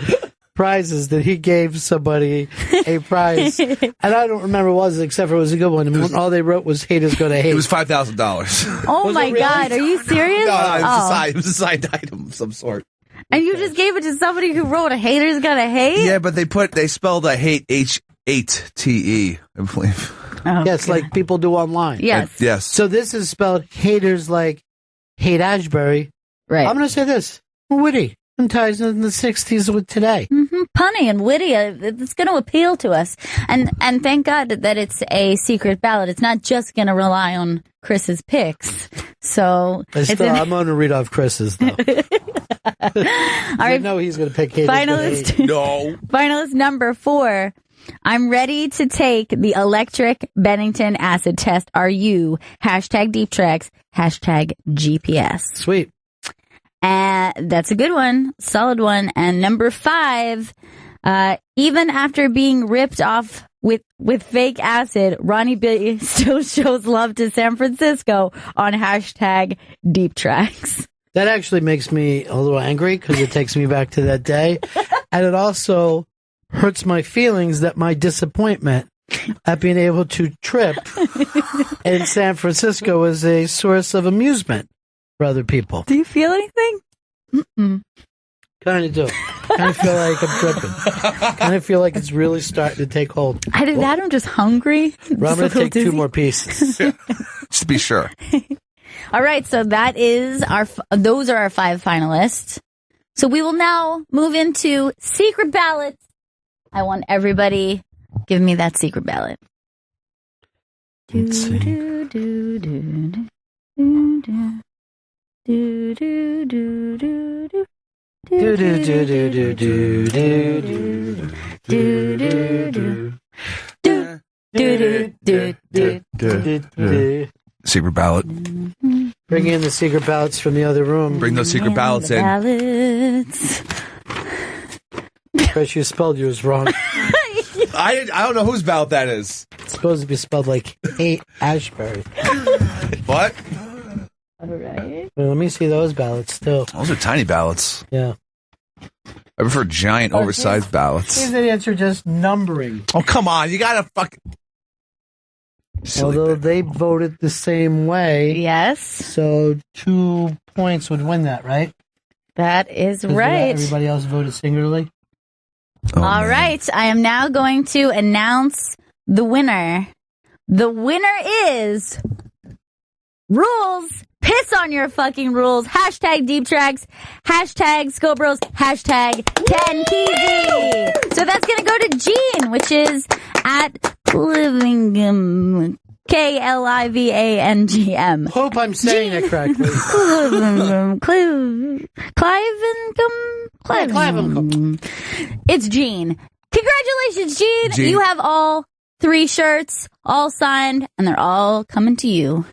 prizes that he gave somebody a prize. And I don't remember what it was, except for it was a good one. And all they wrote was haters gonna hate. It was $5,000. Oh my God, are you serious? No, it was a signed item of some sort. And you just gave it to somebody who wrote a haters gonna hate? Yeah, but they spelled a hate H8TE, I believe. Oh, yes, like people do online. Yes. Yes. So this is spelled haters like hate Ashbury. Right. I'm going to say this. Witty. And ties in the 60s with today. Mm-hmm. Punny and witty. It's going to appeal to us. And thank God that it's a secret ballot. It's not just going to rely on Chris's picks. So I'm going to read off Chris's, though. All right. No, he's going to pick haters. Finalist number 4. I'm ready to take the electric Bennington acid test. Are you? Hashtag Deep Tracks. Hashtag GPS. Sweet. That's a good one. Solid one. And number 5, even after being ripped off with fake acid, Ronnie B still shows love to San Francisco on hashtag Deep Tracks. That actually makes me a little angry because it takes me back to that day. And it also hurts my feelings that my disappointment at being able to trip in San Francisco is a source of amusement for other people. Do you feel anything? Mm-mm. Kind of do. Kind of feel like I'm tripping. Kind of feel like it's really starting to take hold. Either that or I'm just hungry. Well, I'm going to take 2 more pieces. Just to be sure. All right, so those are our 5 finalists. So we will now move into secret ballots. I want everybody Give me that secret ballot. Let's see. Secret ballot. Bring in the secret ballots from the other room. Bring those secret ballots in. Ballots. Chris, you spelled yours wrong. I don't know whose ballot that is. It's supposed to be spelled like Ashbury. What? All right. Well, let me see those ballots still. Those are tiny ballots. Yeah. I prefer giant, oversized ballots. These idiots are just numbering. Oh, come on. You gotta fucking... Although they voted the same way. Yes. So 2 points would win that, right? That is right. Everybody else voted singularly. All right. I am now going to announce the winner. The winner is Rules. Piss on your fucking rules. Hashtag Deep Tracks. Hashtag Scope Bros. Hashtag 10KZ. So that's going to go to Gene, which is at Livingam. KLIVANGM. Hope I'm saying it correctly. Clivencombe. It's Gene. Congratulations, Gene. You have all 3 shirts, all signed, and they're all coming to you.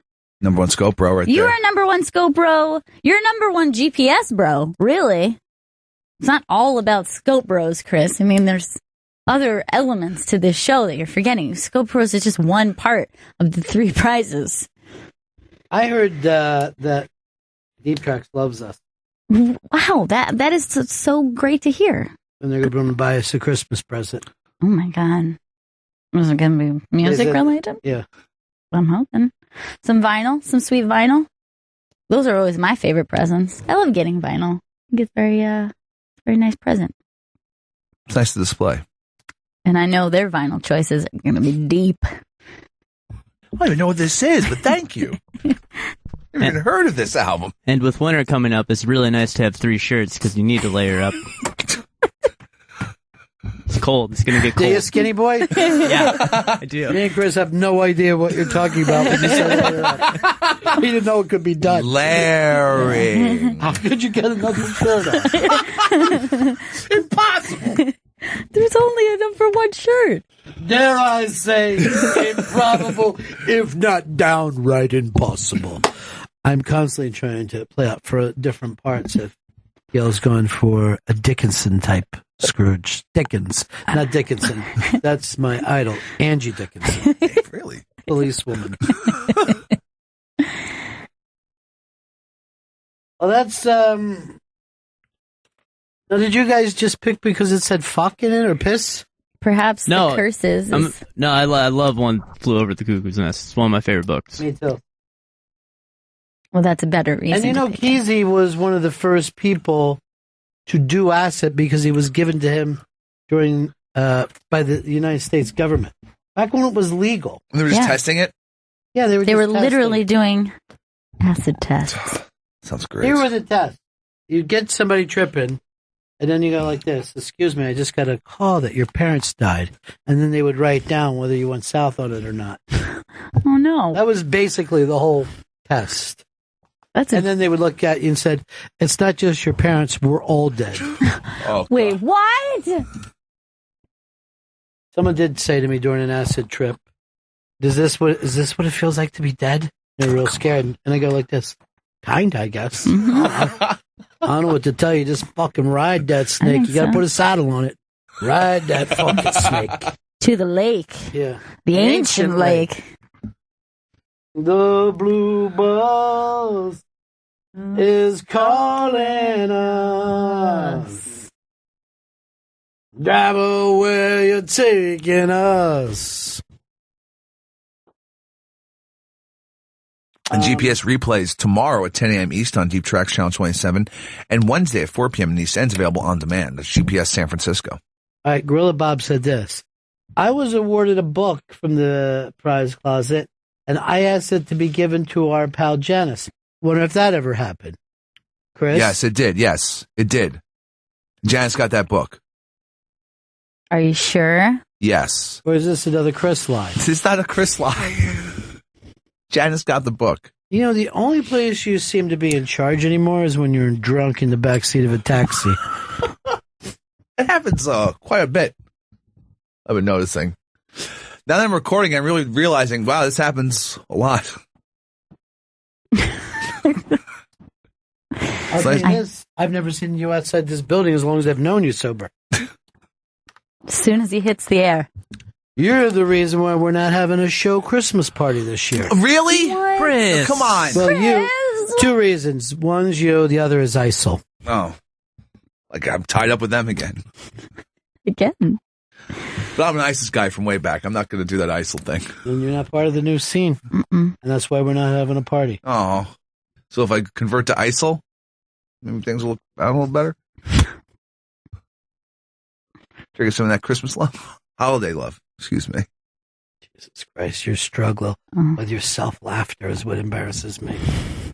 Number 1 scope bro right there. You're a number 1 scope bro. You're a number 1 GPS bro. Really? It's not all about scope bros, Chris. I mean, there's other elements to this show that you're forgetting. Scope Pros is just one part of the 3 prizes. I heard that Deep Tracks loves us. Wow, that is so great to hear. And they're going to buy us a Christmas present. Oh my God. Is it going to be music related? Yeah. I'm hoping. Some vinyl, some sweet vinyl. Those are always my favorite presents. I love getting vinyl. I think it's very nice present. It's nice to display. And I know their vinyl choices are going to be deep. I don't even know what this is, but thank you. Never even heard of this album. And with winter coming up, it's really nice to have 3 shirts because you need to layer up. It's cold. It's going to get cold. Do you, skinny boy? Yeah, I do. Me and Chris have no idea what you're talking about when you say layer up. We didn't know it could be done. Larry. How could you get another shirt on? Impossible. There's only enough for 1 shirt. Dare I say, improbable, if not downright impossible. I'm constantly trying to play out for different parts. If Gail's going for a Dickinson type Scrooge. Dickens, not Dickinson. That's my idol, Angie Dickinson. Really? Policewoman. Well, that's Now, did you guys just pick because it said fuck in it or piss? Perhaps the curses. I love One Flew Over the Cuckoo's Nest. It's one of my favorite books. Me too. Well, that's a better reason. And you know, Kesey was one of the first people to do acid because he was given to him during by the United States government back when it was legal. And they were just testing it. Yeah, they were literally doing acid tests. Sounds great. Here was a test. You get somebody tripping, and then you go like this: "Excuse me, I just got a call that your parents died," and then they would write down whether you went south on it or not. Oh no! That was basically the whole test. And then they would look at you and said, "It's not just your parents; we're all dead." Oh, wait, what? Someone did say to me during an acid trip, is this what it feels like to be dead?" They're real scared, and I go like this, "Kinda, I guess." I don't know what to tell you. Just fucking ride that snake. You got to put a saddle on it. Ride that fucking snake to the lake. Yeah, the ancient lake. The blue bus is calling us. Driver, where you taking us? And GPS replays tomorrow at 10 a.m. East on Deep Tracks Channel 27 and Wednesday at 4 p.m. in East End's available on demand. That's GPS San Francisco. All right, Gorilla Bob said this. I was awarded a book from the prize closet, and I asked it to be given to our pal Janice. Wonder if that ever happened. Chris? Yes, it did. Yes, it did. Janice got that book. Are you sure? Yes. Or is this another Chris lie? This is not a Chris lie. Janice got the book. You know, the only place you seem to be in charge anymore is when you're drunk in the backseat of a taxi. It happens quite a bit. I've been noticing. Now that I'm recording, I'm really realizing, wow, this happens a lot. I've never seen you outside this building as long as I've known you sober. As soon as he hits the air. You're the reason why we're not having a show Christmas party this year. Really? Chris. Come on. Well, you, two reasons. One's you, the other is ISIL. Oh. Like I'm tied up with them again. Again? But I'm an ISIS guy from way back. I'm not going to do that ISIL thing. And you're not part of the new scene. Mm-mm. And that's why we're not having a party. Oh. So if I convert to ISIL, maybe things will look a little better? Trigger some of that Christmas love? Holiday love. Excuse me. Jesus Christ, your struggle with your self-laughter is what embarrasses me.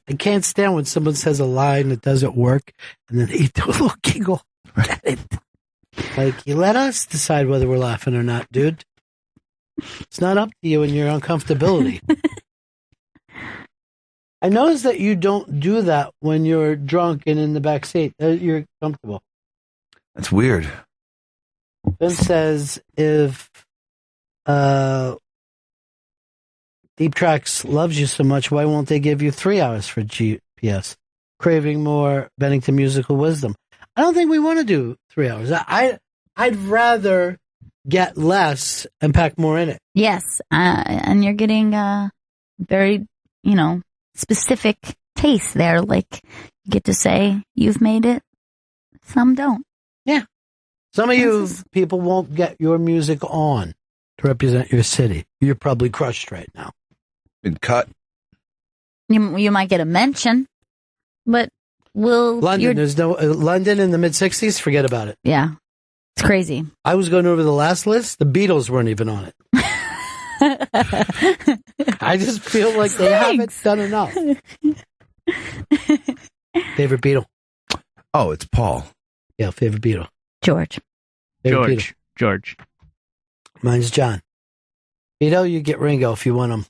I can't stand when someone says a line that doesn't work and then they do a little giggle. Get it? Like, you let us decide whether we're laughing or not, dude. It's not up to you and your uncomfortability. I notice that you don't do that when you're drunk and in the back seat. You're comfortable. That's weird. Vince says if Deep Tracks loves you so much, why won't they give you 3 hours for GPS? Craving more Bennington musical wisdom. I don't think we want to do 3 hours. I'd rather get less and pack more in it. Yes, and you're getting very, specific taste there. Like, you get to say you've made it. Some don't. Yeah. Some of you people won't get your music on to represent your city. You're probably crushed right now. Been cut. You might get a mention, but London, there's no London in the mid-'60s. Forget about it. Yeah, it's crazy. I was going over the last list. The Beatles weren't even on it. I just feel like they haven't done enough. Favorite Beatle? Oh, it's Paul. Yeah, favorite Beatle. George. Favorite Beatle. George. Mine's John. Beatle, you get Ringo if you want him.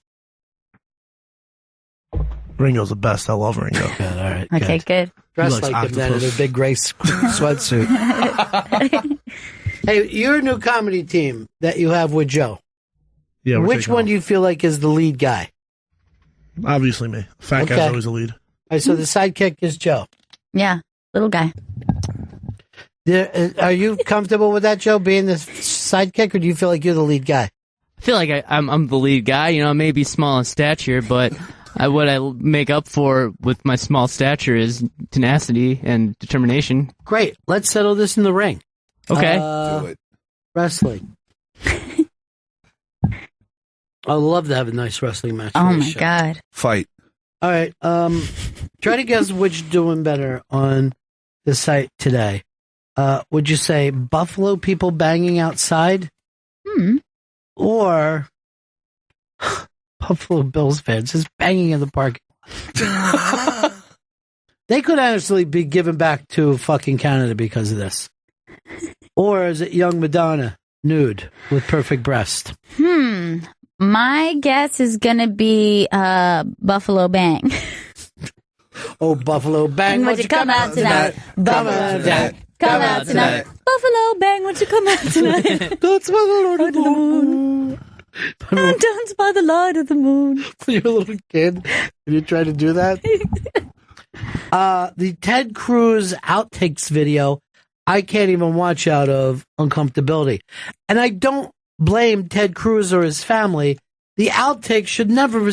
Ringo's the best. I love Ringo. Good, all right. Okay, good. Dress like him then in a big gray sweatsuit. Hey, your new comedy team that you have with Joe. Yeah. Which one do you feel like is the lead guy? Obviously me. Fat guy's always the lead. All right, so the sidekick is Joe. Yeah, little guy. Are you comfortable with that, Joe, being the sidekick, or do you feel like you're the lead guy? I feel like I'm the lead guy. I may be small in stature, but what I make up for with my small stature is tenacity and determination. Great. Let's settle this in the ring. Okay. Do it. Wrestling. I'd love to have a nice wrestling match. Oh, my God. Fight. All right. Try to guess which doing better on the site today. Would you say Buffalo people banging outside? Or Buffalo Bills fans just banging in the parking lot? They could honestly be given back to fucking Canada because of this. Or is it young Madonna, nude, with perfect breast? My guess is going to be Buffalo Bang. Oh, Buffalo Bang, won't you come out tonight? Buffalo Bang, come out tonight. Buffalo Bang, won't you come out tonight? That's by the Lord of the moon. And dance by the light of the moon. When you're a little kid, and you try to do that. The Ted Cruz outtakes video, I can't even watch out of uncomfortability. And I don't blame Ted Cruz or his family. The outtakes should never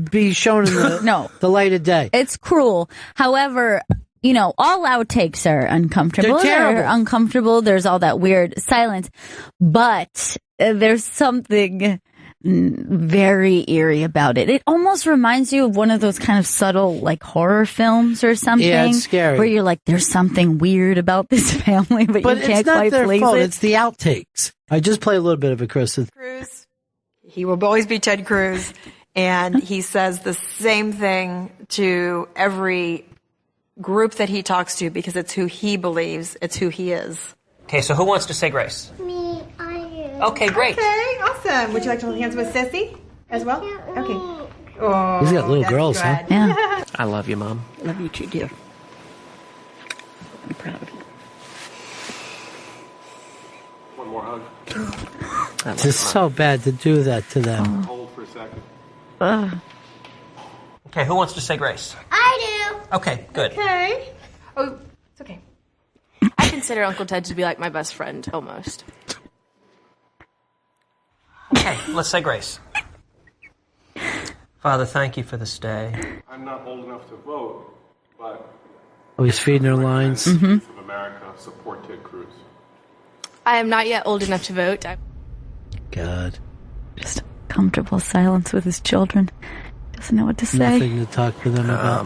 be shown in the light of day. It's cruel. However, all outtakes are uncomfortable. They're terrible. They're uncomfortable. There's all that weird silence. But there's something very eerie about it. It almost reminds you of one of those kind of subtle, like, horror films or something. Yeah, it's scary. Where you're like, there's something weird about this family, but you can't it's not quite their place fault. it. It's the outtakes. I just play a little bit of it, Chris. Cruz. He will always be Ted Cruz, and he says the same thing to every group that he talks to because it's who he believes, it's who he is. Okay, so who wants to say grace? Me, I Okay, great. Okay, awesome. Would you like to hold hands with Sissy as well? Okay. Oh, He's got little that's girls, good. huh? Yeah. I love you, Mom. Love you too, dear. I'm proud of you. One more hug. It's just so bad to do that to them. Hold for a second. Okay, who wants to say grace? I do. Okay, good. Okay. Oh, it's okay. I consider Uncle Ted to be like my best friend, almost. Okay, let's say grace. Father, thank you for this day. I'm not old enough to vote, but Oh, he's feeding her lines. Youth of America support Ted Cruz. I am not yet old enough to vote. God. Just comfortable silence with his children. Doesn't know what to say. Nothing to talk to them about.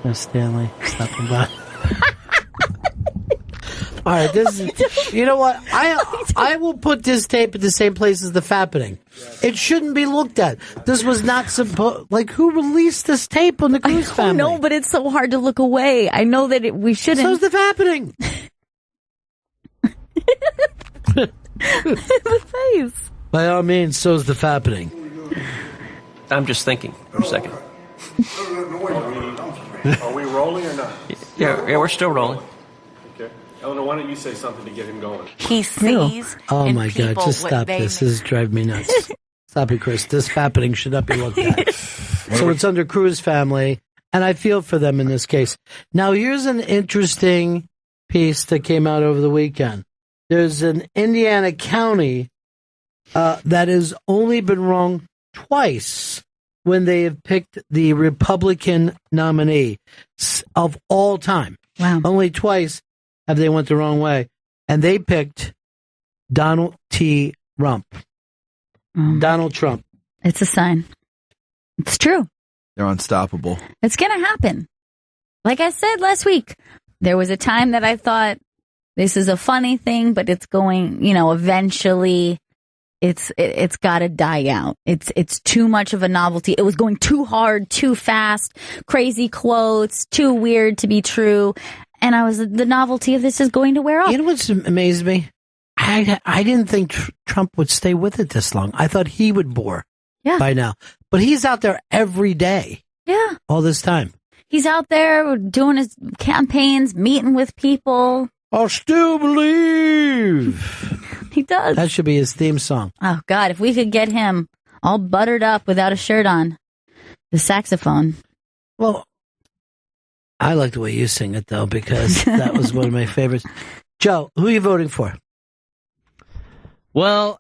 No, Stanley, stopping by. All right, this is. You know what? I will put this tape at the same place as the fappening. It shouldn't be looked at. This was not supposed. Like, who released this tape on the Cruz family? No, but it's so hard to look away. I know that we shouldn't. So's the fappening. The face. By all means, so's the fappening. I'm just thinking for a second. Are we rolling or not? Yeah, we're still rolling. Okay. Eleanor, why don't you say something to get him going? He sees. Oh in my God! people Just what stop they this. This is driving me nuts. Stop it, Chris. This fappening should not be looked at. So it's under Cruz family, and I feel for them in this case. Now, here's an interesting piece that came out over the weekend. There's an Indiana county that has only been wrong twice when they have picked the Republican nominee of all time. Wow. Only twice have they went the wrong way. And they picked Donald T. Trump. Donald Trump. It's a sign. It's true. They're unstoppable. It's going to happen. Like I said last week, there was a time that I thought this is a funny thing, but it's going, eventually it's got to die out. It's too much of a novelty. It was going too hard, too fast, crazy quotes, too weird to be true. And the novelty of this is going to wear off. You know what's amazed me? I didn't think Trump would stay with it this long. I thought he would bore by now. But he's out there every day. Yeah. All this time. He's out there doing his campaigns, meeting with people. I still believe. He does. That should be his theme song. Oh, God, if we could get him all buttered up without a shirt on, the saxophone. Well, I like the way you sing it, though, because that was one of my favorites. Joe, who are you voting for? Well,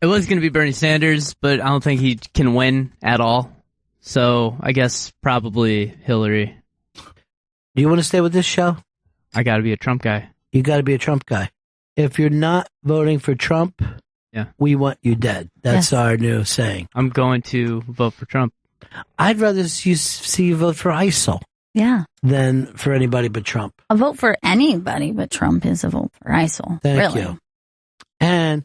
it was going to be Bernie Sanders, but I don't think he can win at all. So I guess probably Hillary. Do you want to stay with this show? I got to be a Trump guy. You got to be a Trump guy. If you're not voting for Trump, we want you dead. That's our new saying. I'm going to vote for Trump. I'd rather see you vote for ISIL. Yeah. Than for anybody but Trump. A vote for anybody but Trump is a vote for ISIL. Thank you. And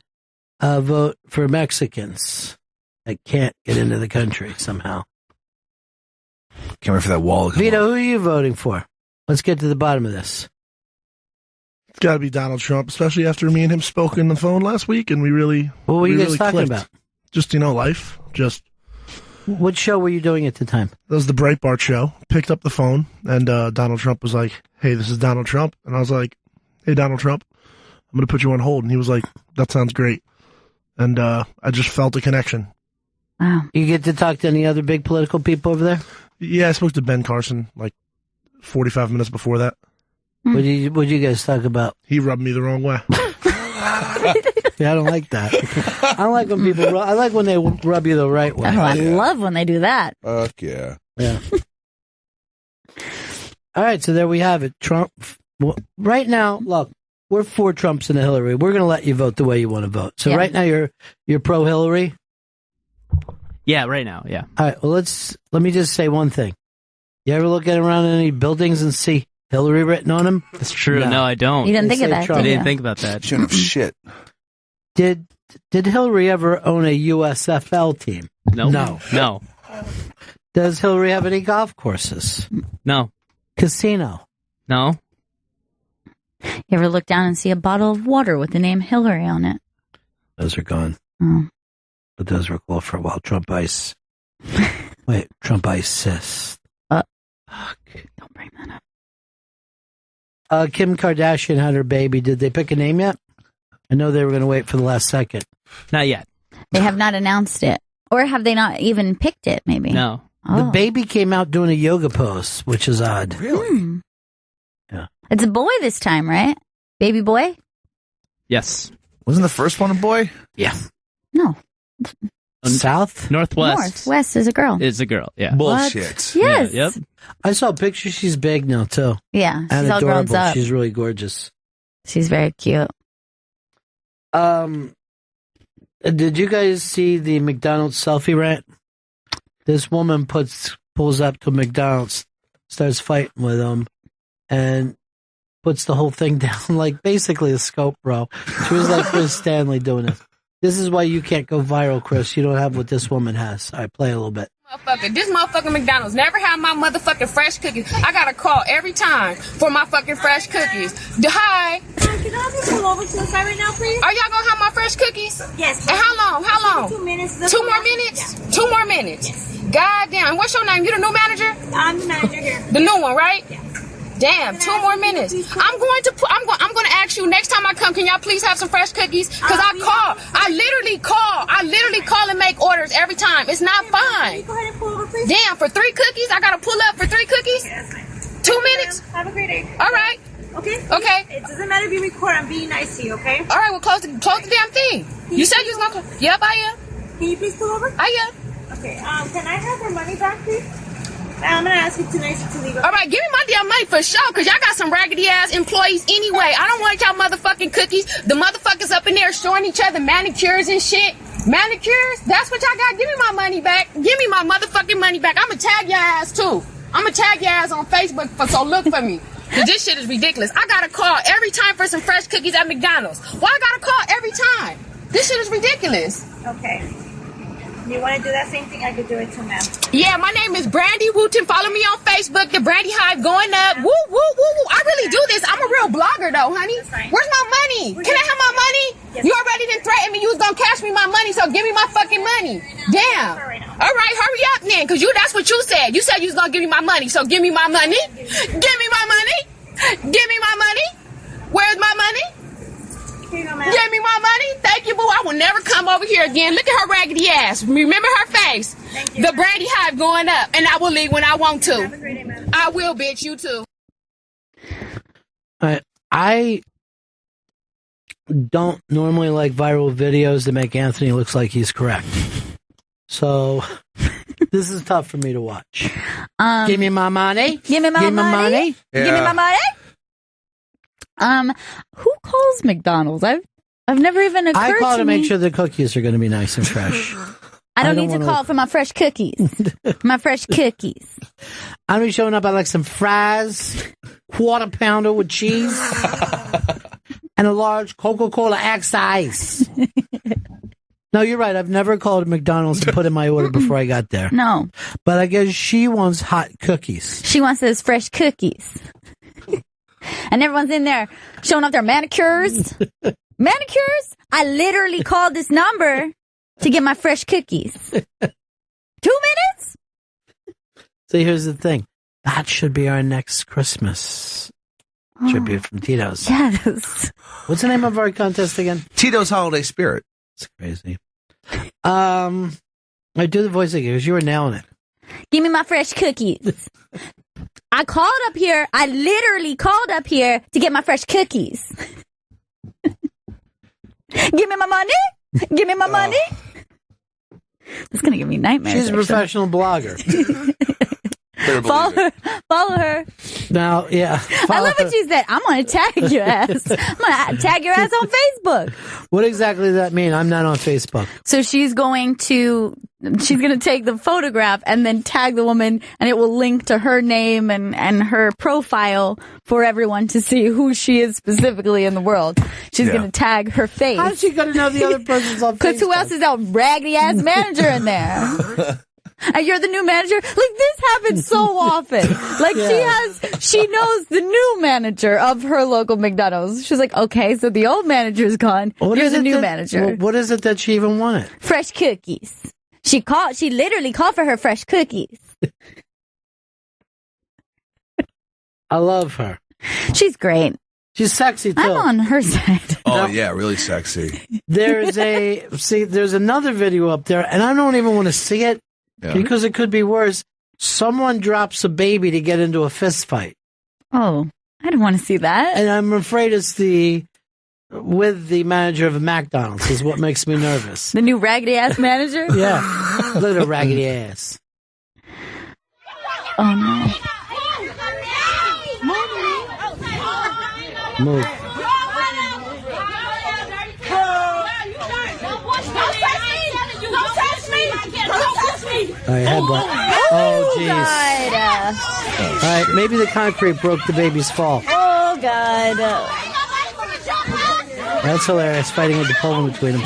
a vote for Mexicans that can't get into the country somehow. Can't wait for that wall to come Vito, who are you voting for? Let's get to the bottom of this. It's got to be Donald Trump, especially after me and him spoke on the phone last week, and we really. What were you guys really talking clicked. about? Just life. Just. What show were you doing at the time? That was the Breitbart show. Picked up the phone, and Donald Trump was like, "Hey, this is Donald Trump," and I was like, "Hey, Donald Trump, I'm going to put you on hold," and he was like, "That sounds great," and I just felt a connection. Wow. You get to talk to any other big political people over there? Yeah, I spoke to Ben Carson like 45 minutes before that. What did you guys talk about? He rubbed me the wrong way. Yeah, I don't like that. I don't like when people. I like when they rub you the right way. Oh, I love when they do that. Fuck yeah. Yeah. All right, so there we have it. Trump. Right now, look, we're for Trump's and Hillary. We're going to let you vote the way you want to vote. So right now, you're pro Hillary. Yeah, right now. Yeah. All right. Well, let me just say one thing. You ever look around in any buildings and see Hillary written on them? That's true. No, I don't. You didn't think of that, Trump. I didn't think about that. Shouldn't have shit. Did Hillary ever own a USFL team? No. No. Does Hillary have any golf courses? No. Casino? No. You ever look down and see a bottle of water with the name Hillary on it? Those are gone. Oh. But those were cool for a while. Trump Ice. Wait, Trump Ice. Fuck. Don't bring that up. Kim Kardashian had her baby. Did they pick a name yet? I know they were going to wait for the last second. Not yet. They have not announced it. Or have they not even picked it, maybe? No. The baby came out doing a yoga pose, which is odd. Really? Yeah. It's a boy this time, right? Baby boy? Yes. Wasn't the first one a boy? Yeah. No. South? Northwest. Northwest is a girl. Is a girl, yeah. Bullshit. Yes. Yeah, yep. I saw a picture. She's big now, too. Yeah. She's And all grown adorable. up. She's really gorgeous. She's very cute. Did you guys see the McDonald's selfie rant? This woman pulls up to McDonald's, starts fighting with them, and puts the whole thing down, like basically a scope, bro. She was like Chris Stanley doing it. This is why you can't go viral, Chris. You don't have what this woman has. All right, play a little bit. This motherfucking McDonald's never had my motherfucking fresh cookies. I got a call every time for my fucking fresh cookies. Hi. Can I have you pull over to the side right now, please? Are y'all gonna have my fresh cookies? Yes. And how long? How long? 2 minutes. 2 more minutes? Yeah. 2 more minutes. Yes. God damn. What's your name? You the new manager? I'm the manager here. The new one, right? Yeah. Damn, 2 more minutes. I'm going to ask you next time I come, can y'all please have some fresh cookies? Because I literally call and make orders every time. It's not fine. Go ahead and pull over, please. Damn, for 3 cookies? I gotta pull up for 3 cookies? Yes. 2 minutes? Have a great day. All right. Okay? Okay. It doesn't matter if you record. I'm being nice to you, okay? All right, well, close the damn thing. You said you was gonna... Yep, I am. Can you please pull over? I am. Okay, can I have her money back, please? I'm gonna ask you tonight to leave. All right, give me my damn money for sure, because y'all got some raggedy ass employees anyway. I don't want y'all motherfucking cookies. The motherfuckers up in there showing each other manicures and shit. Manicures? That's what y'all got. Give me my money back. Give me my motherfucking money back. I'm gonna tag your ass too. I'm gonna tag your ass on Facebook, so look for me. Because this shit is ridiculous. I got a call every time for some fresh cookies at McDonald's. Why I got a call every time? This shit is ridiculous. Okay. You want to do that same thing? I could do it too, ma'am. Yeah, my name is Brandy Wooten. Follow me on Facebook. The Brandy Hive going up. Woo, woo, woo, woo. I really do this. I'm a real blogger, though, honey. Where's my money? Can I have my money? Yes. You already done threatened me. You was going to cash me my money, so give me my fucking money. Damn. All right, hurry up then, because that's what you said. You said you was going to give me my money, so give me my money. Give me my money. Give me my money. Where's my money? Here you go, ma'am. Give me my money. Thank you, boo. I will never come over here again. Look at her raggedy ass. Remember her face. Thank you. The Brandy Hive going up, and I will leave when I want to. Have a great day, ma'am. I will, bitch. You too. I don't normally like viral videos that make Anthony looks like he's correct. So this is tough for me to watch. Give me my money. Give me my money. Yeah. Give me my money. Who calls McDonald's? I've never even occurred I call to me. make sure the cookies are going to be nice and fresh. I don't need to call for my fresh cookies. My fresh cookies. I'm be showing up. I like some fries, quarter pounder with cheese, and a large Coca-Cola X ice. No, you're right. I've never called McDonald's and put in my order before I got there. No. But I guess she wants hot cookies. She wants those fresh cookies. And everyone's in there showing off their manicures. Manicures? I literally called this number to get my fresh cookies. 2 minutes? So here's the thing. That should be our next Christmas tribute from Tito's. Yes. What's the name of our contest again? Tito's Holiday Spirit. It's crazy. I do the voice again because you were nailing it. Give me my fresh cookies. I called up here. I literally called up here to get my fresh cookies. Give me my money. Give me my money. It's going to give me nightmares. She's a professional blogger. Follow her. Now, yeah. I love what you said. I'm going to tag your ass. I'm going to tag your ass on Facebook. What exactly does that mean? I'm not on Facebook. So she's going to take the photograph and then tag the woman, and it will link to her name and her profile for everyone to see who she is specifically in the world. She's going to tag her face. How's she going to know the other person's on Facebook? Because who else is that raggedy ass manager in there? You're the new manager? Like, this happens so often. Like, she knows the new manager of her local McDonald's. She's like, okay, so the old manager's gone. You're the new manager. What is it that she even wanted? Fresh cookies. She literally called for her fresh cookies. I love her. She's great. She's sexy too. I'm on her side. Oh yeah, really sexy. There's another video up there, and I don't even want to see it because it could be worse. Someone drops a baby to get into a fist fight. Oh, I don't want to see that. And I'm afraid it's with the manager of McDonald's is what makes me nervous. The new raggedy ass manager? Yeah. Little raggedy ass. Oh no. Move. All right, headbutt. Oh, jeez. All right, maybe the concrete broke the baby's fall. Oh, God. That's hilarious, fighting with the pole in between them.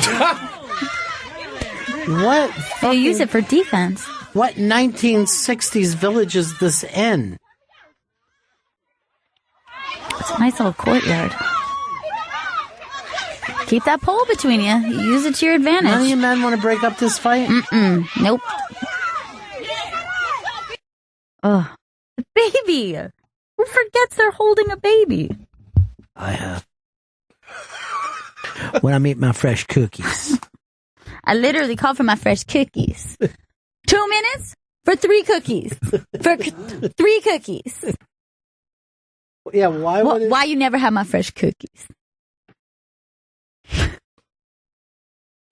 What? They use it for defense. What 1960s village is this in? It's a nice little courtyard. Keep that pole between you. Use it to your advantage. None of you men want to break up this fight? Nope. Oh, the baby. Who forgets they're holding a baby? I have. When I eat my fresh cookies. I literally called for my fresh cookies. 2 minutes for 3 cookies. For 3 cookies. Yeah, why you never have my fresh cookies?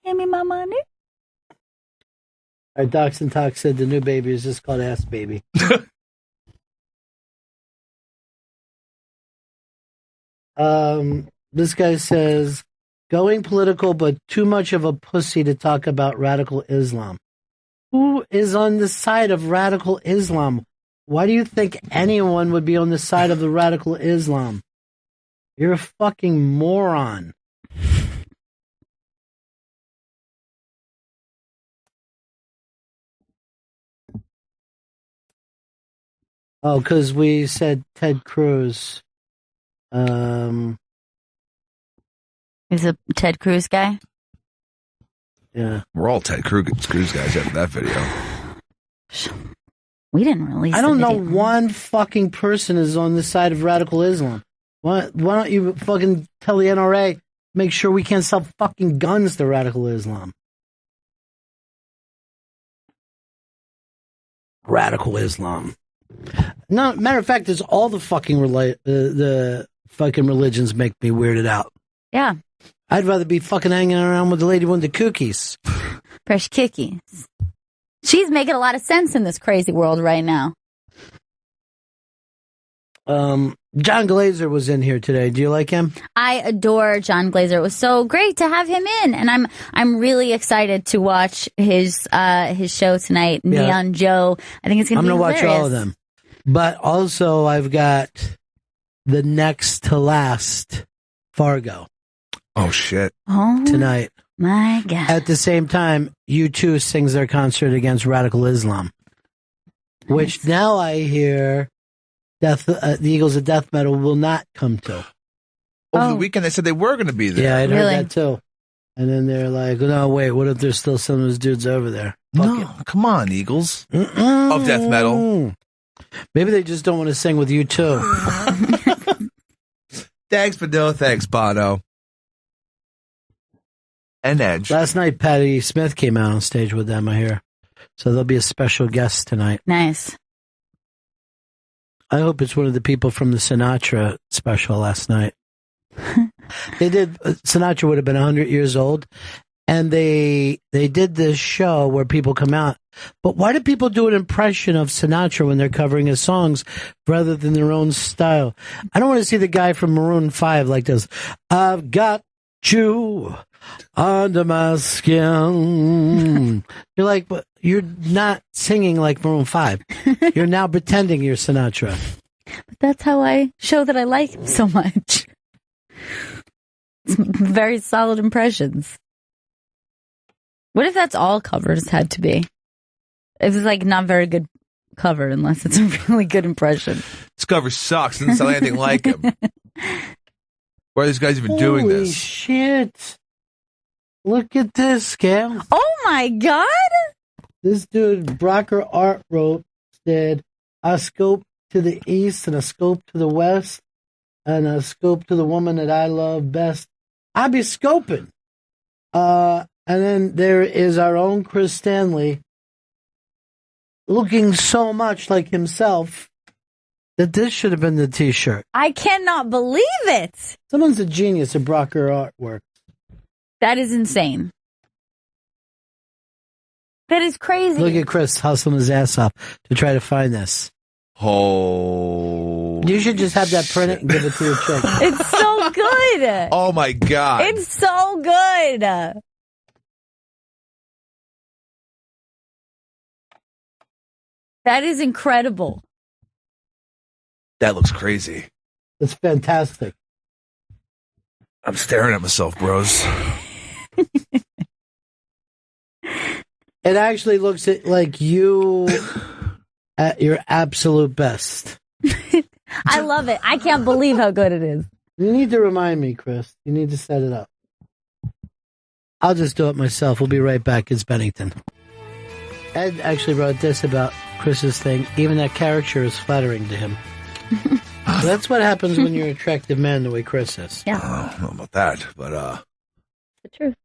Give me my money. Our Docs and Talk said the new baby is just called Ass Baby. This guy says, going political, but too much of a pussy to talk about radical Islam. Who is on the side of radical Islam? Why do you think anyone would be on the side of the radical Islam? You're a fucking moron. Oh, because we said Ted Cruz. He's a Ted Cruz guy? Yeah. We're all Ted Cruz guys after that video. We didn't release I don't the know video. one fucking person is on the side of radical Islam. Why don't you fucking tell the NRA, make sure we can't sell fucking guns to radical Islam? Radical Islam. No, matter of fact, it's all the fucking the fucking religions make me weirded out. Yeah. I'd rather be fucking hanging around with the lady with the cookies. Fresh cookies. She's making a lot of sense in this crazy world right now. John Glazer was in here today. Do you like him? I adore John Glazer. It was so great to have him in, and I'm really excited to watch his show tonight, Neon Joe. I think it's going to be hilarious. I'm going to watch all of them. But also, I've got the next to last Fargo. Oh, shit. Oh, tonight. My God. At the same time, U2 sings their concert against radical Islam, which now I hear the Eagles of Death Metal will not come to. Over the weekend, they said they were going to be there. Yeah, I'd heard that too. And then they're like, no, wait, what if there's still some of those dudes over there? Come on, Eagles. Of Death Metal. Maybe they just don't want to sing with U2. Thanks, but no thanks, Bono. And Edge. Last night, Patti Smith came out on stage with them, I hear. So there'll be a special guest tonight. Nice. I hope it's one of the people from the Sinatra special last night. They did, Sinatra would have been 100 years old, and they did this show where people come out. But why do people do an impression of Sinatra when they're covering his songs rather than their own style? I don't want to see the guy from Maroon 5 like this. I've got you under my skin. You're like, but you're not singing like Maroon 5. You're now pretending you're Sinatra. But that's how I show that I like him so much. It's very solid impressions. What if that's all covers had to be? It was like not very good cover unless it's a really good impression. This cover sucks. Doesn't sound anything like him. Why are these guys even doing Holy this? shit. Look at this, Gail. Oh my God. This dude, Brocker Art wrote, said, a scope to the east and a scope to the west and a scope to the woman that I love best. I be scoping. And then there is our own Chris Stanley looking so much like himself that this should have been the t-shirt. I cannot believe it. Someone's a genius at Brocker artwork. That is insane. That is crazy. Look at Chris hustling his ass off to try to find this. Oh. You should just have that print and give it to your chick. It's so good. Oh my God. It's so good. That is incredible. That looks crazy. It's fantastic. I'm staring at myself, bros. It actually looks like you at your absolute best. I love it. I can't believe how good it is. You need to remind me, Chris. You need to set it up. I'll just do it myself. We'll be right back. It's Bennington. Ed actually wrote this about Chris's thing. Even that caricature is flattering to him. So that's what happens when you're an attractive man the way Chris is. Yeah. I don't know about that, but The truth.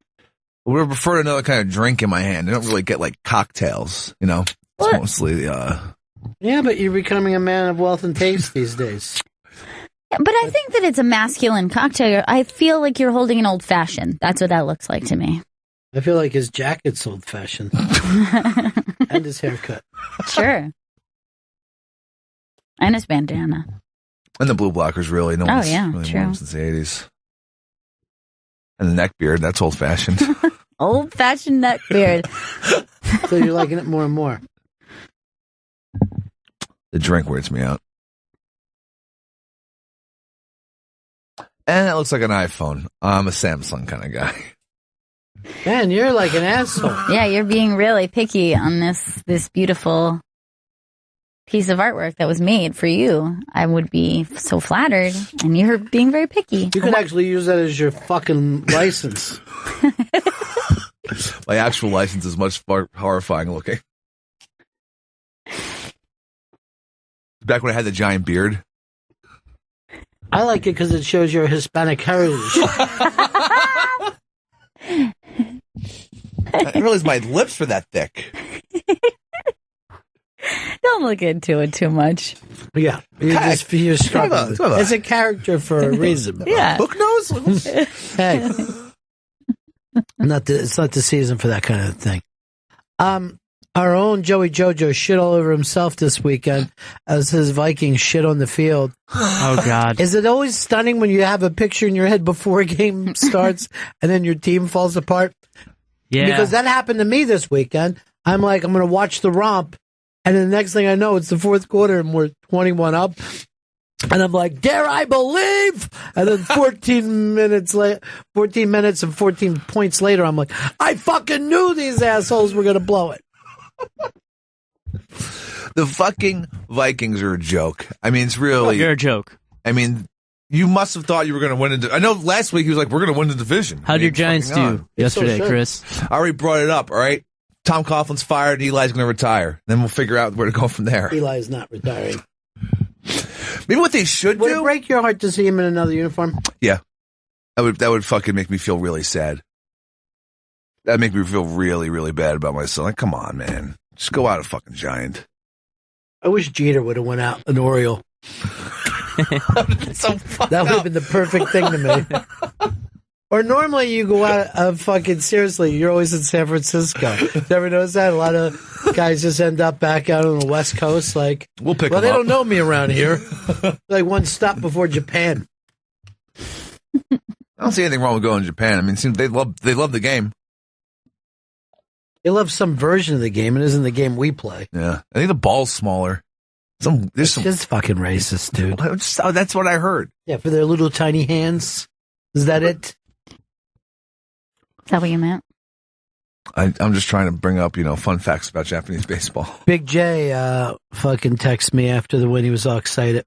I would prefer another kind of drink in my hand. I don't really get like cocktails, you know. It's mostly Yeah, but you're becoming a man of wealth and taste these days. But I think that it's a masculine cocktail. I feel like you're holding an old fashioned. That's what that looks like to me. I feel like his jacket's old fashioned. And his haircut. Sure. And his bandana. and the blue blockers really. No one's yeah, really true. worn them since the 80s. And the neck beard, that's old fashioned. Old fashioned neck beard. So you're liking it more and more. The drink wears me out. And that looks like an iPhone. I'm a Samsung kind of guy. Man, you're like an asshole. Yeah, you're being really picky on this beautiful piece of artwork that was made for you. I would be so flattered, and you're being very picky. You could actually use that as your fucking license. My actual license is much more horrifying looking. Back when I had the giant beard. I like it because it shows your Hispanic heritage. I didn't realize my lips were that thick. Don't look into it too much. Yeah, you're struggling. It's a character for a reason. Yeah. Hook nose? Hey, it's not the season for that kind of thing. Our own Joey Jojo shit all over himself this weekend as his Vikings shit on the field. Oh, God. Is it always stunning when you have a picture in your head before a game starts and then your team falls apart? Yeah. Because that happened to me this weekend. I'm like, I'm going to watch the romp, and then the next thing I know, it's the fourth quarter and we're 21 up. And I'm like, dare I believe? And then 14 minutes and 14 points later, I'm like, I fucking knew these assholes were going to blow it. The fucking Vikings are a joke. I mean, it's really... You're a joke. I mean, you must have thought you were going to win. I know last week he was like, we're going to win the division. How'd your Giants do yesterday, Chris? I already brought it up, all right? Tom Coughlin's fired. Eli's going to retire. Then we'll figure out where to go from there. Eli's not retiring. Maybe what they should Would do... it break your heart to see him in another uniform? Yeah. That would fucking make me feel really sad. That'd make me feel really, really bad about myself. Like, come on, man. Just go out a fucking Giant. I wish Jeter would have went out an Oriole. That would have been the perfect thing to me. Or normally you go out fucking seriously. You're always in San Francisco. You ever notice that? A lot of guys just end up back out on the West Coast. Like, we'll pick well, them they up. don't know me around here. Like one stop before Japan. I don't see anything wrong with going to Japan. I mean, it seems they love the game. They love some version of the game. It isn't the game we play. Yeah, I think the ball's smaller. It's just fucking racist, dude. That's what I heard. Yeah, for their little tiny hands. Is that it? Is that what you meant? I'm just trying to bring up, fun facts about Japanese baseball. Big J fucking texted me after the win. He was all excited.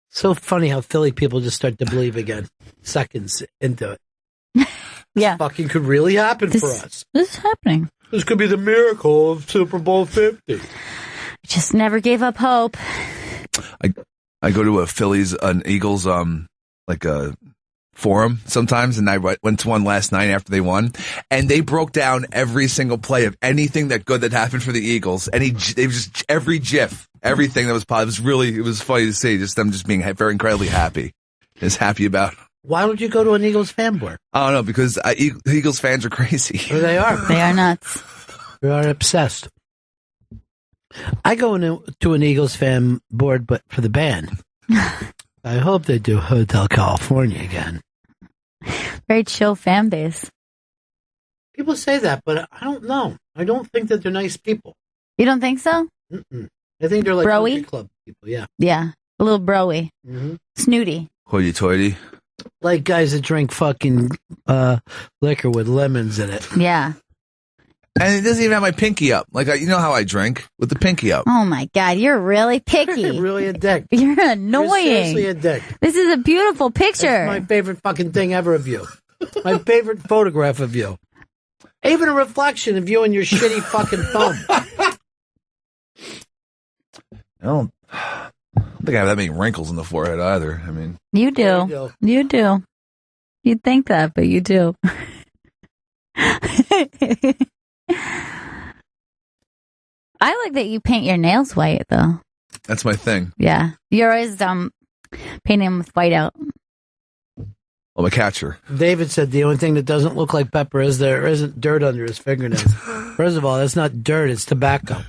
So funny how Philly people just start to believe again, seconds into it. Yeah. This fucking could really happen for us. This is happening. This could be the miracle of Super Bowl 50. Just never gave up hope. I go to an Eagles, like a forum sometimes, and I went to one last night after they won, and they broke down every single play of anything that happened for the Eagles. Every GIF, everything that was positive. It was funny to see, just them just being very incredibly happy. Just happy about. Why don't you go to an Eagles fan board? I don't know, because Eagles fans are crazy. They are. They are nuts. They are obsessed. I go to an Eagles fan board, but for the band. I hope they do Hotel California again. Very chill fan base. People say that, but I don't know. I don't think that they're nice people. You don't think so? Mm-mm. I think they're like Bro-y? country club people, yeah. Yeah. A little bro-y. Mm-hmm. Snooty. Hoity-toity. Like guys that drink fucking liquor with lemons in it. Yeah. And it doesn't even have my pinky up. Like, you know how I drink? With the pinky up. Oh my God, you're really picky. You're really a dick. You're annoying. You're seriously a dick. This is a beautiful picture. That's my favorite fucking thing ever of you. My favorite photograph of you. Even a reflection of you and your shitty fucking thumb. I don't think I have that many wrinkles in the forehead either. I mean, You do. You do. You'd think that, but you do. I like that you paint your nails white, though. that's my thing. Yeah. You're always painting them with white out. I'm a catcher. David said the only thing that doesn't look like pepper is there isn't dirt under his fingernails. First of all, that's not dirt, it's tobacco.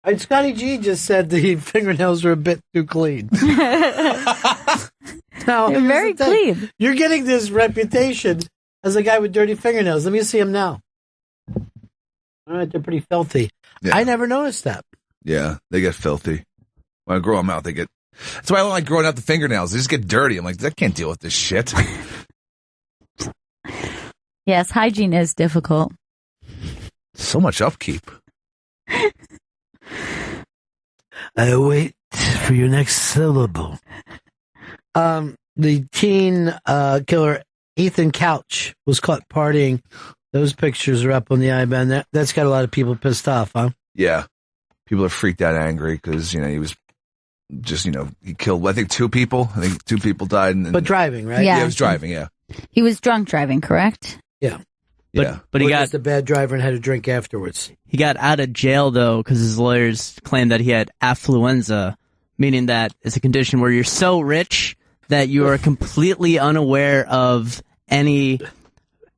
And Scotty G just said the fingernails are a bit too clean. Now, They're very clean. You're getting this reputation as a guy with dirty fingernails. Let me see him now. All right, they're pretty filthy. Yeah. I never noticed that. Yeah, they get filthy. When I grow them out, they get... That's why I don't like growing out the fingernails. They just get dirty. I'm like, I can't deal with this shit. Yes, hygiene is difficult. So much upkeep. I wait for your next syllable. The teen killer Ethan Couch was caught partying. Those pictures are up on the iBand. That's got a lot of people pissed off, huh? Yeah. People are freaked out angry because, he was just, he killed, I think, 2 people. I think 2 people died. But driving, right? Yeah. He was driving, yeah. He was drunk driving, correct? Yeah. But he got the bad driver and had a drink afterwards. He got out of jail, though, because his lawyers claimed that he had affluenza, meaning that it's a condition where you're so rich that you are completely unaware of any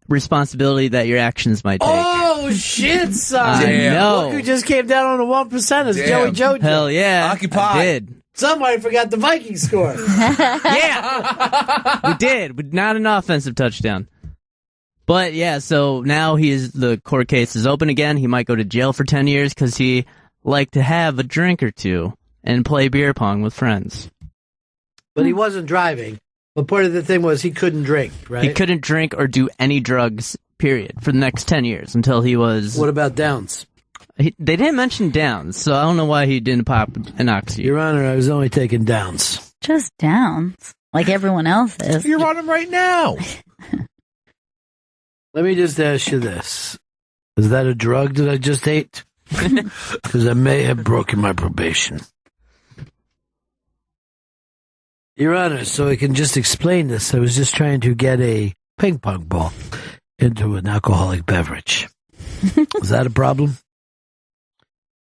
responsibility that your actions might take. Oh, shit, son. I know. Look who just came down on the 1%. It's Joey Jojo. Hell yeah. Occupied. I did. Somebody forgot the Vikings score. Yeah. We did. Not an offensive touchdown. But yeah, so now the court case is open again. He might go to jail for 10 years because he liked to have a drink or two and play beer pong with friends. But he wasn't driving. But part of the thing was he couldn't drink, right? He couldn't drink or do any drugs, period, for the next 10 years until he was... What about downs? They didn't mention downs, so I don't know why he didn't pop an oxy. Your Honor, I was only taking downs. Just downs, like everyone else is. You're on him right now. Let me just ask you this. Is that a drug that I just ate? Because I may have broken my probation. Your Honor, so I can just explain this, I was just trying to get a ping pong ball into an alcoholic beverage. Is that a problem?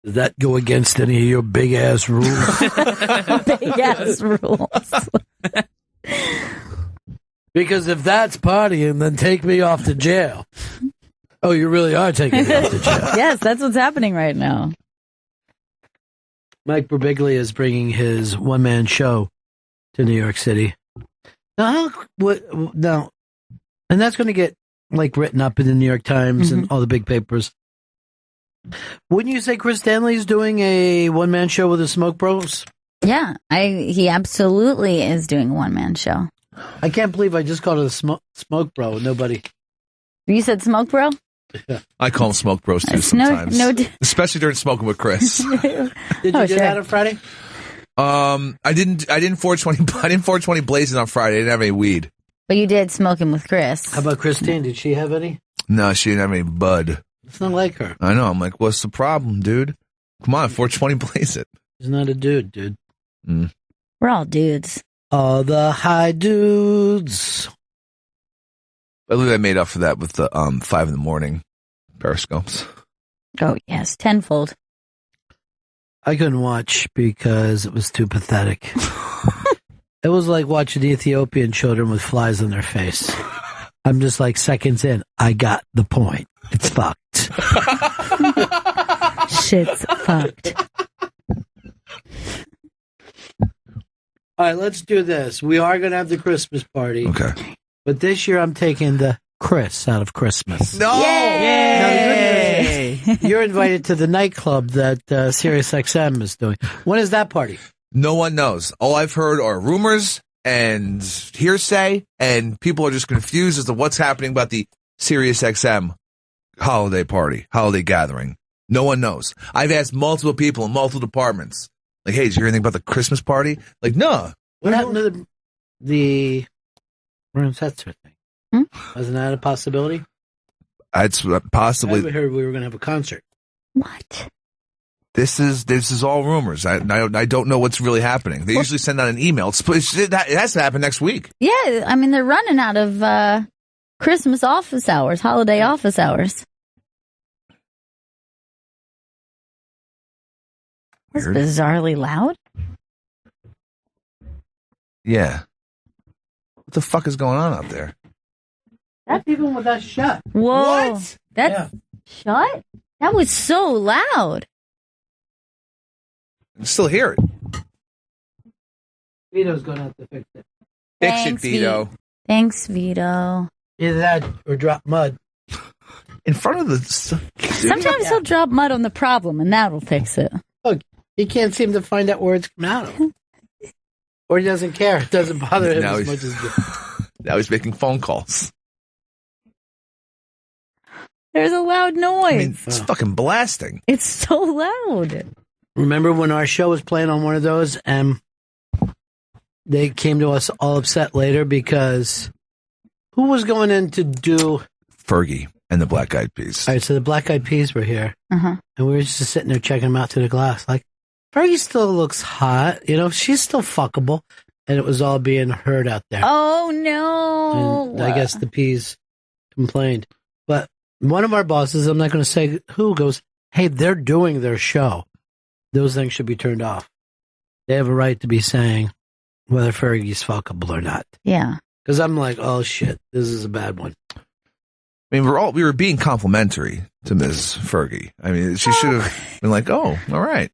Does that go against any of your big-ass rules? Big-ass rules. Because if that's partying, then take me off to jail. Oh, you really are taking me off to jail. Yes, that's what's happening right now. Mike Birbiglia is bringing his one-man show to New York City. Now, and that's going to get written up in the New York Times and all the big papers. Wouldn't you say Chris Stanley's doing a one-man show with the Smoke Bros? Yeah, he absolutely is doing a one-man show. I can't believe I just called it a smoke bro. Nobody. You said smoke bro? I call them smoke bros too sometimes. Especially during smoking with Chris. Did you do that on Friday? I didn't 420 blazes on Friday. I didn't have any weed. But you did smoking with Chris. How about Christine? Did she have any? No, she didn't have any bud. It's not like her. I know. I'm like, what's the problem, dude? Come on, 420 blaze it. She's not a dude. We're all dudes. All the high dudes. I believe I made up for that with the 5 in the morning periscopes. Oh, yes, tenfold. I couldn't watch because it was too pathetic. It was like watching Ethiopian children with flies on their face. I'm just like seconds in. I got the point. It's fucked. Shit's fucked. All right, let's do this. We are going to have the Christmas party. Okay. But this year I'm taking the Chris out of Christmas. No! Yay! You're invited to the nightclub that SiriusXM is doing. When is that party? No one knows. All I've heard are rumors and hearsay, and people are just confused as to what's happening about the SiriusXM holiday gathering. No one knows. I've asked multiple people in multiple departments, like, hey, did you hear anything about the Christmas party? Like, no. What happened to the Ron Setzer thing? Wasn't that a possibility? It's possibly. I heard we were going to have a concert. What? This is all rumors. I don't know what's really happening. They usually send out an email. It has to happen next week. Yeah, I mean, they're running out of Christmas office hours, holiday office hours. That's bizarrely loud. Yeah. What the fuck is going on out there? That's even with that shut. Whoa. What? That's shut? That was so loud. I can still hear it. Vito's going to have to fix it. Fix it, Vito. Thanks, Vito. Either that or drop mud. In front of the... Sometimes he'll drop mud on the problem, and that'll fix it. Look, he can't seem to find out where it's come out of. Or he doesn't care. It doesn't bother him as much as... Now he's making phone calls. There's a loud noise. I mean, it's fucking blasting. It's so loud. Remember when our show was playing on one of those and they came to us all upset later because who was going in to do... Fergie and the Black Eyed Peas. All right, so the Black Eyed Peas were here. Uh-huh. And we were just sitting there checking them out through the glass. Like, Fergie still looks hot. You know, she's still fuckable. And it was all being heard out there. Oh, no. And I guess the Peas complained. But one of our bosses, I'm not going to say who, goes, hey, they're doing their show. Those things should be turned off. They have a right to be saying whether Fergie's fuckable or not. Yeah. Because I'm like, oh, shit, this is a bad one. I mean, we were being complimentary to Ms. Fergie. I mean, she should have been like, oh, all right.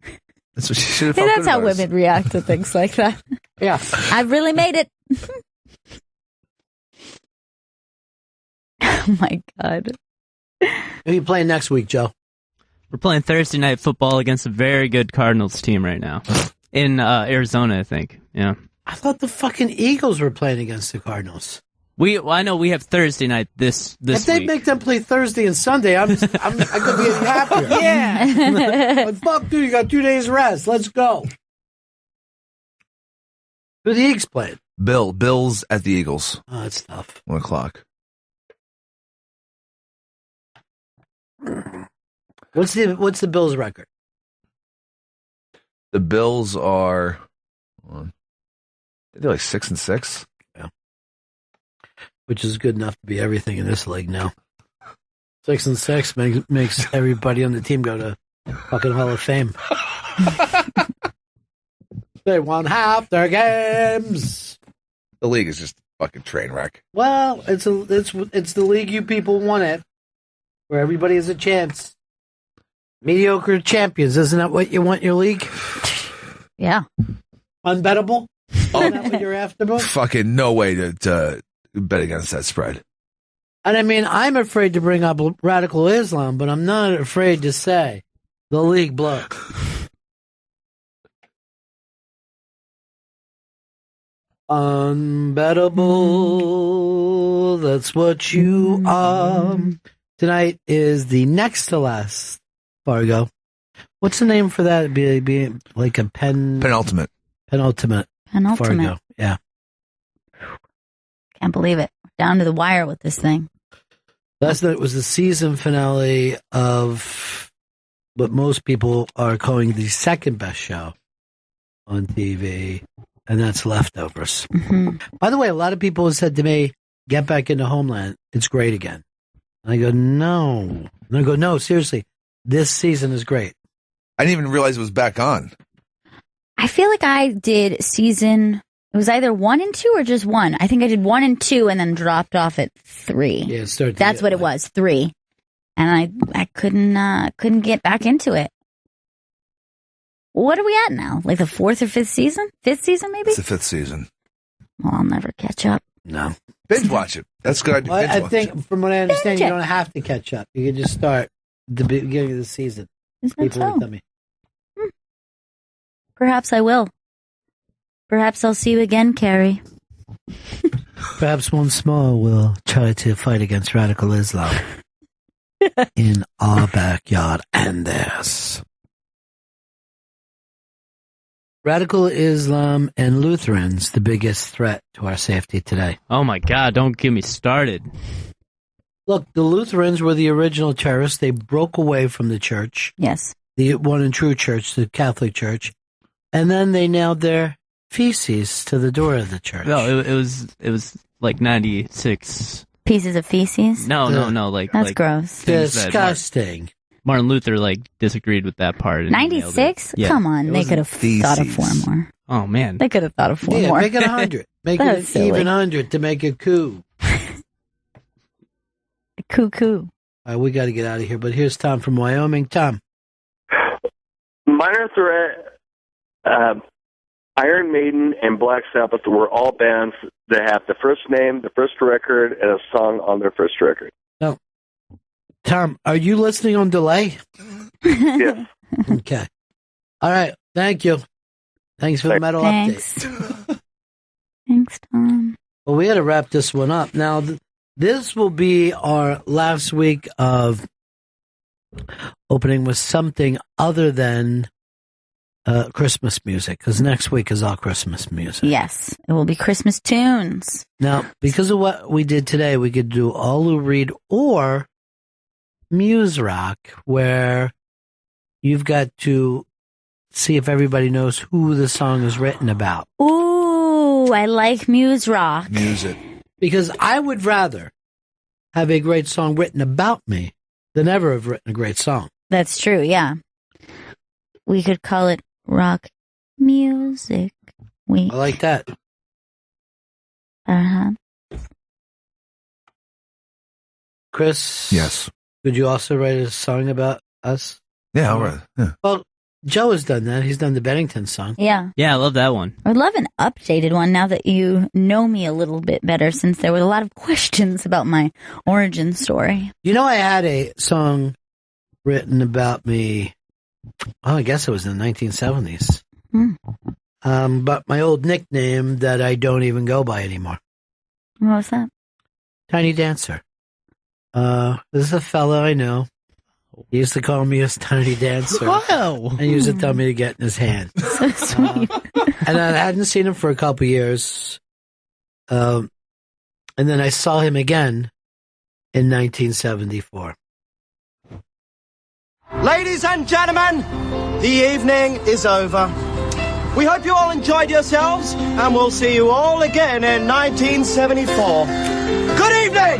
That's what she should have felt. That's how women react to things like that. Yeah. I really made it. Oh, my God. Who are you playing next week, Joe? We're playing Thursday night football against a very good Cardinals team right now. In Arizona, I think. Yeah. I thought the fucking Eagles were playing against the Cardinals. I know we have Thursday night this if they week. make them play Thursday and Sunday, I could be any happier. Yeah. But fuck, dude, you got 2 days rest. Let's go. Who the Eagles playing? Bills at the Eagles. Oh, that's tough. 1 o'clock. What's the Bills' record? The Bills are, they're like 6-6. Yeah, which is good enough to be everything in this league now. 6-6 makes everybody on the team go to fucking Hall of Fame. They won half their games. The league is just a fucking train wreck. Well, it's the league you people want it, where everybody has a chance. Mediocre champions, isn't that what you want your league? Yeah. Unbettable? Isn't that what you're after, bro? Fucking no way to bet against that spread. And I mean, I'm afraid to bring up radical Islam, but I'm not afraid to say the league blows. Unbettable, that's what you are. Tonight is the next to last Fargo. What's the name for that? Be like a penultimate. Penultimate. Fargo. Yeah. Can't believe it. Down to the wire with this thing. Last night was the season finale of what most people are calling the second best show on TV, and that's Leftovers. Mm-hmm. By the way, a lot of people have said to me, get back into Homeland. It's great again. And I go, no. And I go, no, seriously. This season is great. I didn't even realize it was back on. I feel like I did season... It was either 1 and 2 or just 1. I think I did 1 and 2 and then dropped off at 3. Yeah, it started. That's what it was, 3. And I couldn't get back into it. What are we at now? Like the 4th or 5th season? 5th season, maybe? It's the 5th season. Well, I'll never catch up. No. Binge watch it. That's good. Well, I think, from what I understand, you don't have to catch up. You can just start at the beginning of the season. Isn't People that so? will tell me. Perhaps I will. Perhaps I'll see you again, Carrie. Perhaps once more we'll try to fight against radical Islam in our backyard and theirs. Radical Islam and Lutherans, the biggest threat to our safety today. Oh my God, don't get me started. Look, the Lutherans were the original terrorists. They broke away from the church. Yes. The one and true church, the Catholic Church. And then they nailed their feces to the door of the church. No, it was like 96 pieces of feces. No, like that's like gross. Disgusting. Martin Luther disagreed with that part. 96? Yeah. Come on, they could have thought of 4 more. Oh man, they could have thought of 4 more. Make it 100. Make it even 100 to make a coup. Cuckoo. All right, we got to get out of here. But here's Tom from Wyoming. Tom. Minor Threat, Iron Maiden, and Black Sabbath were all bands that have the first name, the first record, and a song on their first record. No. Tom, are you listening on delay? Yes. Okay. All right. Thank you. Thanks for the metal update. Thanks, Tom. Well, we got to wrap this one up. Now, this will be our last week of opening with something other than Christmas music, because next week is all Christmas music. Yes, it will be Christmas tunes. Now, because of what we did today, we could do all Lou Reed or Muse Rock, where you've got to see if everybody knows who the song is written about. Ooh, I like Muse Rock. Music. Because I would rather have a great song written about me than ever have written a great song. That's true, yeah. We could call it Rock Music Week. I like that. Uh-huh. Chris? Yes. Could you also write a song about us? Yeah, all right. Yeah. Well, Joe has done that. He's done the Bennington song. Yeah. Yeah, I love that one. I'd love an updated one now that you know me a little bit better, since there were a lot of questions about my origin story. You know, I had a song written about me, I guess it was in the 1970s. But my old nickname that I don't even go by anymore. What was that? Tiny Dancer. This is a fellow I know. He used to call me a Tiny Dancer. Wow. And he used to tell me to get in his hand. So sweet. And I hadn't seen him for a couple years. And then I saw him again in 1974. Ladies and gentlemen, the evening is over. We hope you all enjoyed yourselves, and we'll see you all again in 1974. Good evening!